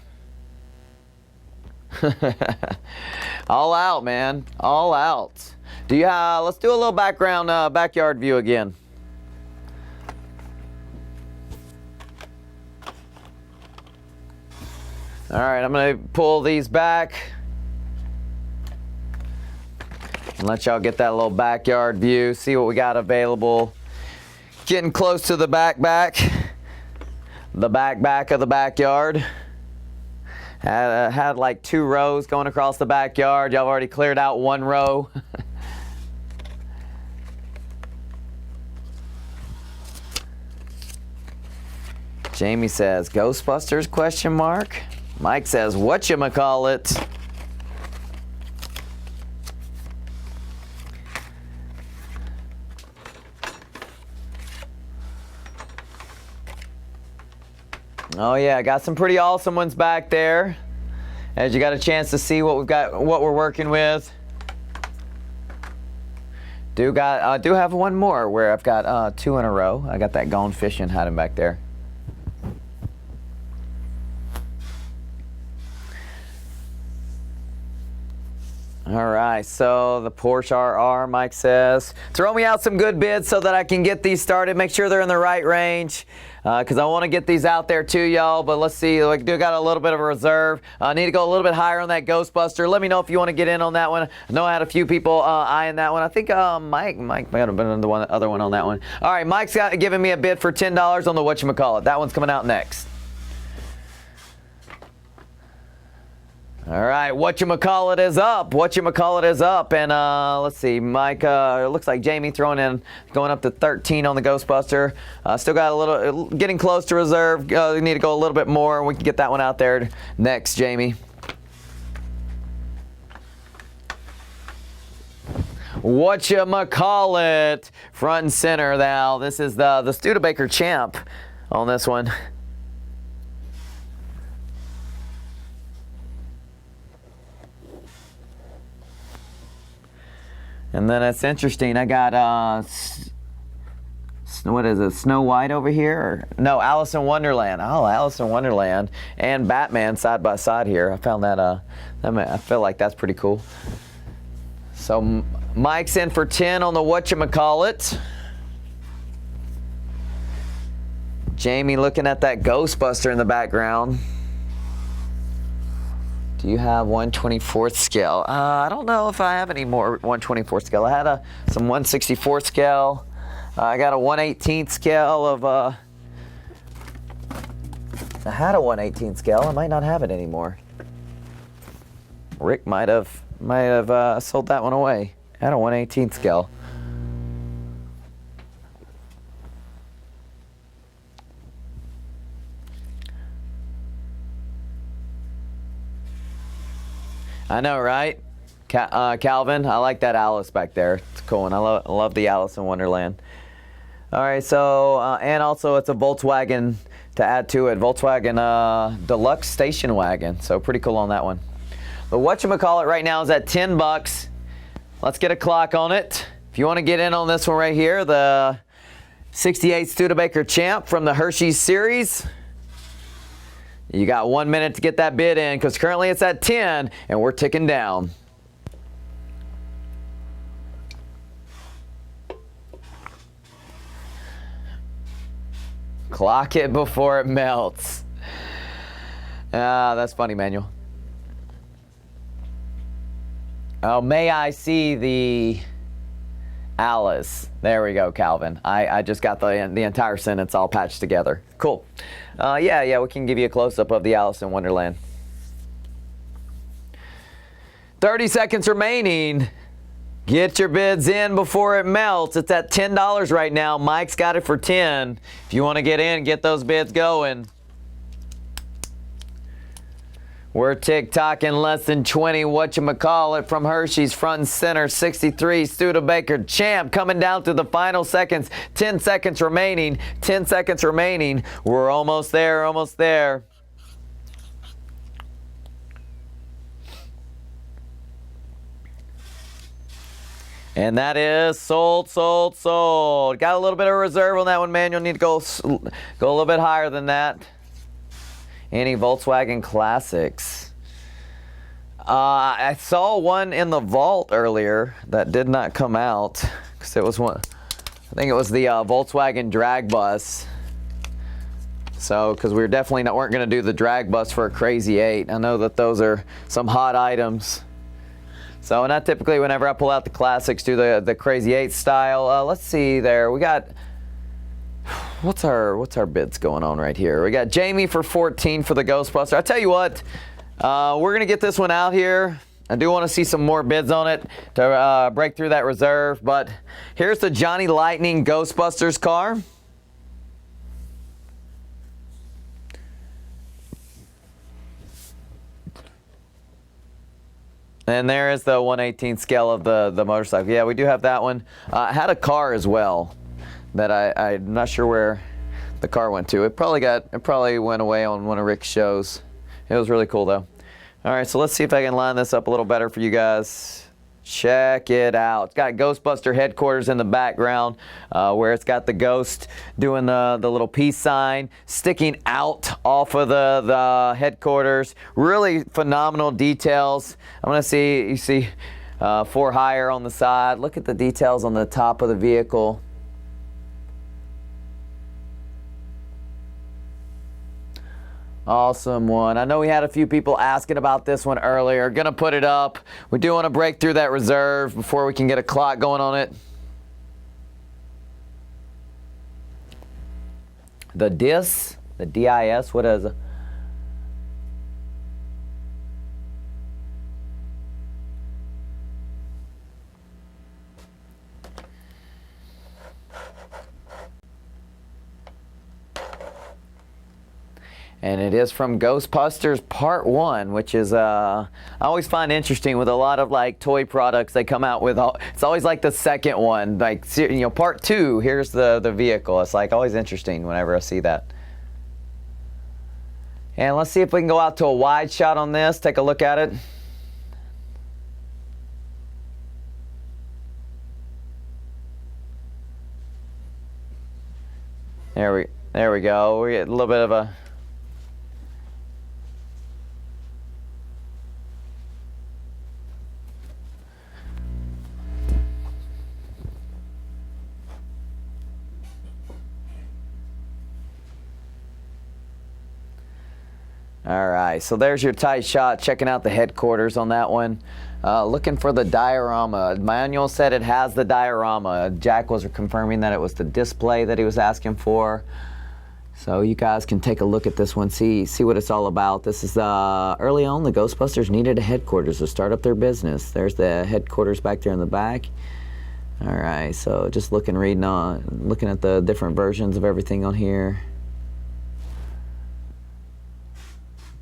all out, man, all out. Let's do a little backyard view again. All right, I'm gonna pull these back and let y'all get that little backyard view, see what we got available. Getting close to the back of the backyard. Had like 2 rows going across the backyard. Y'all already cleared out 1 row. Jamie says, Ghostbusters, question mark? Mike says, whatchamacallit? Oh yeah, got some pretty awesome ones back there. As you got a chance to see what we're working with. Do have one more where I've got 2 in a row. I got that gone fishing hiding back there. All right, so the Porsche RR, Mike says, throw me out some good bids so that I can get these started. Make sure they're in the right range because I want to get these out there too, y'all. But let's see, we do got a little bit of a reserve. I need to go a little bit higher on that Ghostbuster. Let me know if you want to get in on that one. I know I had a few people eyeing that one. I think Mike might have been the other one on that one. All right, Mike's giving me a bid for $10 on the whatchamacallit. That one's coming out next. All right, whatchamacallit is up. Whatchamacallit is up. And let's see, Mike, it looks like Jamie throwing in, going up to 13 on the Ghostbuster. Still got a little, getting close to reserve. We need to go a little bit more. We can get that one out there next, Jamie. Whatchamacallit, front and center now. This is the Studebaker Champ on this one. And then it's interesting. I got what is it? Snow White over here? Or, no, Alice in Wonderland. Oh, Alice in Wonderland and Batman side by side here. I found that. I feel like that's pretty cool. So Mike's in for 10 on the whatchamacallit. Jamie looking at that Ghostbuster in the background. Do you have 1/24th scale? I don't know if I have any more 1/24th scale. I had some 1/64th scale. I got a 1/18th scale of. I had a 1/18th scale. I might not have it anymore. Rick might have sold that one away. I had a 1/18th scale. I know, right? Calvin, I like that Alice back there. It's cool, and I love the Alice in Wonderland. All right, so, and also it's a Volkswagen to add to it. Volkswagen Deluxe Station Wagon, so pretty cool on that one. The whatchamacallit right now is at 10 bucks. Let's get a clock on it. If you want to get in on this one right here, the 68 Studebaker Champ from the Hershey's series. You got 1 minute to get that bid in because currently it's at 10 and we're ticking down. Clock it before it melts. That's funny, Manuel. Oh, may I see the Alice? There we go, Calvin. I just got the entire sentence all patched together. Cool. Yeah, we can give you a close-up of the Alice in Wonderland. 30 seconds remaining. Get your bids in before it melts. It's at $10 right now. Mike's got it for 10. If you want to get in, get those bids going. We're tick-tocking less than 20. Whatchamacallit from Hershey's front and center. 63 Studebaker Champ coming down to the final seconds. 10 seconds remaining. 10 seconds remaining. We're almost there, almost there. And that is sold, sold, sold. Got a little bit of reserve on that one, man. You'll need to go a little bit higher than that. Any Volkswagen Classics? I saw one in the vault earlier that did not come out because it was one. I think it was the Volkswagen drag bus. So, because we weren't going to do the drag bus for a Crazy 8. I know that those are some hot items. So, and I typically, whenever I pull out the Classics, do the Crazy 8 style. Let's see there. We got. What's our bids going on right here? We got Jamie for 14 for the Ghostbuster. I tell you what, we're gonna get this one out here. I do want to see some more bids on it to break through that reserve. But here's the Johnny Lightning Ghostbusters car. And there is the 1/18 scale of the motorcycle. Yeah, we do have that one. I had a car as well that I'm not sure where the car went to. It probably went away on one of Rick's shows. It was really cool though. All right, so let's see if I can line this up a little better for you guys. Check it out. It's got Ghostbuster headquarters in the background where it's got the ghost doing the little peace sign sticking out off of the headquarters. Really phenomenal details. I'm going to see, you see for hire on the side. Look at the details on the top of the vehicle. Awesome one. I know we had a few people asking about this one earlier. Gonna put it up. We do want to break through that reserve before we can get a clock going on it. The DIS, what is it? And it is from Ghostbusters Part 1, which is, I always find interesting with a lot of like toy products they come out with. It's always like the second one, like, you know, Part 2, here's the vehicle. It's like always interesting whenever I see that. And let's see if we can go out to a wide shot on this, take a look at it. There we go. We get a little bit of a All right, so there's your tight shot, checking out the headquarters on that one. Looking for the diorama. Manuel said it has the diorama. Jack was confirming that it was the display that he was asking for. So you guys can take a look at this one, see what it's all about. This is early on, the Ghostbusters needed a headquarters to start up their business. There's the headquarters back there in the back. All right, so just looking at the different versions of everything on here.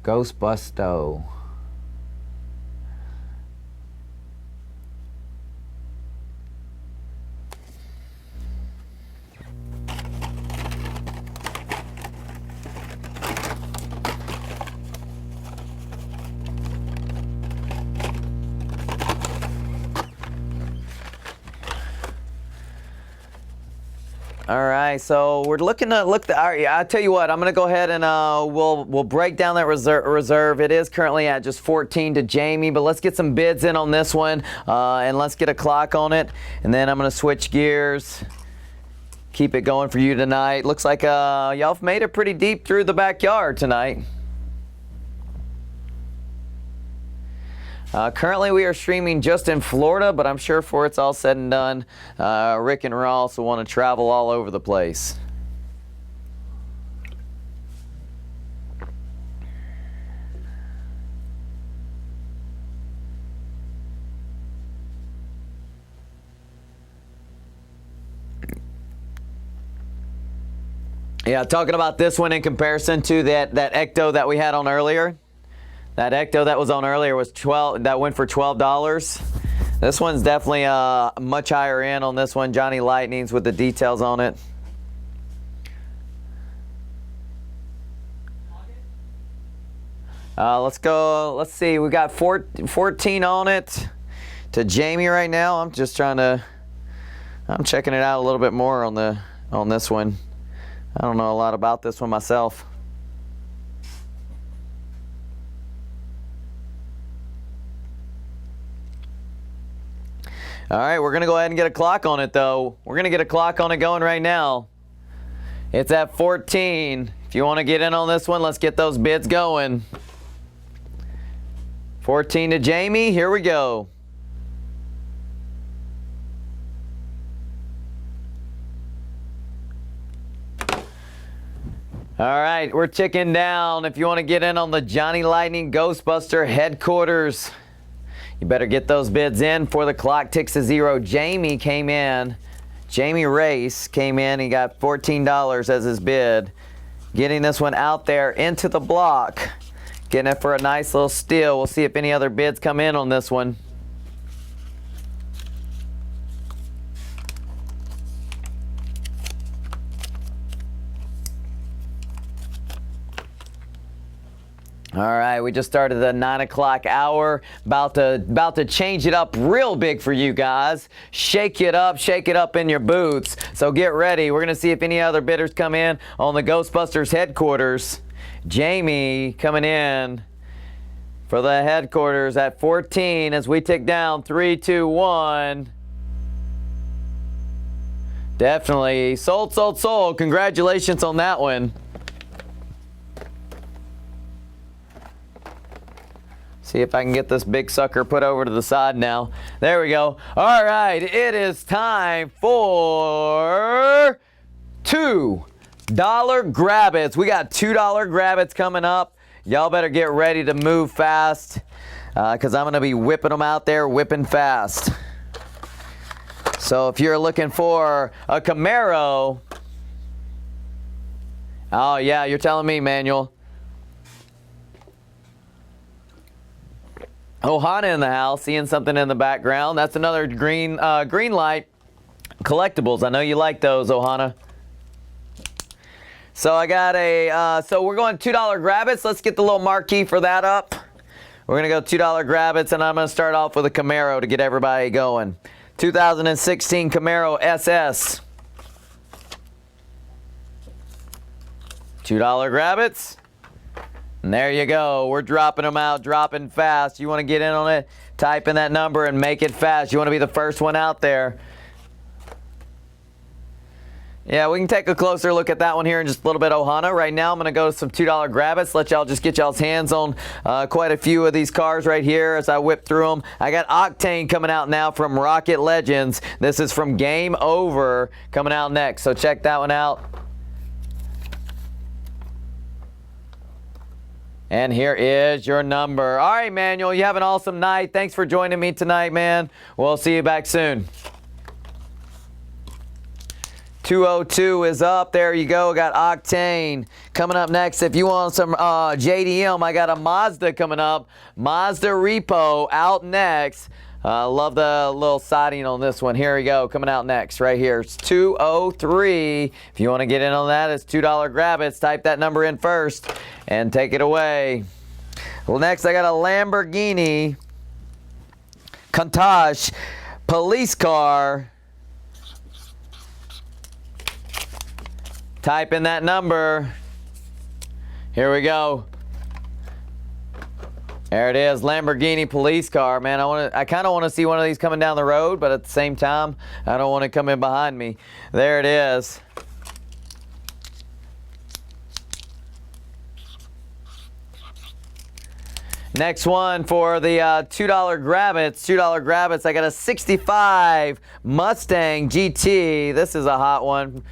Ghostbusto. All right, so we're looking to I tell you what, I'm going to go ahead and we'll break down that reserve. It is currently at just 14 to Jamie, but let's get some bids in on this one and let's get a clock on it. And then I'm going to switch gears, keep it going for you tonight. Looks like y'all have made it pretty deep through the backyard tonight. Currently, we are streaming just in Florida, but I'm sure before it's all said and done, Rick and Ross will want to travel all over the place. Yeah, talking about this one in comparison to that Ecto that we had on earlier. That Ecto that was on earlier was that went for $12. This one's definitely much higher end on this one. Johnny Lightning's with the details on it. Let's go. Let's see. We got 14 on it to Jamie right now. I'm checking it out a little bit more on this one. I don't know a lot about this one myself. All right, we're going to go ahead and get a clock on it, though. We're going to get a clock on it going right now. It's at 14. If you want to get in on this one, let's get those bids going. 14 to Jamie. Here we go. All right, we're ticking down. If you want to get in on the Johnny Lightning Ghostbuster headquarters, you better get those bids in before the clock ticks to zero. Jamie Race came in. He got $14 as his bid. Getting this one out there into the block. Getting it for a nice little steal. We'll see if any other bids come in on this one. All right, we just started the 9 o'clock hour. About to change it up real big for you guys. Shake it up in your boots. So get ready. We're gonna see if any other bidders come in on the Ghostbusters headquarters. Jamie coming in for the headquarters at 14 as we tick down 3, 2, 1. Definitely sold, sold, sold. Congratulations on that one. See if I can get this big sucker put over to the side now. There we go. All right, it is time for $2 Grab-Its. We got $2 Grab-Its coming up. Y'all better get ready to move fast because I'm going to be whipping them out there, whipping fast. So if you're looking for a Camaro, oh yeah, you're telling me, Manuel. Ohana in the house, seeing something in the background. That's another green light collectibles. I know you like those, Ohana. So I got so we're going $2 Grab-Its. Let's get the little marquee for that up. We're gonna go $2 Grab-Its, and I'm gonna start off with a Camaro to get everybody going. 2016 Camaro SS. $2 Grab-Its. And there you go. We're dropping them out, dropping fast. You want to get in on it? Type in that number and make it fast. You want to be the first one out there. Yeah, we can take a closer look at that one here in just a little bit, Ohana. Right now, I'm going to go to some $2 Grab-Its. Let y'all just get y'all's hands on quite a few of these cars right here as I whip through them. I got Octane coming out now from Rocket Legends. This is from Game Over coming out next. So check that one out. And here is your number. All right, Manuel, you have an awesome night. Thanks for joining me tonight, man. We'll see you back soon. 202 is up. There you go. Got Octane coming up next. If you want some JDM, I got a Mazda coming up. Mazda Repo out next. Love the little siding on this one. Here we go. Coming out next right here. It's 203. If you want to get in on that, it's $2 Grab-Its. Type that number in first and take it away. Well, next I got a Lamborghini Countach police car. Type in that number. Here we go. There it is, Lamborghini police car, man. I kind of want to see one of these coming down the road, but at the same time, I don't want to come in behind me. There it is. Next one for the $2 Grab-Its. $2 Grab-Its. I got a 65 Mustang GT. This is a hot one.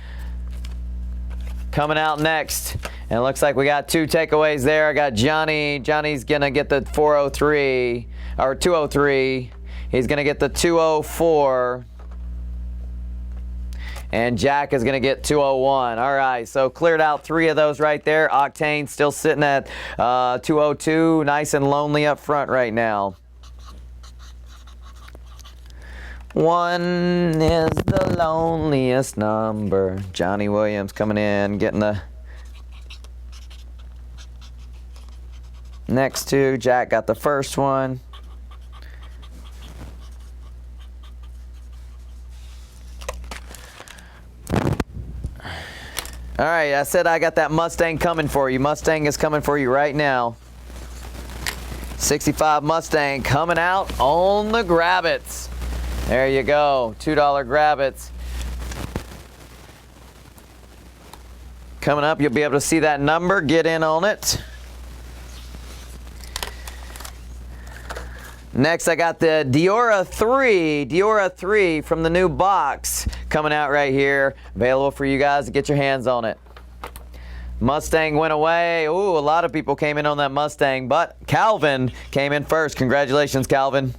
Coming out next. And it looks like we got two takeaways there. I got Johnny. Johnny's going to get the 403, or 203. He's going to get the 204. And Jack is going to get 201. All right, so cleared out 3 of those right there. Octane still sitting at 202. Nice and lonely up front right now. 1 is the loneliest number. Johnny Williams coming in, getting the next 2. Jack got the first one. All right, I said I got that Mustang coming for you. Mustang is coming for you right now. 65 Mustang coming out on the Grab-Its. There you go, $2 Grab-Its. Coming up, you'll be able to see that number. Get in on it. Next, I got the Diora 3 from the new box coming out right here. Available for you guys to get your hands on it. Mustang went away. Ooh, a lot of people came in on that Mustang, but Calvin came in first. Congratulations, Calvin.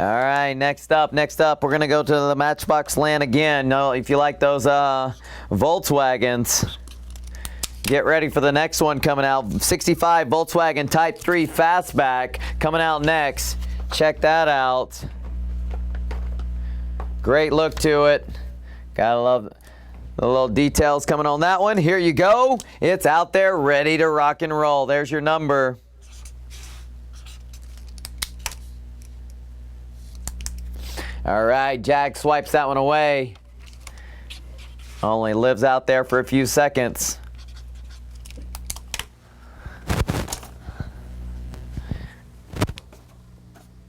All right, next up, we're going to go to the Matchbox land again. No, if you like those Volkswagens, get ready for the next one coming out. 65 Volkswagen Type 3 Fastback coming out next. Check that out. Great look to it. Gotta love the little details coming on that one. Here you go. It's out there ready to rock and roll. There's your number. All right, Jack swipes that one away. Only lives out there for a few seconds.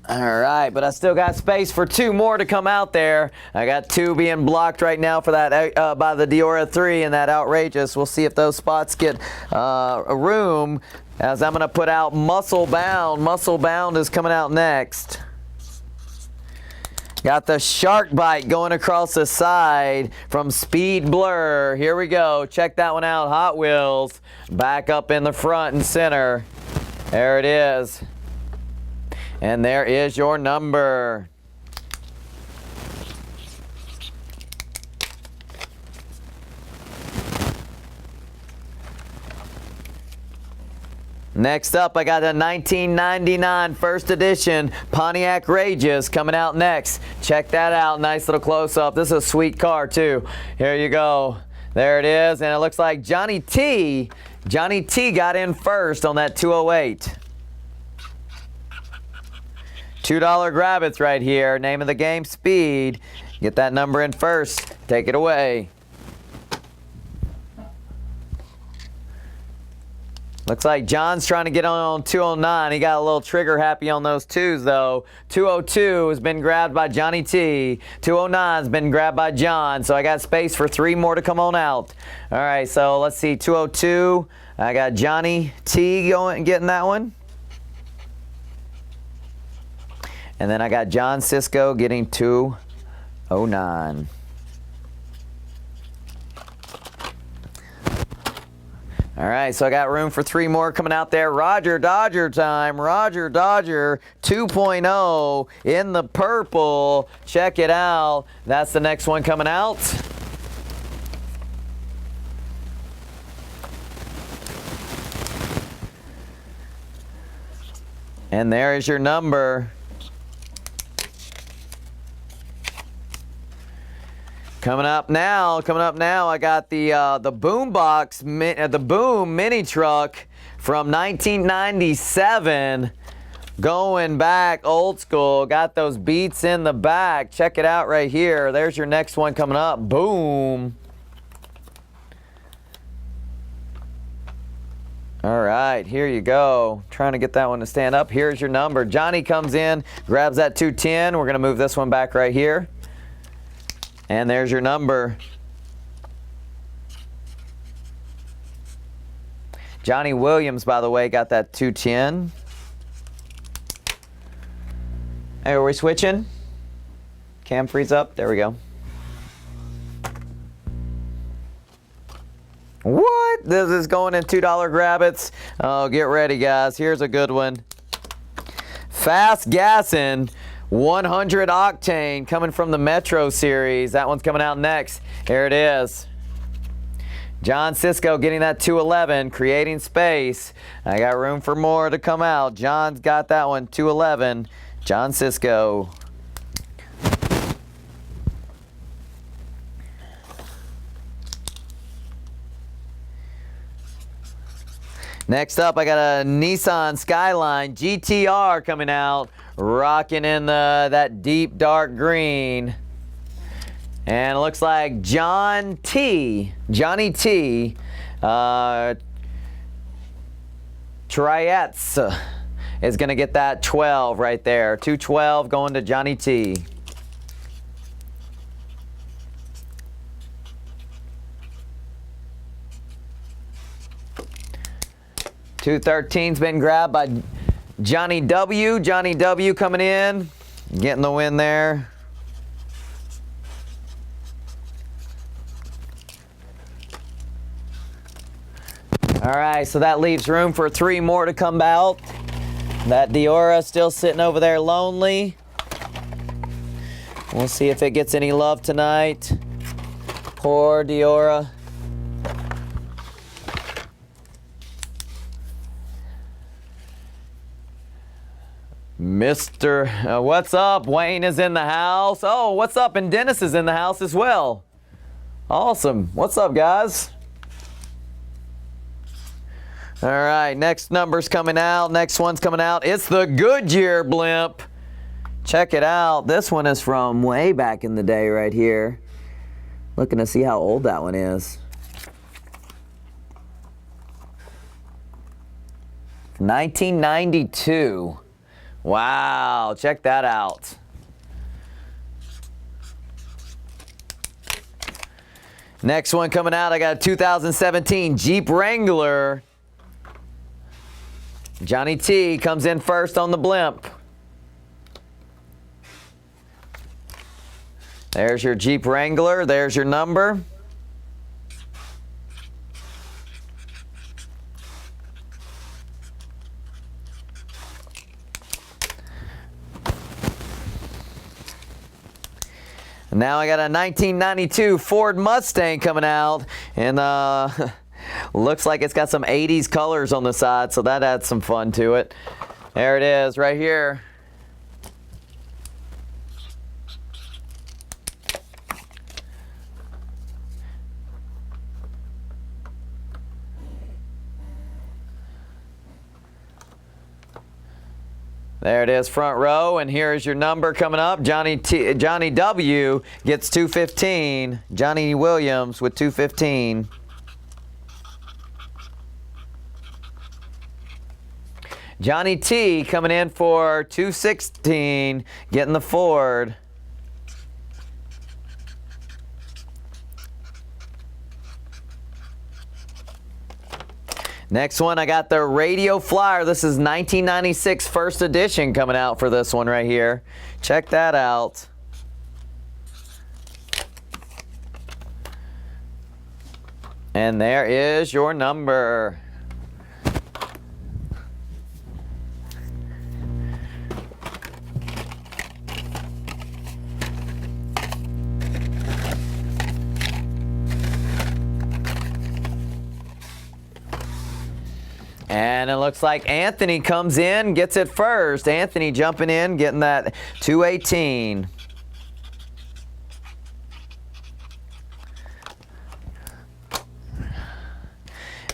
All right, but I still got space for 2 more to come out there. I got 2 being blocked right now for that by the Diora 3 and that Outrageous. We'll see if those spots get a room as I'm going to put out Muscle Bound. Muscle Bound is coming out next. Got the Shark Bite going across the side from Speed Blur. Here we go. Check that one out. Hot Wheels. Back up in the front and center. There it is. And there is your number. Next up, I got a 1999 first edition Pontiac Rageous coming out next. Check that out. Nice little close-up. This is a sweet car, too. Here you go. There it is. And it looks like Johnny T got in first on that 208. $2 grab-its right here. Name of the game, Speed. Get that number in first. Take it away. Looks like John's trying to get on 209. He got a little trigger happy on those 2s, though. 202 has been grabbed by Johnny T. 209 has been grabbed by John. So I got space for 3 more to come on out. All right, so let's see. 202. I got Johnny T getting that one. And then I got John Cisco getting 209. All right, so I got room for 3 more coming out there. Roger Dodger time. Roger Dodger 2.0 in the purple. Check it out. That's the next one coming out. And there is your number. Coming up now, I got the Boombox, the Boom mini truck from 1997. Going back old school. Got those beats in the back. Check it out right here. There's your next one coming up. Boom. All right, here you go. Trying to get that one to stand up. Here's your number. Johnny comes in, grabs that 210. We're going to move this one back right here. And there's your number. Johnny Williams, by the way, got that 210. Hey, are we switching? Cam freeze up. There we go. What? This is going in $2 grab-its. Oh, get ready, guys. Here's a good one. Fast Gassin'. 100 octane coming from the Metro series. That one's coming out next. Here it is. John Cisco getting that 211, creating space. I got room for more to come out. John's got that one, 211. John Cisco. Next up, I got a Nissan Skyline GTR coming out. Rocking in that deep dark green. And it looks like Johnny T, Triets is going to get that 12 right there. 212 going to Johnny T. $213's been grabbed by Johnny W. Johnny W coming in, getting the win there. All right, so that leaves room for 3 more to come out. That Diora still sitting over there lonely. We'll see if it gets any love tonight. Poor Diora. Mr. What's up? Wayne is in the house. Oh, what's up? And Dennis is in the house as well. Awesome. What's up, guys? All right, next number's coming out. Next one's coming out. It's the Goodyear blimp. Check it out. This one is from way back in the day right here. Looking to see how old that one is. 1992. Wow, check that out. Next one coming out, I got a 2017 Jeep Wrangler. Johnny T comes in first on the blimp. There's your Jeep Wrangler. There's your number. And now I got a 1992 Ford Mustang coming out, and looks like it's got some 80s colors on the side, so that adds some fun to it. There it is, right here. There it is, front row, and here is your number coming up. Johnny W gets 215. Johnny Williams with 215. Johnny T coming in for 216, getting the Ford. Next one, I got the Radio Flyer. This is 1996 first edition coming out for this one right here. Check that out. And there is your number. And it looks like Anthony comes in, gets it first. Anthony jumping in, getting that 218.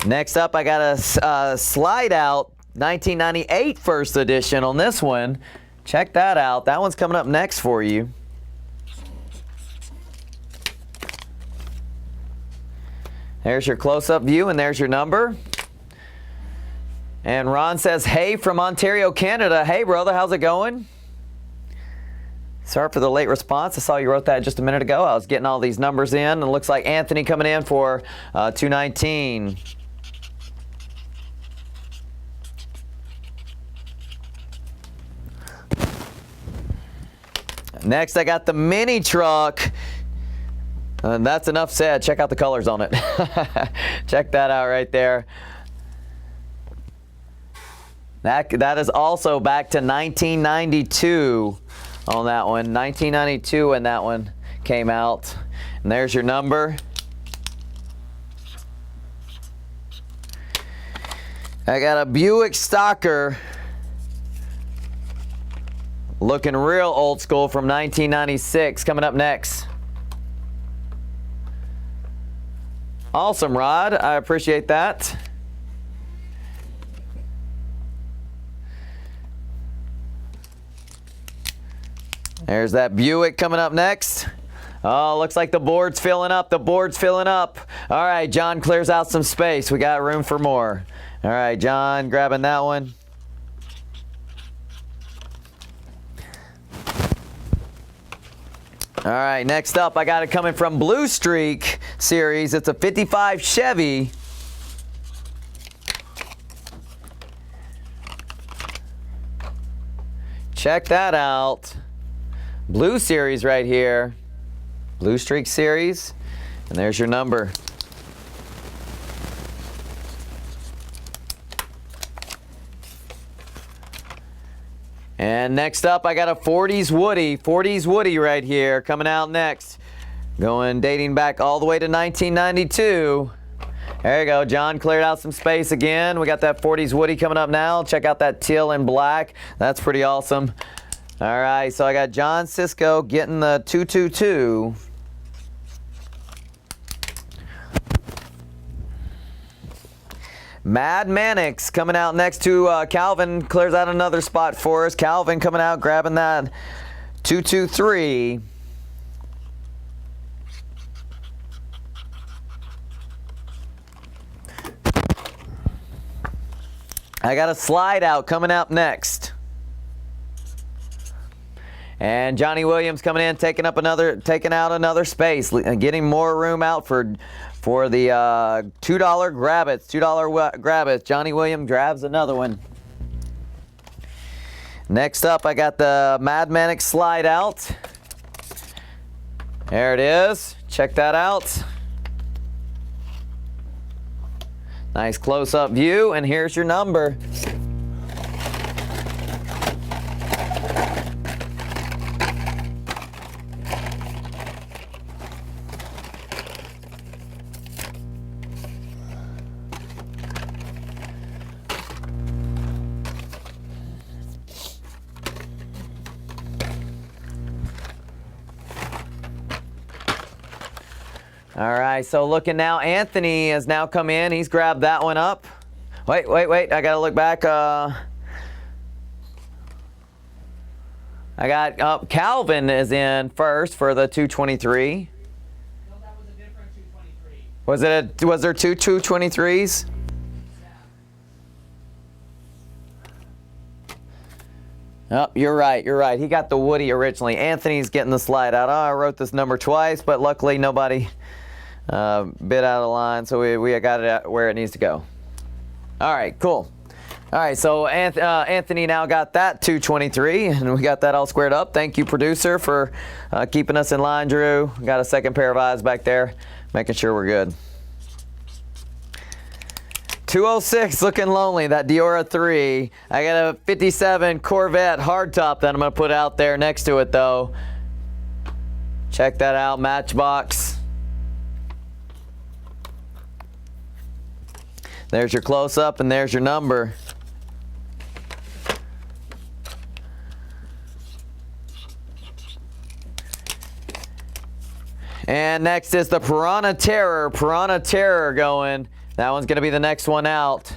Next up, I got a slide out 1998 first edition on this one. Check that out. That one's coming up next for you. There's your close-up view, and there's your number. And Ron says, hey, from Ontario, Canada. Hey, brother, how's it going? Sorry for the late response. I saw you wrote that just a minute ago. I was getting all these numbers in. And it looks like Anthony coming in for 219. Next, I got the mini truck. And that's enough said. Check out the colors on it. Check that out right there. That is also back to 1992 on that one. 1992 when that one came out. And there's your number. I got a Buick Stalker. Looking real old school from 1996 coming up next. Awesome, Rod. I appreciate that. There's that Buick coming up next. Oh, looks like the board's filling up. The board's filling up. All right, John clears out some space. We got room for more. All right, John grabbing that one. All right, next up, I got it coming from Blue Streak Series. It's a 55 Chevy. Check that out. Blue Series right here. Blue Streak Series. And there's your number. And next up, I got a 40s Woody. 40s Woody right here coming out next. Dating back all the way to 1992. There you go. John cleared out some space again. We got that 40s Woody coming up now. Check out that teal and black. That's pretty awesome. All right, so I got John Cisco getting the 222. Mad Mannix coming out next to Calvin. Clears out another spot for us. Calvin coming out, grabbing that 223. I got a slide out coming out next. And Johnny Williams coming in, taking out another space, getting more room out for the $2 grab-its. $2 grab-its. Johnny Williams grabs another one. Next up, I got the Mad Mannix slide out. There it is. Check that out. Nice close-up view, and here's your number. All right, so looking now, Anthony has now come in. He's grabbed that one up. Wait. I got to look back. I got Calvin is in first for the 223. No, that was a different 223. Was there two 223s? Oh, you're right. He got the Woody originally. Anthony's getting the slide out. Oh, I wrote this number twice, but luckily nobody bit out of line, so we got it where it needs to go. All right, cool. All right, so Anthony now got that 223, and we got that all squared up. Thank you, producer, for keeping us in line, Drew. Got a second pair of eyes back there, making sure we're good. 206 looking lonely, that Diora 3. I got a 57 Corvette hardtop that I'm going to put out there next to it, though. Check that out, Matchbox. There's your close-up, and there's your number. And next is the Piranha Terror. Piranha Terror going. That one's going to be the next one out.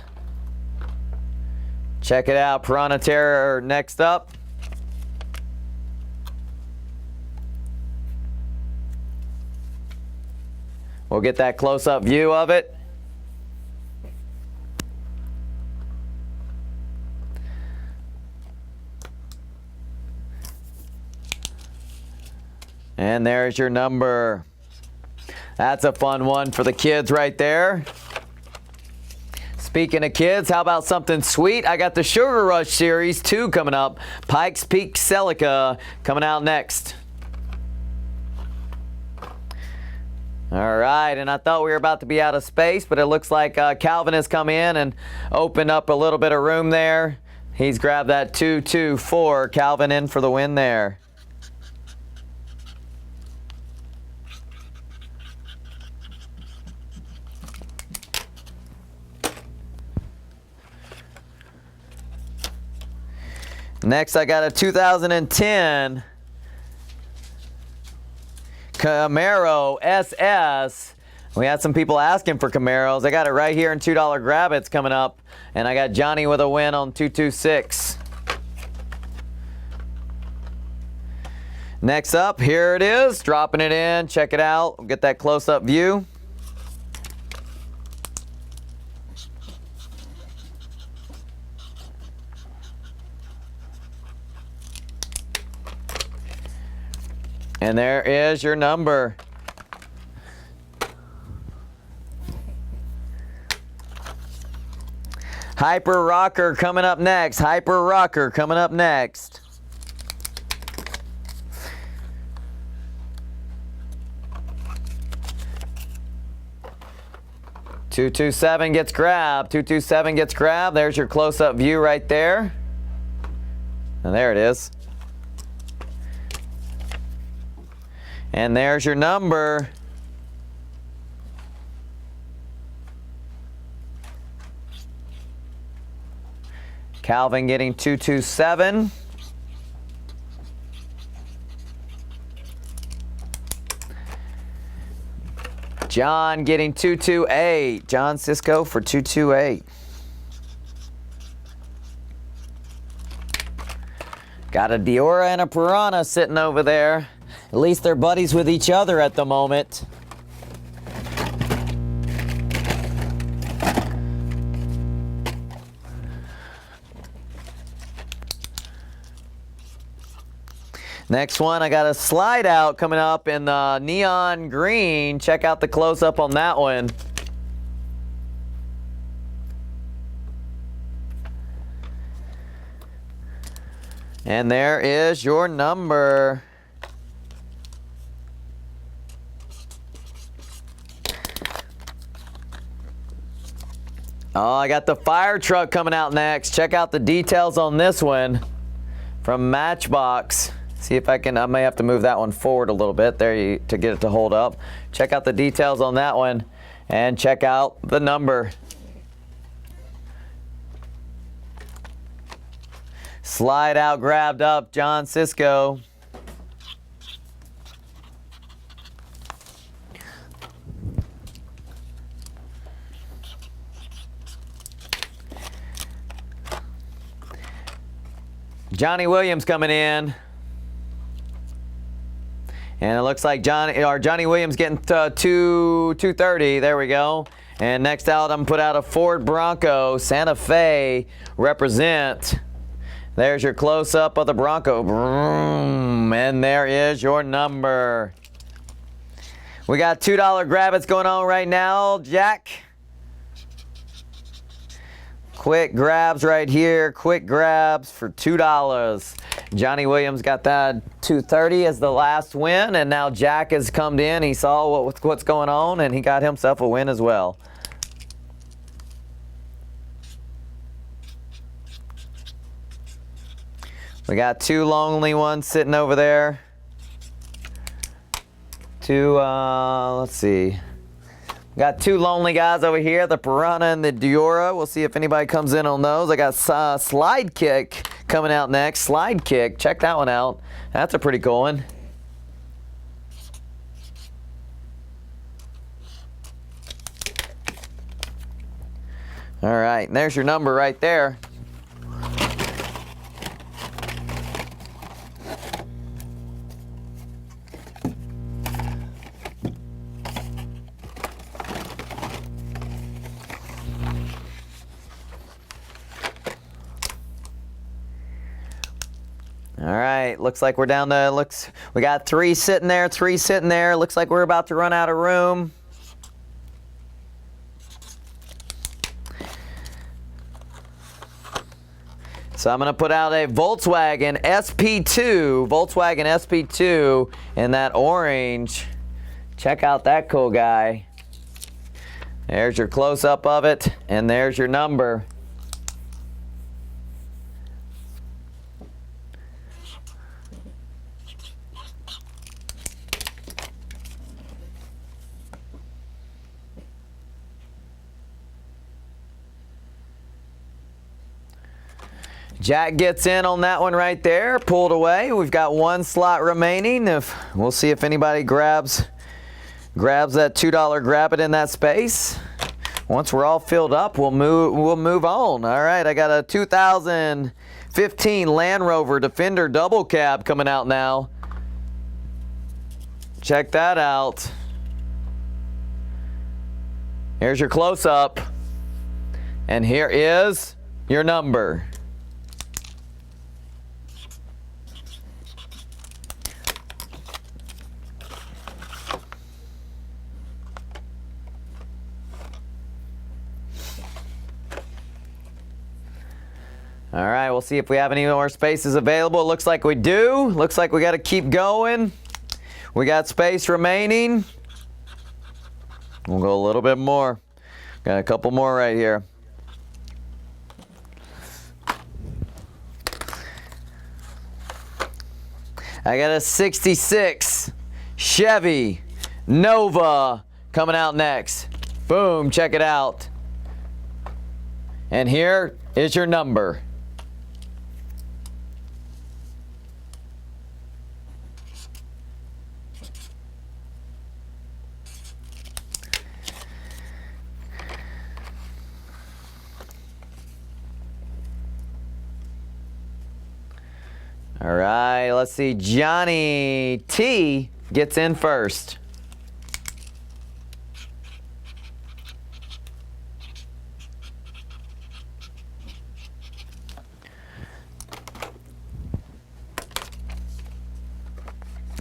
Check it out. Piranha Terror next up. We'll get that close-up view of it. And there's your number. That's a fun one for the kids right there. Speaking of kids, how about something sweet? I got the Sugar Rush Series 2 coming up. Pikes Peak Celica coming out next. All right, and I thought we were about to be out of space, but it looks like Calvin has come in and opened up a little bit of room there. He's grabbed that 224. Calvin in for the win there. Next, I got a 2010 Camaro SS. We had some people asking for Camaros. I got it right here in $2 grab-its coming up. And I got Johnny with a win on 226. Next up, here it is. Dropping it in. Check it out. We'll get that close-up view. And there is your number. Hyper Rocker coming up next. Hyper Rocker coming up next. $227 gets grabbed. $227 gets grabbed. There's your close-up view right there. And there it is. And there's your number. Calvin getting 227. John getting 228. John Cisco for 228. Got a Diora and a Piranha sitting over there. At least they're buddies with each other at the moment. Next one, I got a slide out coming up in the neon green. Check out the close-up on that one. And there is your number. Oh, I got the fire truck coming out next. Check out the details on this one from Matchbox. See if I may have to move that one forward a little bit there to get it to hold up. Check out the details on that one and check out the number. Slide out, grabbed up, John Cisco. Johnny Williams coming in. And it looks like Johnny Williams getting 230. There we go. And next out, I'm going to put out a Ford Bronco Santa Fe represent. There's your close-up of the Bronco. And there is your number. We got $2 grab-its going on right now, Jack. Quick grabs right here. Quick grabs for $2. Johnny Williams got that 230 as the last win, and now Jack has come in. He saw what's going on, and he got himself a win as well. We got two lonely ones sitting over there. Let's see. Got two lonely guys over here, the Piranha and the Diora. We'll see if anybody comes in on those. I got Slide Kick coming out next. Slide Kick, check that one out. That's a pretty cool one. All right, and there's your number right there. All right, looks like we're down to, we got three sitting there, Looks like we're about to run out of room. So I'm gonna put out a Volkswagen SP2 in that orange. Check out that cool guy. There's your close-up of it, and there's your number. Jack gets in on that one right there, pulled away. We've got one slot remaining. We'll see if anybody grabs that $2 grab it in that space. Once we're all filled up, we'll move on. All right, I got a 2015 Land Rover Defender double cab coming out now. Check that out. Here's your close-up, and here is your number. All right, we'll see if we have any more spaces available. It looks like we do. Looks like we got to keep going. We got space remaining. We'll go a little bit more. Got a couple more right here. I got a 66 Chevy Nova coming out next. Boom, check it out. And here is your number. All right, let's see. Johnny T gets in first.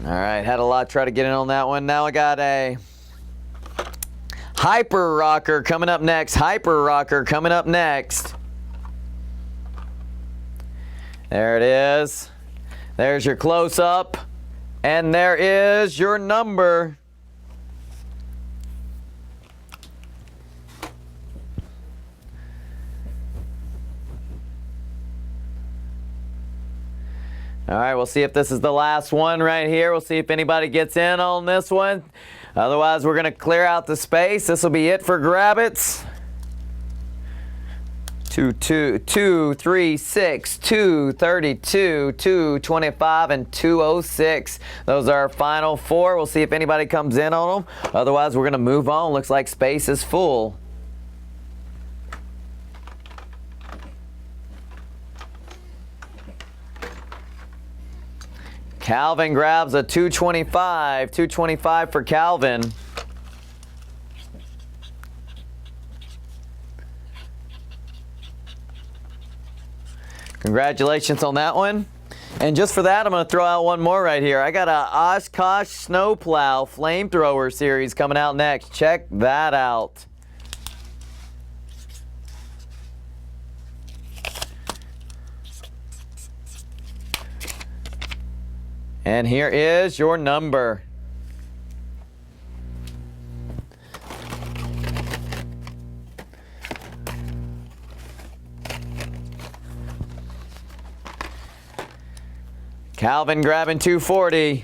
All right, had a lot try to get in on that one. Now I got a Hyper Rocker coming up next. Hyper Rocker coming up next. There it is. There's your close-up. And there is your number. All right, we'll see if this is the last one right here. We'll see if anybody gets in on this one. Otherwise, we're going to clear out the space. This will be it for Grab-Its. 2, 3, 6, 2, 32, 225, and 206. Those are our final four. We'll see if anybody comes in on them. Otherwise, we're going to move on. Looks like space is full. Calvin grabs a 225. 225 for Calvin. Congratulations on that one. And just for that, I'm going to throw out one more right here. I got a Oshkosh Snowplow Flamethrower Series coming out next. Check that out. And here is your number. Calvin grabbing 240.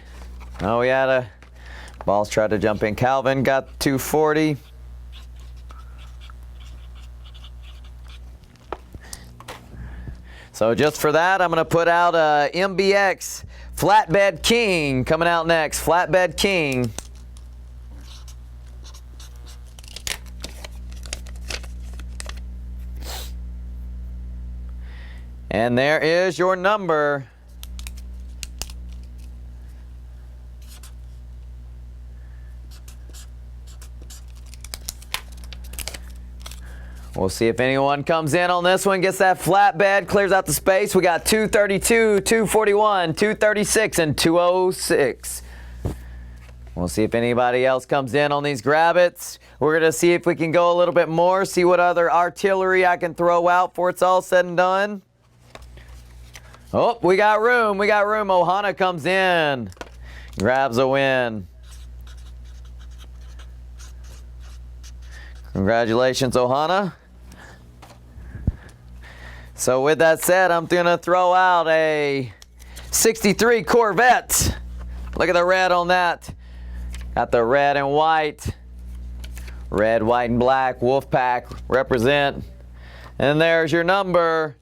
Oh, we had a balls tried to jump in. Calvin got 240. So just for that, I'm going to put out a MBX Flatbed King coming out next. Flatbed King. And there is your number. We'll see if anyone comes in on this one, gets that flatbed, clears out the space. We got 232, 241, 236, and 206. We'll see if anybody else comes in on these Grab-Its. We're going to see if we can go a little bit more, see what other artillery I can throw out before it's all said and done. Oh, we got room. We got room. Ohana comes in, grabs a win. Congratulations, Ohana. So with that said, I'm going to throw out a 63 Corvette. Look at the red on that. Got the red and white. Red, white, and black. Wolfpack represent. And there's your number.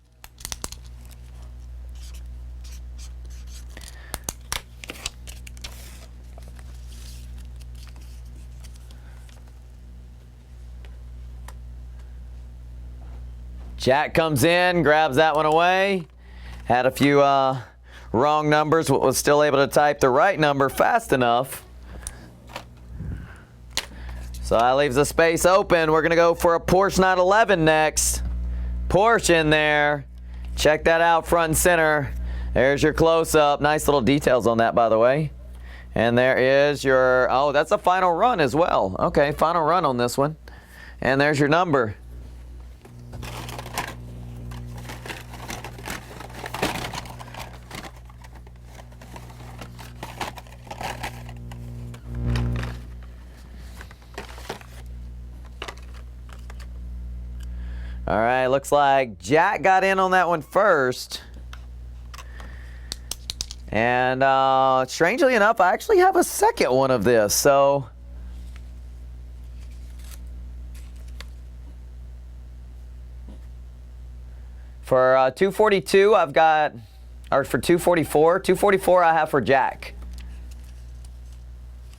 Jack comes in, grabs that one away. Had a few wrong numbers, but was still able to type the right number fast enough. So that leaves the space open. We're going to go for a Porsche 911 next. Porsche in there. Check that out front and center. There's your close-up. Nice little details on that, by the way. And there is your, oh, that's a final run as well. Okay, final run on this one. And there's your number. All right, looks like Jack got in on that one first. And strangely enough, I actually have a second one of this. So for 242, I've got, or for 244 I have for Jack.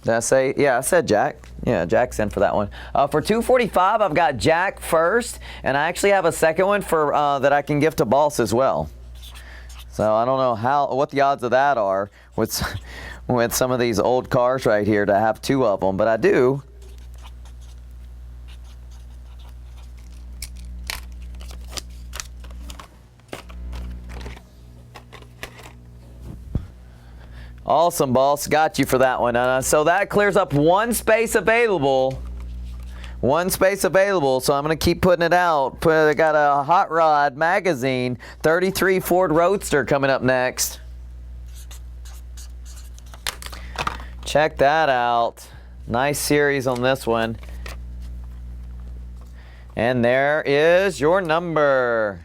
Did I say? Yeah, I said Jack. Yeah, Jack's in for that one. For 245, I've got Jack first, and I actually have a second one for that I can give to Boss as well. So I don't know what the odds of that are with some of these old cars right here to have two of them, but I do. Awesome, Boss. Got you for that one. So that clears up one space available. One space available, so I'm going to keep putting it out. I got a Hot Rod Magazine 33 Ford Roadster coming up next. Check that out. Nice series on this one. And there is your number.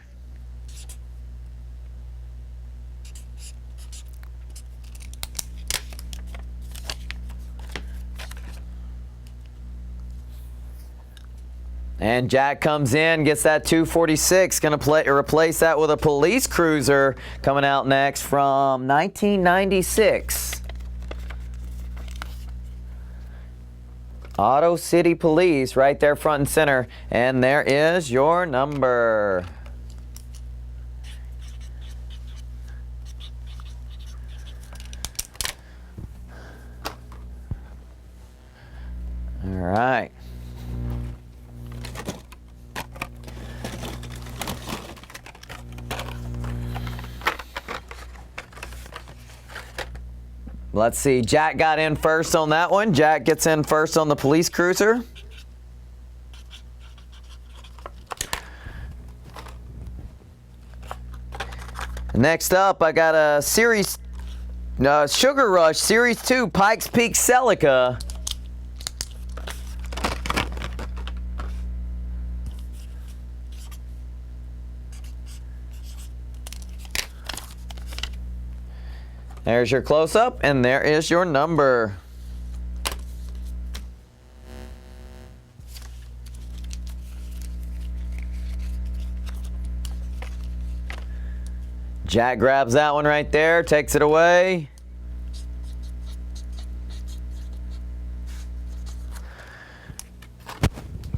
And Jack comes in, gets that 246, going to replace that with a police cruiser coming out next from 1996. Auto City Police right there front and center. And there is your number. All right. Let's see, Jack got in first on that one. Jack gets in first on the police cruiser. Next up, I got a Sugar Rush Series 2 Pikes Peak Celica. There's your close-up, and there is your number. Jack grabs that one right there, takes it away.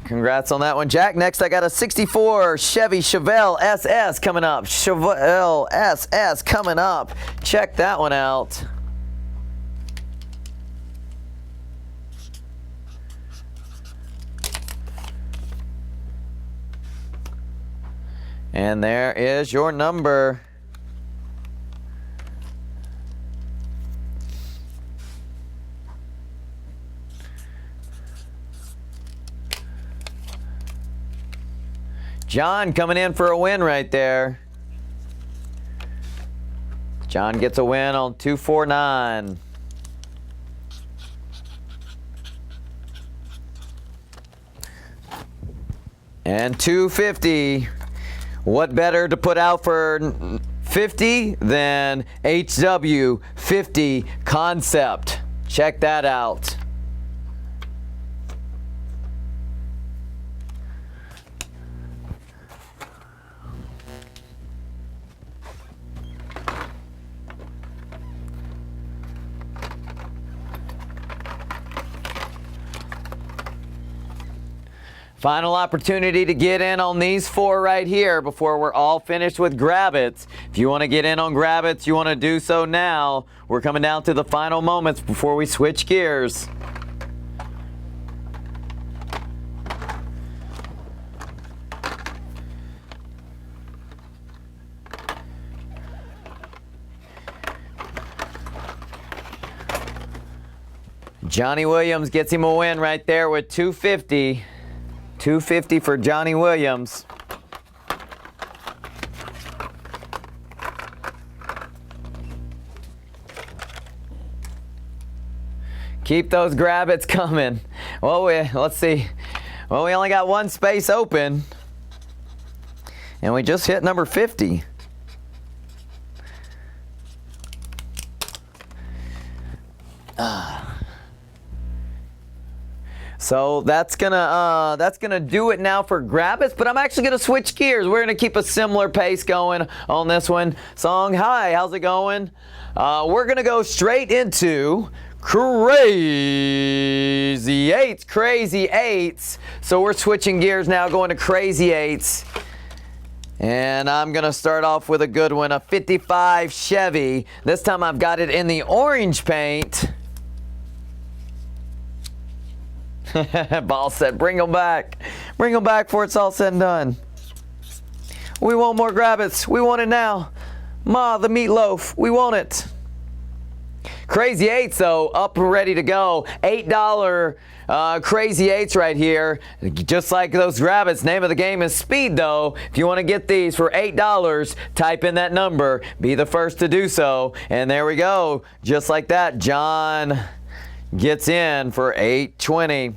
Congrats on that one, Jack. Next, I got a 64 Chevy Chevelle SS coming up. Chevelle SS coming up. Check that one out. And there is your number. John coming in for a win right there. John gets a win on 249. And 250. What better to put out for 50 than HW 50 Concept? Check that out. Final opportunity to get in on these four right here before we're all finished with Grab-Its. If you want to get in on Grab-Its, you want to do so now. We're coming down to the final moments before we switch gears. Johnny Williams gets him a win right there with 250. 250 for Johnny Williams. Keep those Grab-Its coming. Well, let's see. Well, we only got one space open. And we just hit number 50. So that's gonna do it now for Grabbits, but I'm actually gonna switch gears. We're gonna keep a similar pace going on this one. Song, hi, how's it going? We're gonna go straight into Crazy Eights. So we're switching gears now, going to Crazy Eights. And I'm gonna start off with a good one, a 55 Chevy. This time I've got it in the orange paint. Ball said, bring them back. Bring them back before it's all said and done. We want more Grabbits. We want it now. Ma, the meatloaf. We want it. Crazy Eights, though, up and ready to go. $8 Crazy Eights right here. Just like those Grabbits. Name of the game is speed, though. If you want to get these for $8, type in that number. Be the first to do so. And there we go. Just like that, John gets in for $8.20.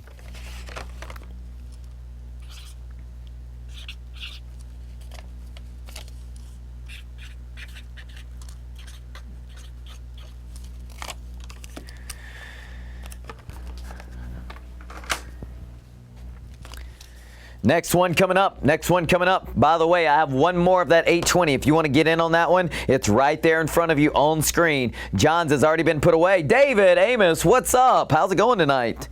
Next one coming up. By the way, I have one more of that $8.20. If you want to get in on that one, it's right there in front of you on screen. John's has already been put away. David, Amos, what's up? How's it going tonight?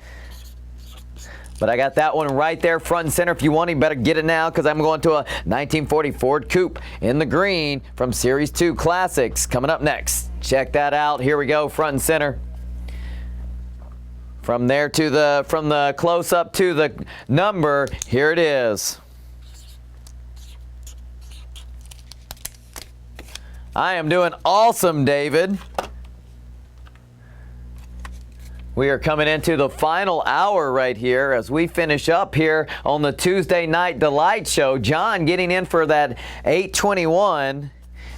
But I got that one right there front and center. If you want it, you better get it now, because I'm going to a 1940 Ford Coupe in the green from Series 2 Classics coming up next. Check that out. Here we go, front and center. From the close-up to the number, here it is. I am doing awesome, David. We are coming into the final hour right here as we finish up here on the Tuesday Night Delight Show. John getting in for that $8.21.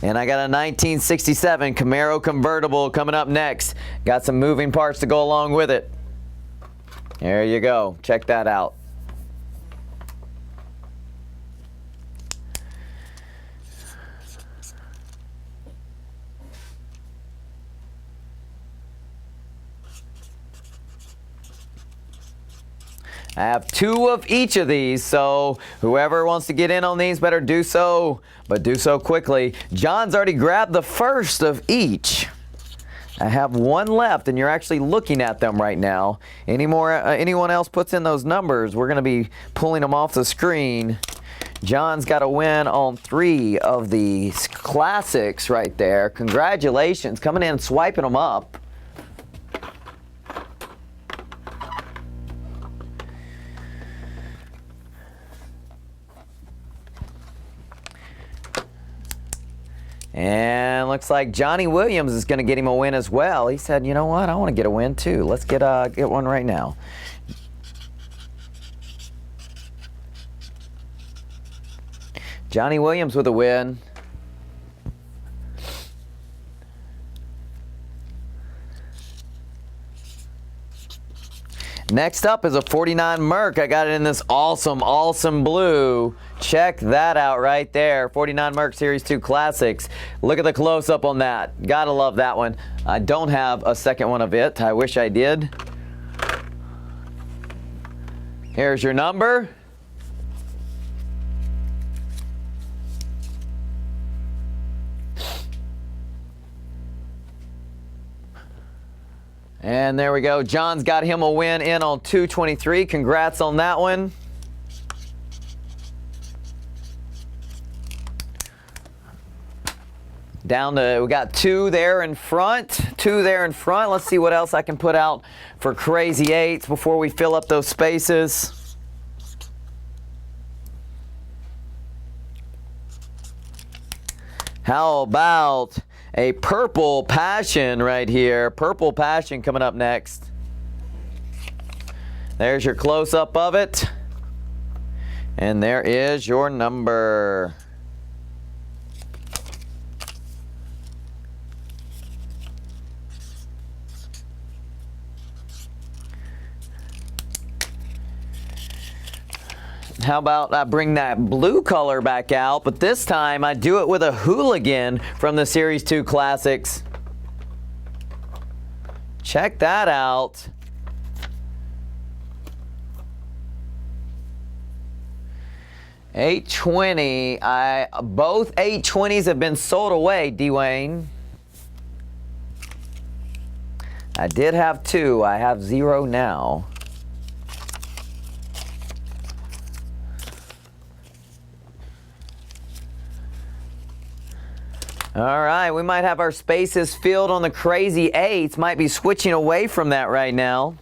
And I got a 1967 Camaro convertible coming up next. Got some moving parts to go along with it. There you go. Check that out. I have 2 of each of these, so whoever wants to get in on these better do so, but do so quickly. John's already grabbed the first of each. I have 1 left, and you're actually looking at them right now. Anyone else puts in those numbers, we're going to be pulling them off the screen. John's got a win on 3 of the classics right there. Congratulations, coming in and swiping them up. And looks like Johnny Williams is going to get him a win as well. He said, you know what, I want to get a win too. Let's get one right now. Johnny Williams with a win. Next up is a 49 Merc. I got it in this awesome blue. Check that out right there. 49 Merc Series 2 Classics. Look at the close-up on that. Gotta love that one. I don't have a second one of it. I wish I did. Here's your number. And there we go. John's got him a win in on 223. Congrats on that one. Down to, we got 2 there in front. 2 there in front. Let's see what else I can put out for Crazy Eights before we fill up those spaces. How about a Purple Passion right here? Purple Passion coming up next. There's your close-up of it. And there is your number. How about I bring that blue color back out, but this time I do it with a Hooligan from the Series 2 Classics. Check that out. 820. Both 820s have been sold away, Dwayne. I did have 2. I have 0 now. All right, we might have our spaces filled on the crazy 8s. Might be switching away from that right now.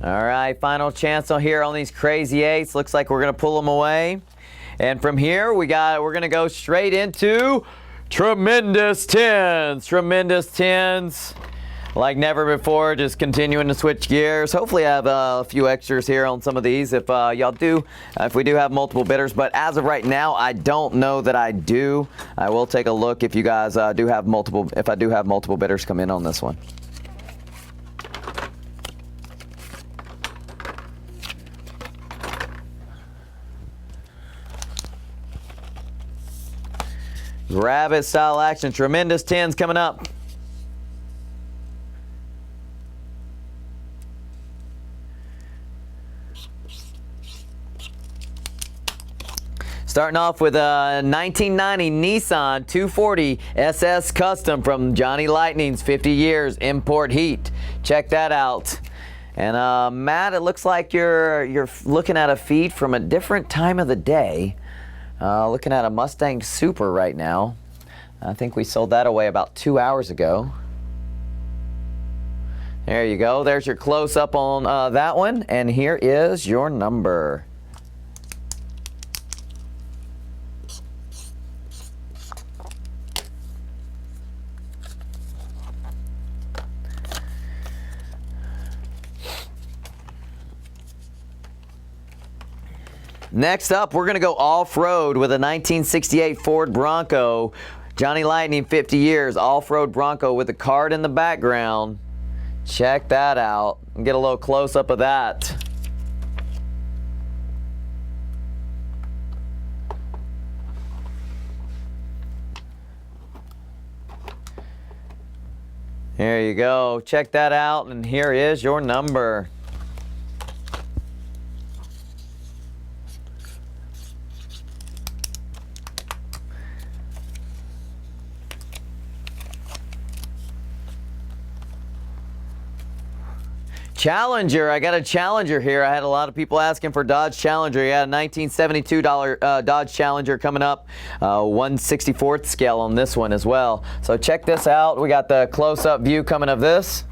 All right, final chance on here on these crazy 8s. Looks like we're gonna pull them away. And from here, we're gonna go straight into tremendous 10s. Tremendous 10s. Like never before, just continuing to switch gears. Hopefully I have a few extras here on some of these if if we do have multiple bidders. But as of right now, I don't know that I do. I will take a look if you guys do have multiple, if I do have multiple bidders come in on this one. Grab it style action. Tremendous 10s coming up. Starting off with a 1990 Nissan 240 SS Custom from Johnny Lightning's 50 years import heat. Check that out. And Matt, it looks like you're looking at a feed from a different time of the day. Looking at a Mustang Super right now. I think we sold that away about 2 hours ago. There you go. There's your close-up on that one. And here is your number. Next up, we're going to go off-road with a 1968 Ford Bronco. Johnny Lightning, 50 years, off-road Bronco with a card in the background. Check that out. Get a little close-up of that. There you go. Check that out, and here is your number. Challenger, I got a Challenger here. I had a lot of people asking for Dodge Challenger. You had a 1972 Dodge Challenger coming up, 1/64th scale on this one as well. So check this out. We got the close-up view coming of this.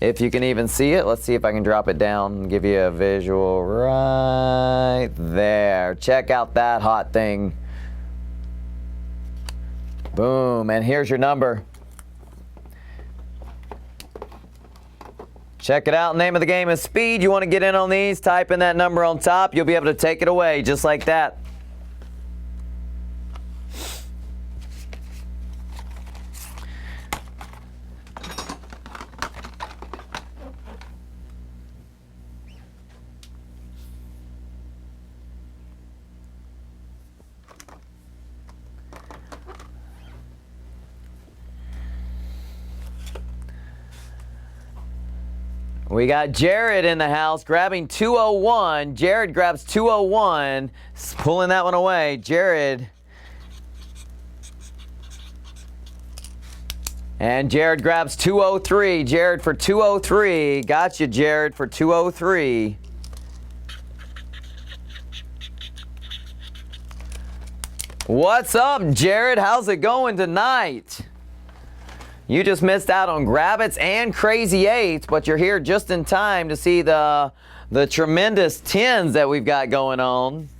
If you can even see it, let's see if I can drop it down and give you a visual right there. Check out that hot thing. Boom, and here's your number. Check it out. Name of the game is speed. You want to get in on these, type in that number on top. You'll be able to take it away just like that. We got Jared in the house grabbing 201. Jared grabs 201, pulling that one away. Jared. And Jared grabs 203. Jared for 203. Got you, Jared, for 203. What's up, Jared? How's it going tonight? You just missed out on Grabbits and Crazy 8s, but you're here just in time to see the tremendous 10s that we've got going on.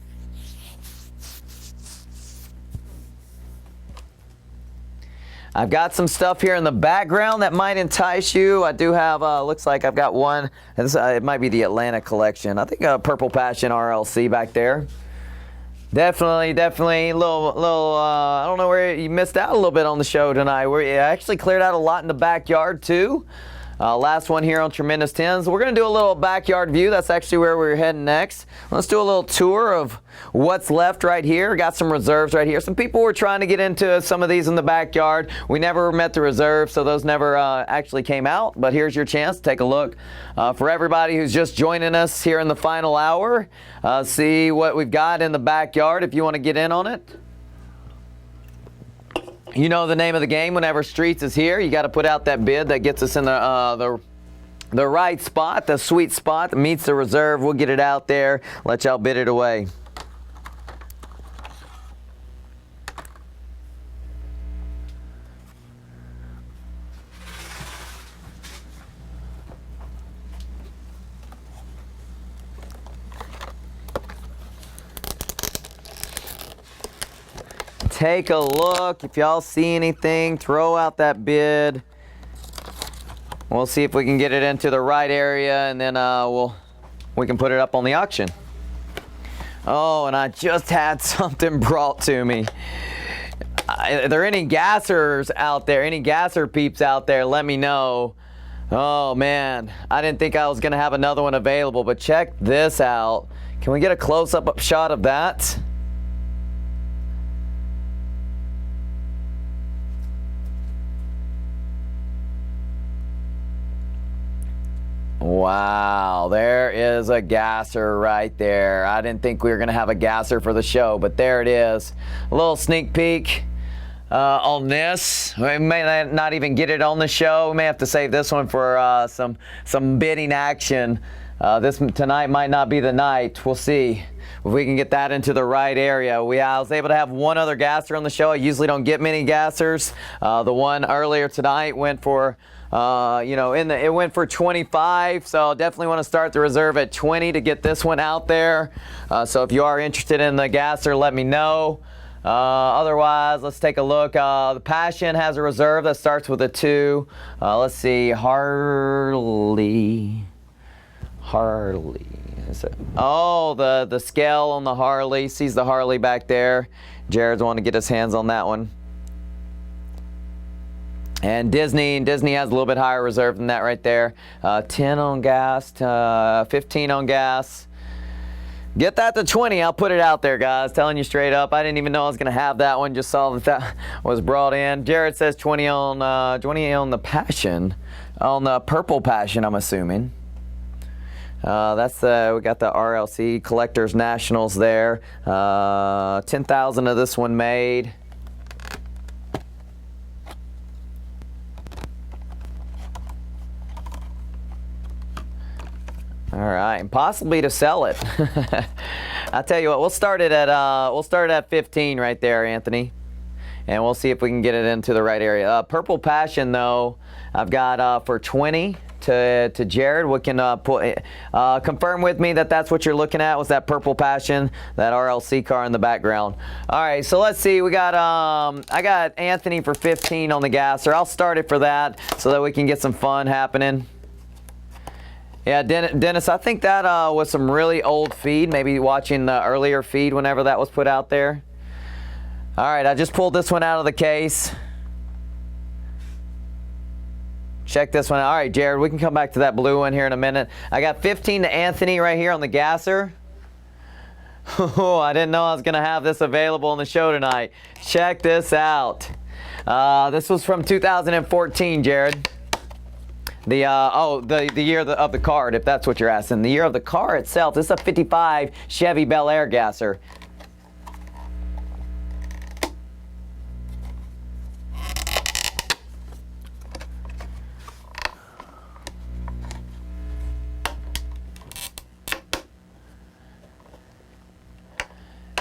I've got some stuff here in the background that might entice you. I do have, looks like I've got one. It might be the Atlanta collection. I think a Purple Passion RLC back there. Definitely. Little. I don't know where you missed out a little bit on the show tonight. We actually cleared out a lot in the backyard too. Last one here on Tremendous Tens. We're gonna do a little backyard view. That's actually where we're heading next. Let's do a little tour of what's left right here. Got some reserves right here. Some people were trying to get into some of these in the backyard. We never met the reserves, so those never actually came out. But here's your chance to take a look. For everybody who's just joining us here in the final hour, see what we've got in the backyard if you want to get in on it. You know the name of the game. Whenever Streets is here, you got to put out that bid that gets us in the right spot, the sweet spot that meets the reserve. We'll get it out there, let y'all bid it away. Take a look. If y'all see anything, throw out that bid. We'll see if we can get it into the right area, and then we can put it up on the auction. Oh, and I just had something brought to me. Are there any gassers out there? Any gasser peeps out there? Let me know. Oh man, I didn't think I was gonna have another one available, but check this out. Can we get a close-up shot of that? Wow, there is a gasser right there. I didn't think we were going to have a gasser for the show, but there it is. A little sneak peek on this. We may not even get it on the show. We may have to save this one for some bidding action. This tonight might not be the night. We'll see if we can get that into the right area. I was able to have one other gasser on the show. I usually don't get many gassers. The one earlier tonight went for it went for 25, so definitely want to start the reserve at 20 to get this one out there. So if you are interested in the gasser, let me know. Otherwise, let's take a look. The Passion has a reserve that starts with a 2. Let's see, Harley. Oh, the scale on the Harley. Sees the Harley back there. Jared's wanting to get his hands on that one. And Disney has a little bit higher reserve than that right there. 10 on gas, 15 on gas. Get that to 20. I'll put it out there, guys. Telling you straight up. I didn't even know I was going to have that one. Just saw that was brought in. Jared says 20 on the Passion. On the Purple Passion, I'm assuming. We got the RLC Collectors Nationals there. 10,000 of this one made. All right, and possibly to sell it. I tell you what, we'll start it at 15 right there, Anthony, and we'll see if we can get it into the right area. Purple Passion though, I've got for 20 to Jared. We can confirm with me that that's what you're looking at. Was that Purple Passion, that RLC car in the background? All right, so let's see. We got I got Anthony for 15 on the gasser. I'll start it for that so that we can get some fun happening. Yeah, Dennis, I think that was some really old feed, maybe watching the earlier feed whenever that was put out there. All right, I just pulled this one out of the case. Check this one out. All right, Jared, we can come back to that blue one here in a minute. I got 15 to Anthony right here on the gasser. Oh, I didn't know I was going to have this available on the show tonight. Check this out. This was from 2014, Jared. The year of the card, if that's what you're asking. The year of the car itself. This is a 55 Chevy Bel Air gasser.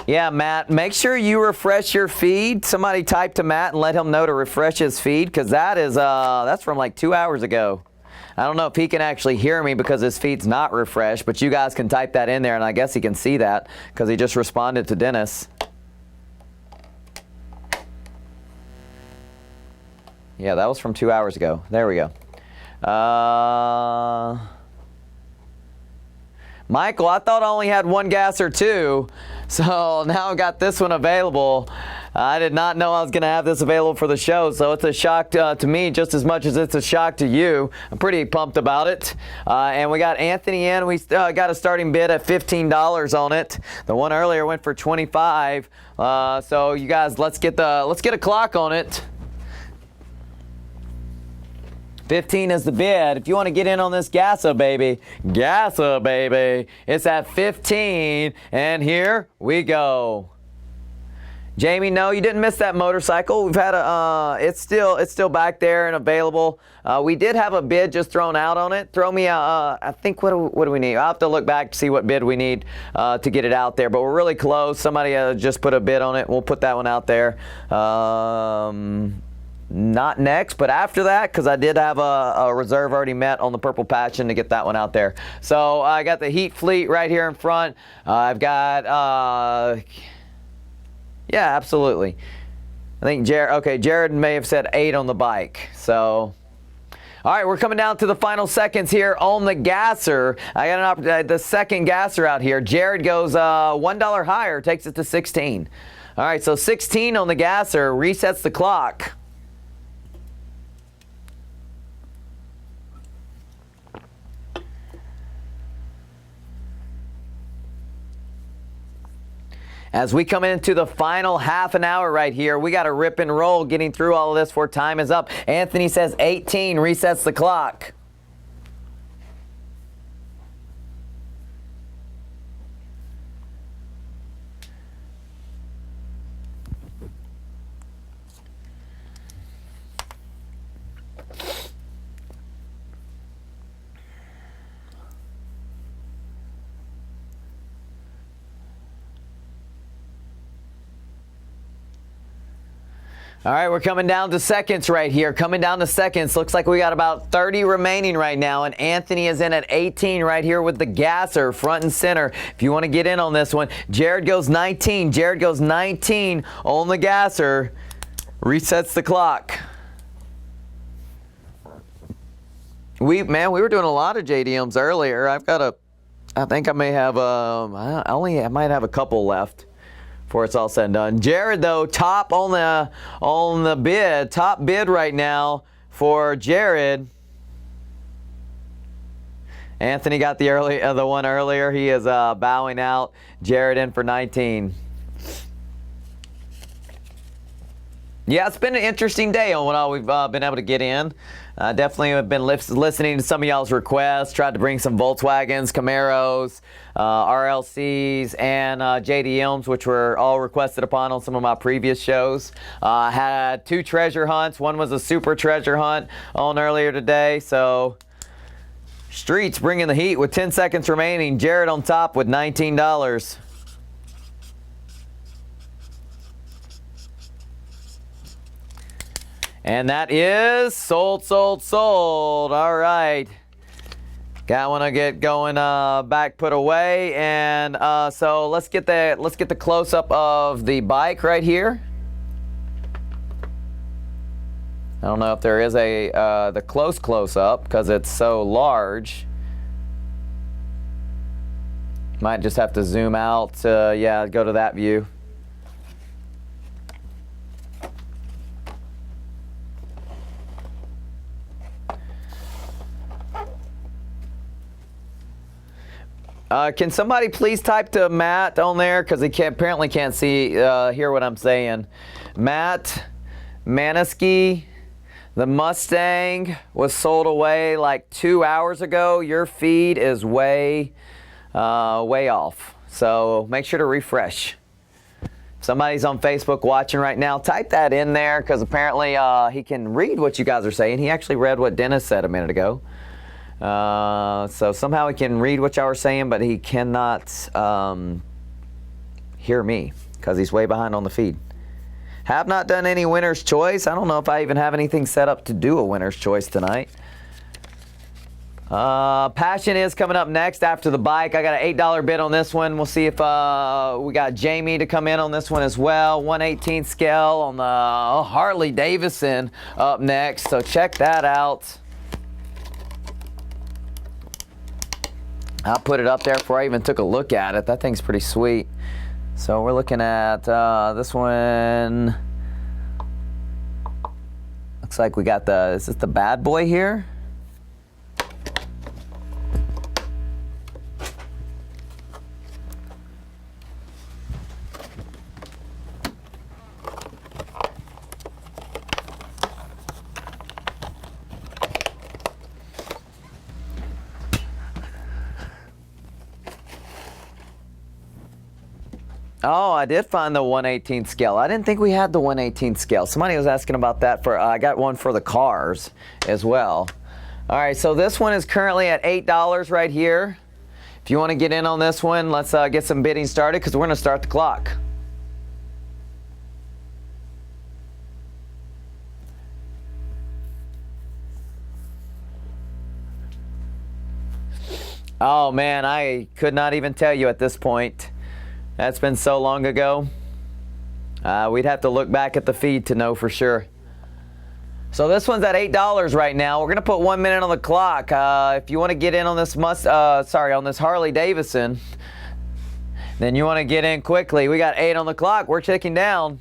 Yeah, Matt, make sure you refresh your feed. Somebody type to Matt and let him know to refresh his feed, because that's from like 2 hours ago. I don't know if he can actually hear me because his feed's not refreshed, but you guys can type that in there, and I guess he can see that because he just responded to Dennis. Yeah, that was from 2 hours ago. There we go. Michael, I thought I only had one gasser too, so now I've got this one available. I did not know I was going to have this available for the show, so it's a shock to me just as much as it's a shock to you. I'm pretty pumped about it. And we got Anthony in. We got a starting bid at $15 on it. The one earlier went for $25. So you guys, let's get a clock on it. 15 is the bid. If you want to get in on this Gassa baby, it's at 15, and here we go. Jamie, no, you didn't miss that motorcycle. We've had it's still back there and available. We did have a bid just thrown out on it. Throw me I think what do we need? I'll have to look back to see what bid we need to get it out there. But we're really close. Somebody just put a bid on it. We'll put that one out there. Not next, but after that, because I did have a reserve already met on the Purple Passion to get that one out there. So I got the Heat Fleet right here in front. I've got yeah, absolutely. I think Jared may have said 8 on the bike. So, all right, we're coming down to the final seconds here on the gasser. I got an opportunity, the second gasser out here. Jared goes $1 higher, takes it to 16. All right, so 16 on the gasser, resets the clock. As we come into the final half an hour right here, we got to rip and roll getting through all of this before time is up. Anthony says 18, resets the clock. All right, we're coming down to seconds right here. Coming down to seconds. Looks like we got about 30 remaining right now, and Anthony is in at 18 right here with the gasser, front and center. If you want to get in on this one, Jared goes 19. Jared goes 19 on the gasser. Resets the clock. We were doing a lot of JDMs earlier. I think I may have I might have a couple left before it's all said and done. Jared, though, top on the bid, top bid right now for Jared. Anthony got the one earlier. He is bowing out. Jared in for 19. Yeah, it's been an interesting day on what all we've been able to get in. Definitely have been listening to some of y'all's requests. Tried to bring some Volkswagens, Camaros, RLCs, and JDMs, which were all requested upon on some of my previous shows. Had 2 treasure hunts. One was a super treasure hunt on earlier today. So Streets bringing the heat with 10 seconds remaining. Jared on top with $19. And that is sold, sold, sold. All right. Got one to get going back put away. And so let's get the close up of the bike right here. I don't know if there is the close up because it's so large. Might just have to zoom out to, yeah, go to that view. Can somebody please type to Matt on there, because he apparently can't hear what I'm saying. Matt Manisky, the Mustang was sold away like 2 hours ago. Your feed is way off, so make sure to refresh. If somebody's on Facebook watching right now, type that in there, because apparently he can read what you guys are saying. He actually read what Dennis said a minute ago. So somehow he can read what y'all are saying, but he cannot hear me because he's way behind on the feed. Have not done any winner's choice. I don't know if I even have anything set up to do a winner's choice tonight. Passion is coming up next after the bike. I got an $8 bid on this one. We'll see if we got Jamie to come in on this one as well. 1/18 scale on the Harley Davidson up next. So check that out. I'll put it up there before I even took a look at it. That thing's pretty sweet. So we're looking at this one. Looks like we got the, is this the bad boy here? Oh, I did find the 1/18 scale. I didn't think we had the 1/18 scale. Somebody was asking about that for, I got one for the cars as well. All right, so this one is currently at $8 right here. If you want to get in on this one, let's get some bidding started because we're going to start the clock. Oh man, I could not even tell you at this point. That's been so long ago. We'd have to look back at the feed to know for sure. So this one's at $8 right now. We're gonna put 1 minute on the clock. If you want to get in on this on this Harley Davidson, then you want to get in quickly. We got 8 on the clock. We're ticking down.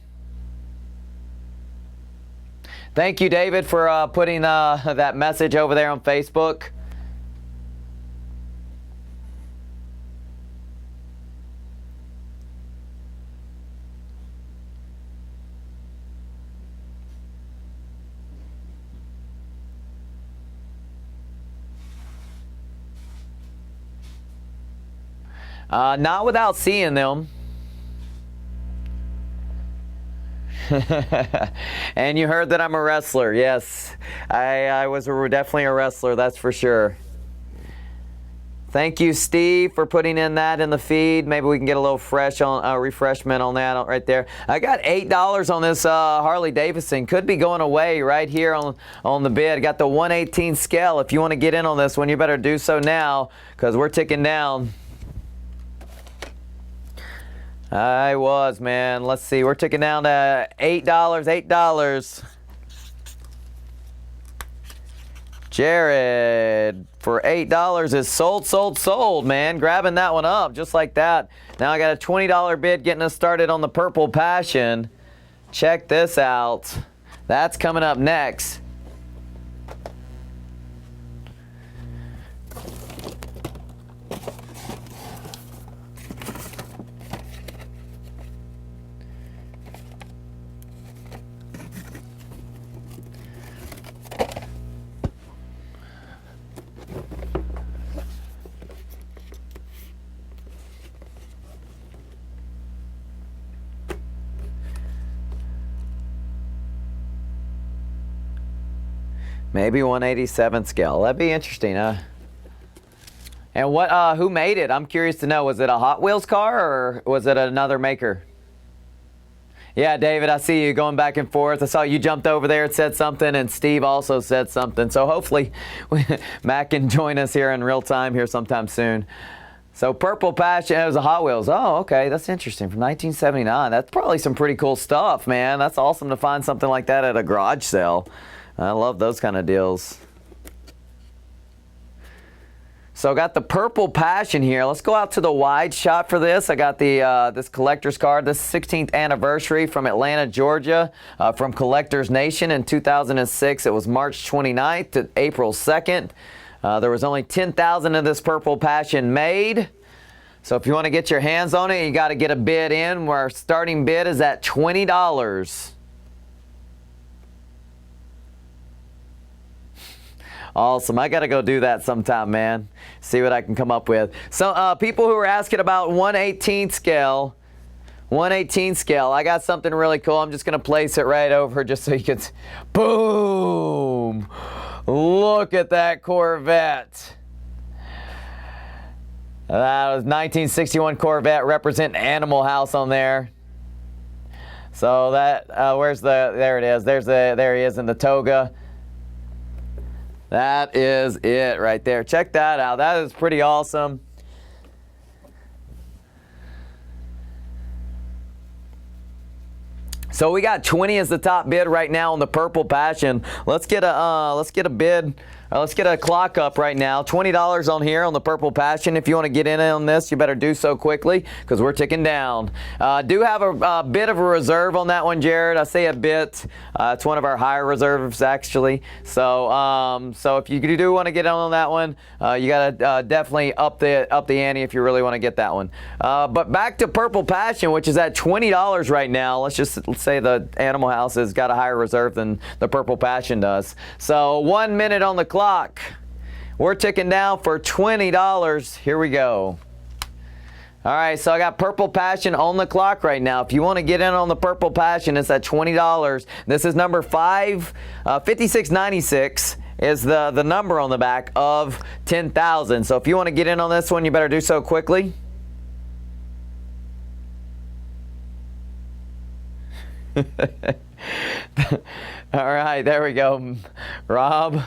Thank you, David, for putting that message over there on Facebook. Not without seeing them. And you heard that I'm a wrestler. Yes, I was definitely a wrestler, that's for sure. Thank you, Steve, for putting in that in the feed. Maybe we can get a little refreshment on that right there. I got $8 on this Harley Davidson. Could be going away right here on the bid. Got the 1/18 scale. If you want to get in on this one, you better do so now because we're ticking down. I was, man. Let's see. We're ticking down to $8. $8. Jared for $8 is sold, man. Grabbing that one up just like that. Now I got a $20 bid getting us started on the Purple Passion. Check this out. That's coming up next. Maybe 187 scale. That'd be interesting, huh? And what? Who made it? I'm curious to know. Was it a Hot Wheels car or was it another maker? Yeah, David, I see you going back and forth. I saw you jumped over there and said something, and Steve also said something. So hopefully Matt can join us here in real time here sometime soon. So Purple Passion, it was a Hot Wheels. Oh, okay, that's interesting. From 1979. That's probably some pretty cool stuff, man. That's awesome to find something like that at a garage sale. I love those kind of deals. So I got the Purple Passion here. Let's go out to the wide shot for this. I got the this collector's card. This 16th anniversary from Atlanta, Georgia, from Collectors Nation in 2006. It was March 29th to April 2nd. There was only 10,000 of this Purple Passion made. So if you want to get your hands on it, you got to get a bid in. Our starting bid is at $20. Awesome. I got to go do that sometime, man. See what I can come up with. So people who were asking about 1/18 scale. 1/18 scale. I got something really cool. I'm just going to place it right over just so you can... Boom! Look at that Corvette. That was 1961 Corvette representing Animal House on there. So that, where's the... There it is. There he is in the toga. That is it right there. Check that out. That is pretty awesome. So we got 20 as the top bid right now on the Purple Passion. Let's get a bid Let's get a clock up right now. $20 on here on the Purple Passion. If you want to get in on this, you better do so quickly because we're ticking down. Do have a bit of a reserve on that one, Jared. I say a bit. It's one of our higher reserves, actually. So if you do want to get on that one, you got to definitely up the ante if you really want to get that one. But back to Purple Passion, which is at $20 right now. Let's say the Animal House has got a higher reserve than the Purple Passion does. So 1 minute on the clock. We're ticking down for $20. Here we go. All right, so I got Purple Passion on the clock right now. If you want to get in on the Purple Passion, it's at $20. This is number 5696 is the number on the back of 10,000. So if you want to get in on this one, you better do so quickly. All right, there we go, Rob.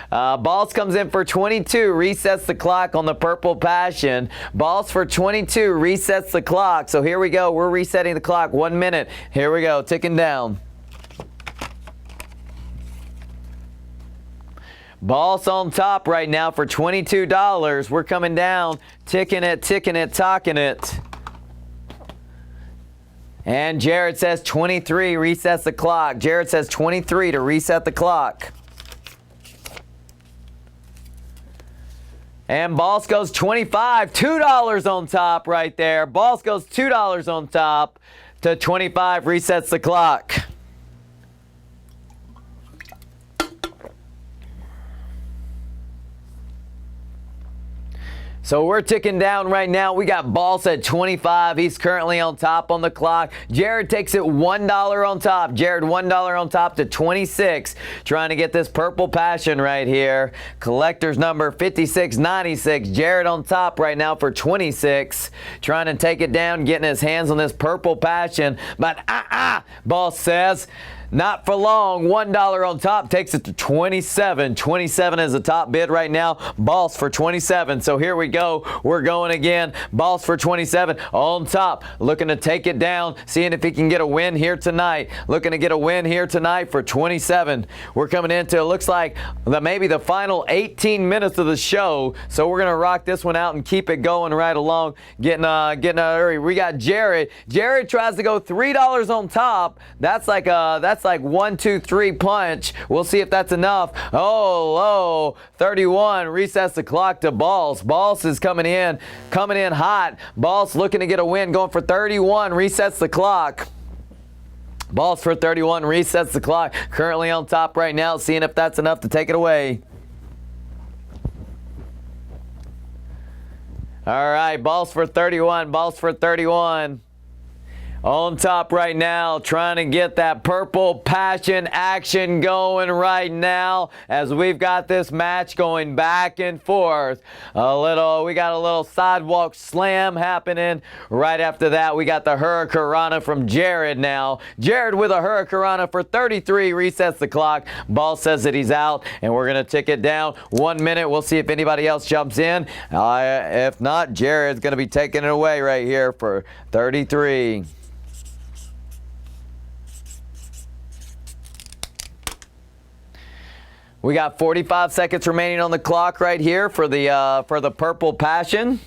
Balls comes in for 22, resets the clock on the Purple Passion. Balls for 22, resets the clock. So here we go. We're resetting the clock. 1 minute. Here we go, ticking down. Balls on top right now for $22. We're coming down, ticking it, talking it. And Jared says 23, resets the clock. Jared says 23 to reset the clock. And Balls goes 25, $2 on top right there. Balls goes $2 on top to 25, resets the clock. So we're ticking down right now. We got Balls at 25. He's currently on top on the clock. Jared takes it $1 on top. Jared, $1 on top to 26. Trying to get this Purple Passion right here. Collector's number 5696. Jared on top right now for 26. Trying to take it down, getting his hands on this Purple Passion. But Balls says, not for long. $1 on top takes it to 27. 27 is the top bid right now. Balls for 27. So here we go. We're going again. Balls for 27 on top. Looking to take it down. Seeing if he can get a win here tonight. Looking to get a win here tonight for 27. We're coming into, it looks like maybe the final 18 minutes of the show. So we're going to rock this one out and keep it going right along. Getting hurry. We got Jared. Jared tries to go $3 on top. That's like 1, 2, 3 punch. We'll see if that's enough. Oh, low. 31. Resets the clock to Balls. Balls is coming in hot. Balls looking to get a win, going for 31. Resets the clock. Balls for 31. Resets the clock. Currently on top right now, seeing if that's enough to take it away. All right, Balls for 31. Balls for 31. On top right now, trying to get that Purple Passion action going right now as we've got this match going back and forth. We got a little sidewalk slam happening. Right after that, we got the Hurricanrana from Jared now. Jared with a Hurricanrana for 33, resets the clock. Ball says that he's out, and we're going to tick it down. 1 minute. We'll see if anybody else jumps in. If not, Jared's going to be taking it away right here for 33. We got 45 seconds remaining on the clock right here for the Purple Passion.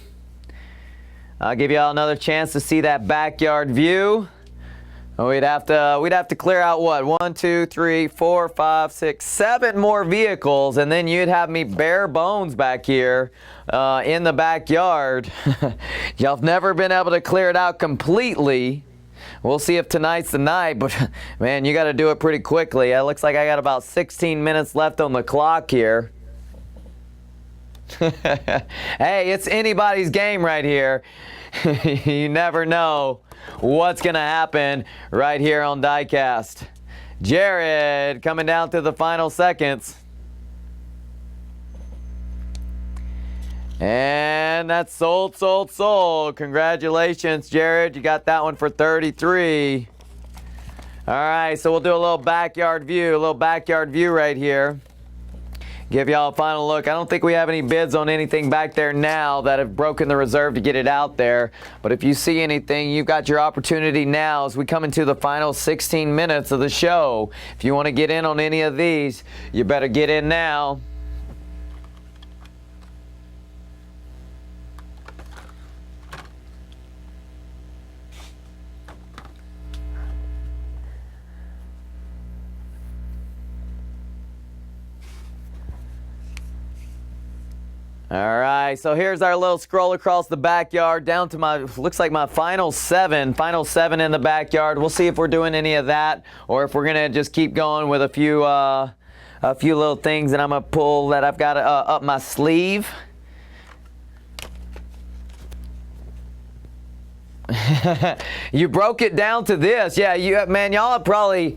I'll give y'all another chance to see that backyard view. We'd have to clear out what? 1, 2, 3, 4, 5, 6, 7 more vehicles, and then you'd have me bare bones back here in the backyard. Y'all have never been able to clear it out completely. We'll see if tonight's the night, but man, you got to do it pretty quickly. It looks like I got about 16 minutes left on the clock here. Hey, it's anybody's game right here. You never know what's going to happen right here on Diecast. Jared coming down to the final seconds. And that's sold, sold, sold. Congratulations, Jared. You got that one for 33. All right, so we'll do a little backyard view right here. Give y'all a final look. I don't think we have any bids on anything back there now that have broken the reserve to get it out there. But if you see anything, you've got your opportunity now as we come into the final 16 minutes of the show. If you want to get in on any of these, you better get in now. All right, so here's our little scroll across the backyard down to my, looks like my final seven in the backyard. We'll see if we're doing any of that or if we're gonna just keep going with a few little things that I'm gonna pull that I've got up my sleeve. You broke it down to this. Yeah, man, y'all probably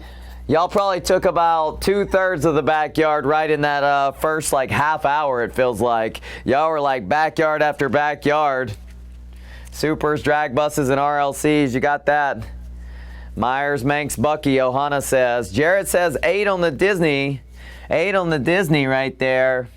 took about 2/3 of the backyard right in that first like half hour, it feels like. Y'all were like backyard after backyard. Supers, drag buses, and RLCs. You got that. Myers, Manx, Bucky, Ohana says. Jared says 8 on the Disney. 8 on the Disney right there.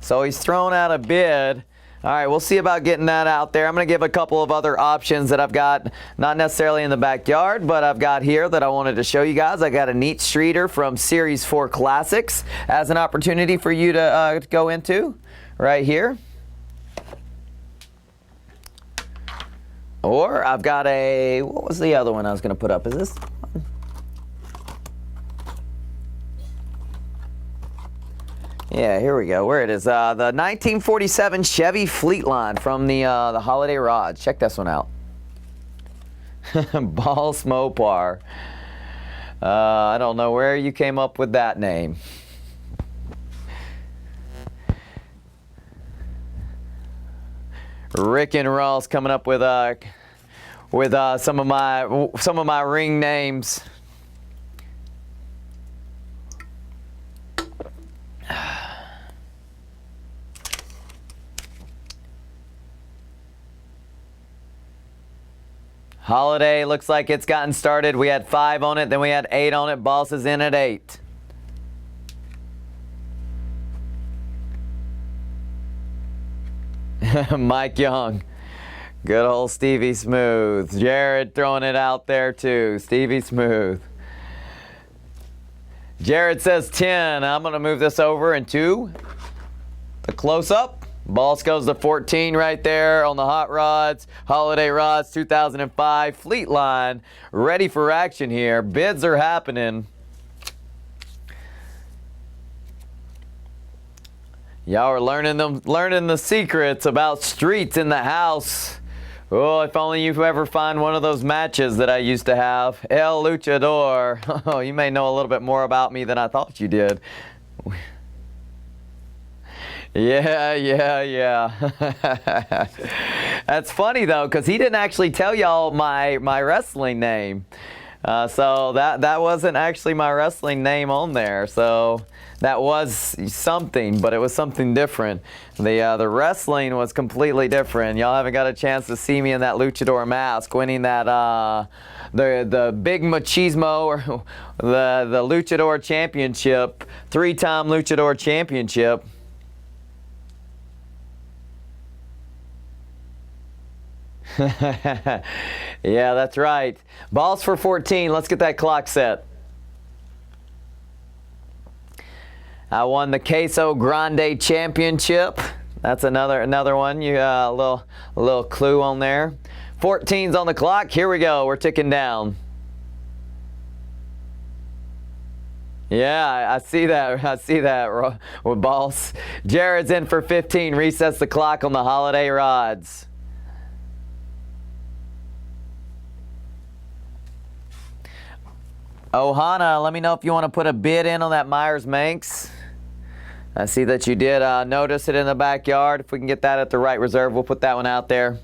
So he's thrown out a bid. All right, we'll see about getting that out there. I'm going to give a couple of other options that I've got, not necessarily in the backyard, but I've got here that I wanted to show you guys. I got a neat streeter from Series 4 Classics as an opportunity for you to go into right here. Or I've got a, what was the other one I was going to put up? Is this one? Yeah, here we go. Where it is. The 1947 Chevy Fleetline from the Holiday Rods. Check this one out. Boss Mopar. I don't know where you came up with that name. Rick and Ross coming up with some of my ring names. Holiday looks like it's gotten started. We had 5 on it, then we had 8 on it. Boss is in at 8. Mike Young. Good old Stevie Smooth. Jared throwing it out there too. Stevie Smooth. Jared says 10. I'm going to move this over into the close-up. Boss goes to 14 right there on the hot rods. Holiday Rods 2005 Fleetline. Ready for action here. Bids are happening. Y'all are learning the secrets about streets in the house. Oh, if only you ever find one of those matches that I used to have. El Luchador. Oh, you may know a little bit more about me than I thought you did. Yeah. That's funny though, because he didn't actually tell y'all my wrestling name. So that wasn't actually my wrestling name on there. So that was something, but it was something different. The wrestling was completely different. Y'all haven't got a chance to see me in that luchador mask winning that the big machismo or the luchador championship, 3-time luchador championship. Yeah, that's right. Balls for 14. Let's get that clock set. I won the Queso Grande Championship. That's another one. You a little clue on there. 14's on the clock. Here we go. We're ticking down. Yeah, I see that with Balls. Jared's in for 15. Resets the clock on the Holiday Rods. Ohana, let me know if you want to put a bid in on that Myers Manx. I see that you did notice it in the backyard. If we can get that at the right reserve, we'll put that one out there.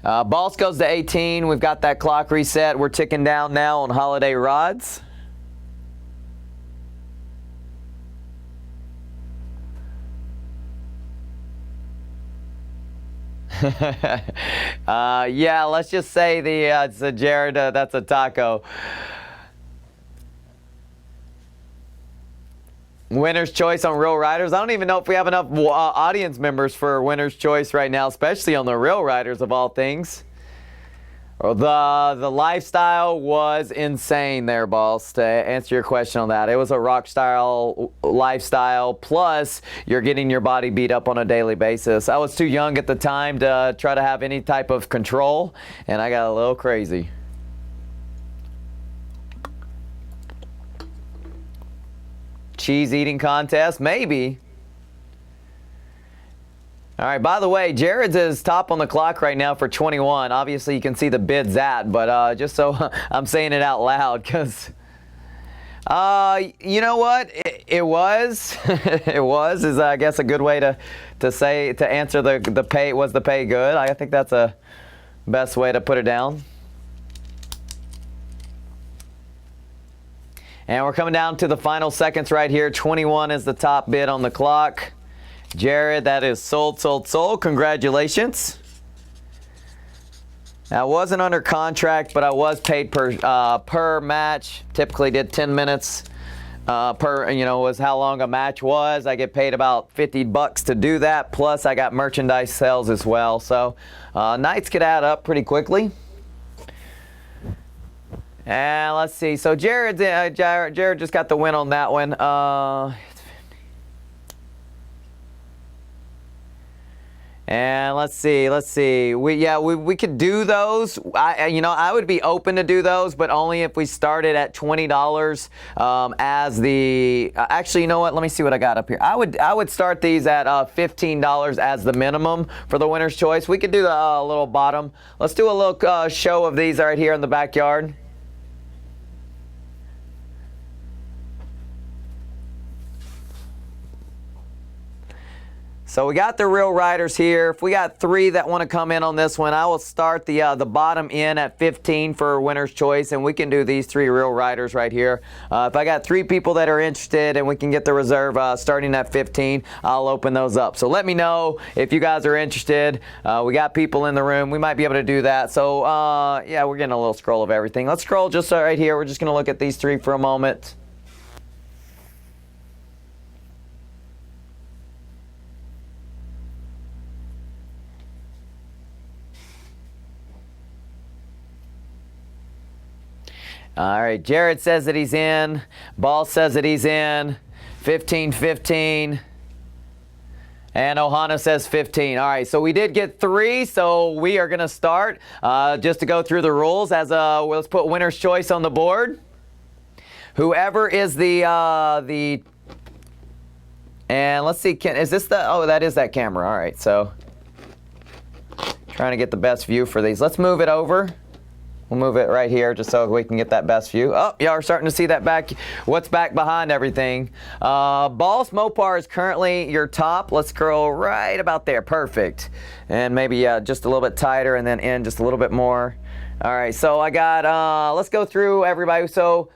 Boss goes to 18. We've got that clock reset. We're ticking down now on Holiday Rods. Yeah, let's just say it's a Jared, that's a taco. Winner's Choice on Real Riders. I don't even know if we have enough audience members for Winner's Choice right now, especially on the Real Riders of all things. The lifestyle was insane there, boss, to answer your question on that. It was a rock style lifestyle, plus you're getting your body beat up on a daily basis. I was too young at the time to try to have any type of control, and I got a little crazy. cheese eating contest? Maybe. All right, by the way, Jared's is top on the clock right now for 21. Obviously, you can see the bids at, but just so I'm saying it out loud because, you know what? It was, it was, is I guess a good way to answer the pay. Was the pay good? I think that's a best way to put it down. And we're coming down to the final seconds right here. 21 is the top bid on the clock. Jared, that is sold, sold, sold. Congratulations. Now, I wasn't under contract, but I was paid per match. Typically did 10 minutes per, was how long a match was. I get paid about $50 to do that. Plus, I got merchandise sales as well. So, nights could add up pretty quickly. And let's see. So, Jared just got the win on that one. And let's see. We could do those. I would be open to do those, but only if we started at $20 as the. Actually, you know what? Let me see what I got up here. I would start these at $15 as the minimum for the winner's choice. We could do the little bottom. Let's do a little show of these right here in the backyard. So we got the real riders here. If we got 3 that want to come in on this one, I will start the bottom in at 15 for winner's choice, and we can do these 3 real riders right here. If I got 3 people that are interested and we can get the reserve starting at 15, I'll open those up. So let me know if you guys are interested. We got people in the room. We might be able to do that. So yeah, we're getting a little scroll of everything. Let's scroll just right here. We're just going to look at these 3 for a moment. All right, Jared says that he's in. Ball says that he's in. 15-15. And Ohana says 15. All right, so we did get 3, so we are going to start. Just to go through the rules, let's put winner's choice on the board. Whoever is and let's see, is this that is that camera. All right, so trying to get the best view for these. Let's move it over. We'll move it right here just so we can get that best view. Oh, y'all are starting to see that back. What's back behind everything? Boss Mopar is currently your top. Let's scroll right about there. Perfect. And maybe just a little bit tighter and then in just a little bit more. All right, so I got, let's go through everybody. So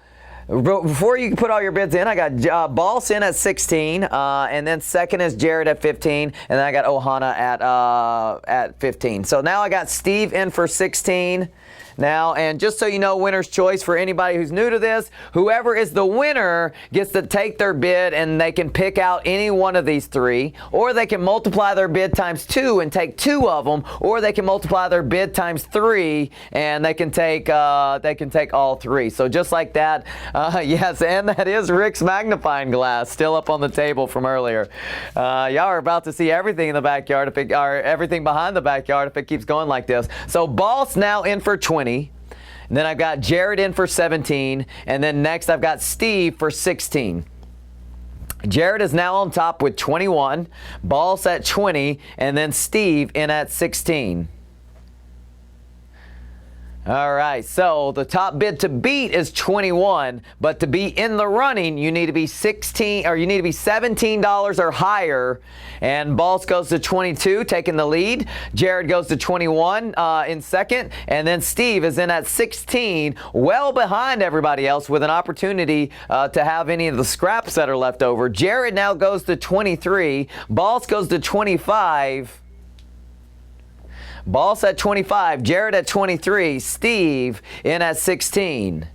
before you put all your bids in, I got Boss in at 16, and then second is Jared at 15, and then I got Ohana at 15. So now I got Steve in for 16. Now, and just so you know, winner's choice for anybody who's new to this, whoever is the winner gets to take their bid and they can pick out any one of these 3, or they can multiply their bid times 2 and take 2 of them, or they can multiply their bid times 3 and they can take all 3. So just like that, yes, and that is Rick's magnifying glass still up on the table from earlier. Y'all are about to see everything in the backyard, or everything behind the backyard if it keeps going like this. So Boss now in for 20. And then I've got Jared in for 17, and then next I've got Steve for 16. Jared is now on top with 21, Boss at 20, and then Steve in at 16. All right, so the top bid to beat is 21, but to be in the running, you need to be $17 or higher. And Boss goes to 22, taking the lead. Jared goes to 21 in second, and then Steve is in at 16, well behind everybody else with an opportunity to have any of the scraps that are left over. Jared now goes to 23, Boss goes to 25. Boss at 25, Jared at 23, Steve in at 16.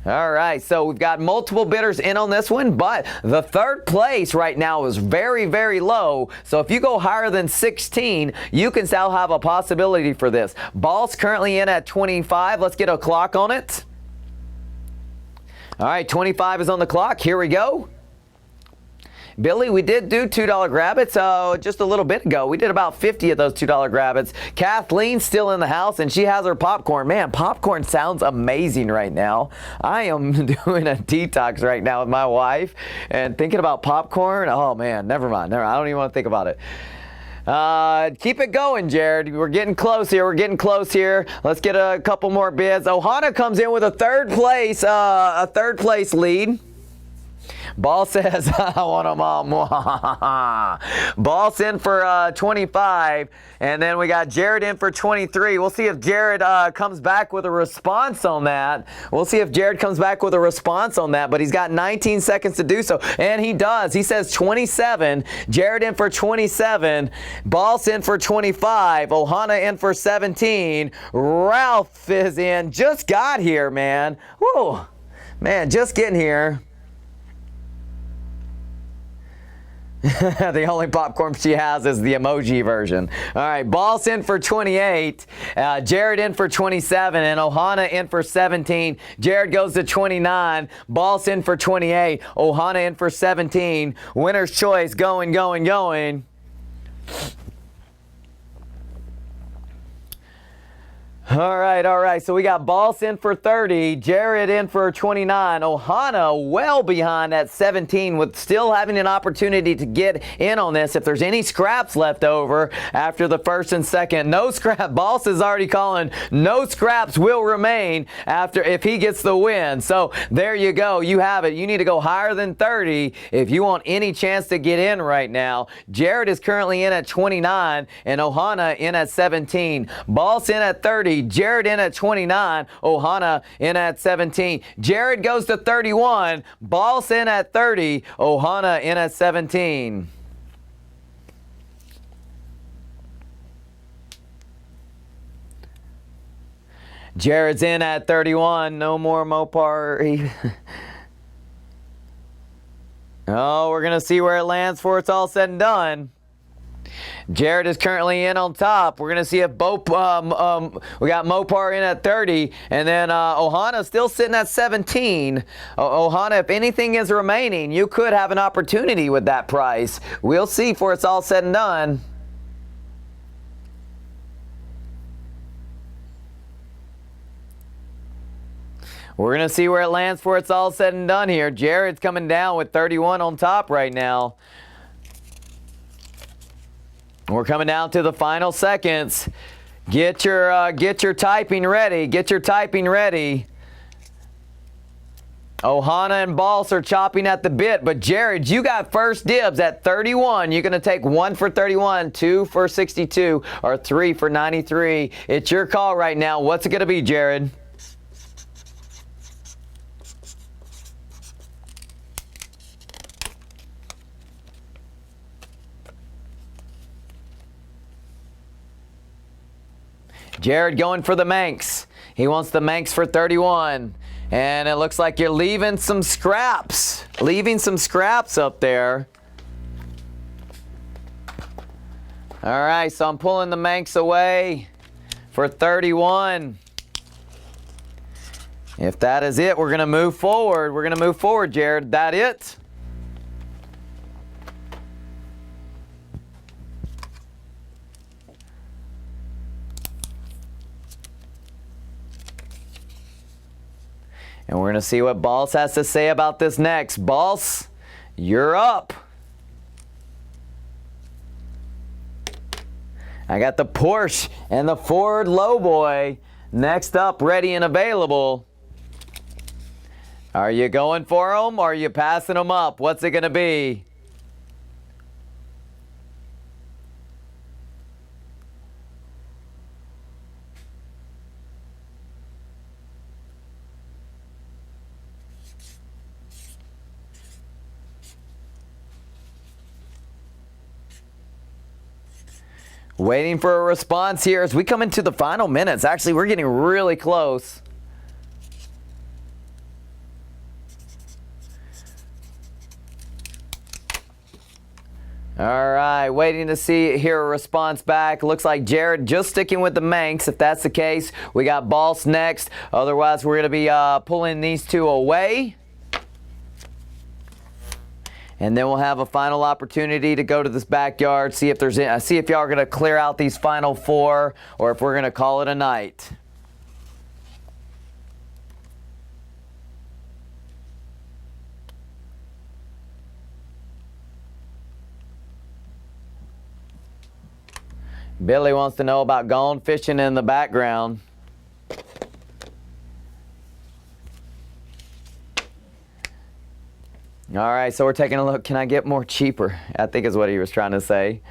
All right, so we've got multiple bidders in on this one, but the third place right now is very, very low. So if you go higher than 16, you can still have a possibility for this. Boss currently in at 25. Let's get a clock on it. All right, 25 is on the clock. Here we go. Billy, we did do $2 grab-its just a little bit ago. We did about 50 of those $2 grab-its. Kathleen's still in the house, and she has her popcorn. Man, popcorn sounds amazing right now. I am doing a detox right now with my wife, and thinking about popcorn, oh man, never mind. I don't even want to think about it. Keep it going, Jared. We're getting close here. Let's get a couple more bids. Ohana comes in with a third place lead. Ball says, I want them all. Ball's in for 25. And then we got Jared in for 23. We'll see if Jared comes back with a response on that. But he's got 19 seconds to do so. And he does. He says 27. Jared in for 27. Ball's in for 25. Ohana in for 17. Ralph is in. Just got here, man. Woo. Man, just getting here. The only popcorn she has is the emoji version. All right, Ball's in for 28, Jared in for 27, and Ohana in for 17. Jared goes to 29, Ball's in for 28, Ohana in for 17. Winner's choice going. All right. So we got Balls in for 30, Jared in for 29, Ohana well behind at 17 with still having an opportunity to get in on this if there's any scraps left over after the first and second. No scrap. Boss is already calling no scraps will remain after if he gets the win. So there you go. You have it. You need to go higher than 30 if you want any chance to get in right now. Jared is currently in at 29 and Ohana in at 17. Boss in at 30. Jared in at 29, Ohana in at 17. Jared goes to 31, Boss in at 30, Ohana in at 17. Jared's in at 31, no more Mopar. Oh, we're going to see where it lands before it's all said and done. Jared is currently in on top. We're going to see if we got Mopar in at 30, and then Ohana still sitting at 17. Ohana, if anything is remaining, you could have an opportunity with that price. We'll see before it's all said and done. We're going to see where it lands before it's all said and done here. Jared's coming down with 31 on top right now. We're coming down to the final seconds. Get your typing ready. Ohana and Boss are chopping at the bit, but Jared, you got first dibs at 31. You're going to take 1 for 31, 2 for 62, or 3 for 93. It's your call right now. What's it going to be, Jared? Jared going for the Manx. He wants the Manx for 31. And it looks like you're leaving some scraps. Up there. All right, so I'm pulling the Manx away for 31. If that is it, we're going to move forward. Jared. That it? And we're going to see what Boss has to say about this next. Boss, you're up. I got the Porsche and the Ford Lowboy next up, ready and available. Are you going for them or are you passing them up? What's it going to be? Waiting for a response here as we come into the final minutes. Actually, we're getting really close. All right, waiting to hear a response back. Looks like Jared just sticking with the Manx. If that's the case, we got Boss next. Otherwise, we're going to be pulling these two away. And then we'll have a final opportunity to go to this backyard, see if y'all are going to clear out these final 4 or if we're going to call it a night. Billy wants to know about gone fishing in the background. All right, so we're taking a look. Can I get more cheaper? I think is what he was trying to say.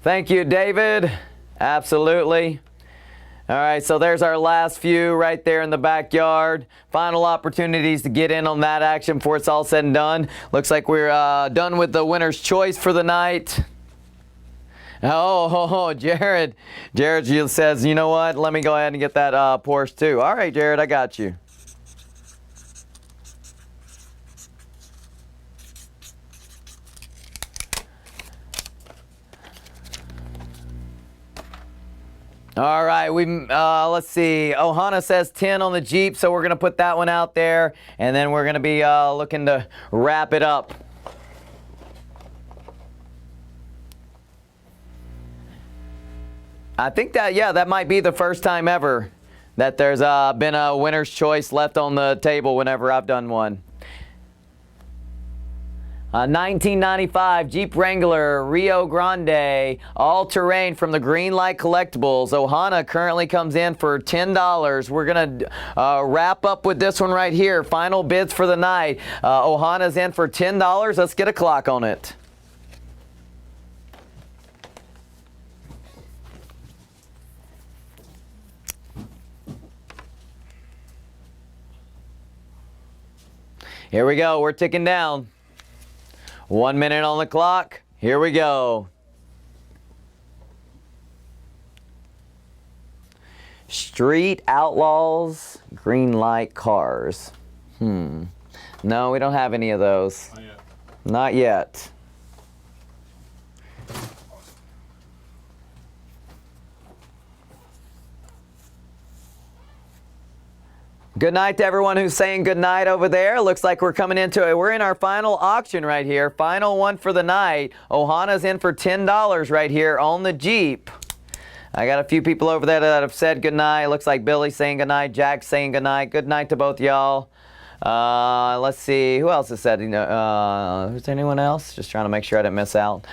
Thank you, David. Absolutely. All right, so there's our last few right there in the backyard. Final opportunities to get in on that action before it's all said and done. Looks like we're done with the winner's choice for the night. Oh, Jared. Jared says, you know what? Let me go ahead and get that Porsche too. All right, Jared, I got you. All right, let's see. Ohana says 10 on the Jeep, so we're going to put that one out there, and then we're going to be looking to wrap it up. I think that might be the first time ever that there's been a winner's choice left on the table whenever I've done one. 1995 Jeep Wrangler Rio Grande all-terrain from the Greenlight Collectibles. Ohana currently comes in for $10. We're going to wrap up with this one right here. Final bids for the night. Ohana's in for $10. Let's get a clock on it. Here we go. We're ticking down. 1 minute on the clock. Here we go. Street Outlaws, Greenlight Cars. No, we don't have any of those. Not yet. Not yet. Good night to everyone who's saying good night over there. Looks like we're coming into it. We're in our final auction right here. Final one for the night. Ohana's in for $10 right here on the Jeep. I got a few people over there that have said good night. Looks like Billy's saying good night. Jack's saying good night. Good night to both y'all. Let's see. Who else has said? Is there anyone else? Just trying to make sure I didn't miss out.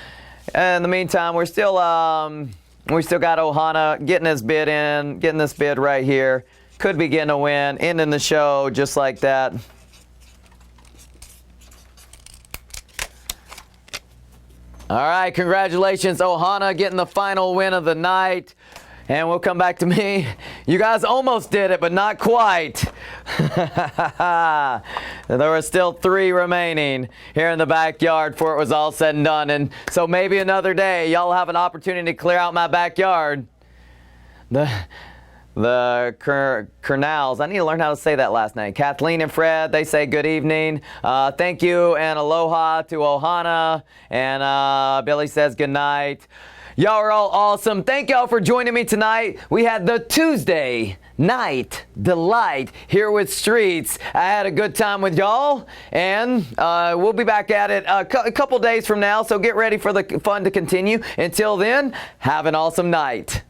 In the meantime, we still got Ohana getting his bid in, getting this bid right here. Could be getting a win, ending the show just like that. All right, congratulations, Ohana, getting the final win of the night. And we'll come back to me. You guys almost did it, but not quite. There were still 3 remaining here in the backyard before it was all said and done. And so maybe another day, y'all have an opportunity to clear out my backyard. The Kernals, I need to learn how to say that last name. Kathleen and Fred, they say good evening. Thank you and aloha to Ohana. And Billy says good night. Y'all are all awesome. Thank y'all for joining me tonight. We had the Tuesday Night Delight here with Streets. I had a good time with y'all, and we'll be back at it a couple days from now, so get ready for the fun to continue. Until then, have an awesome night.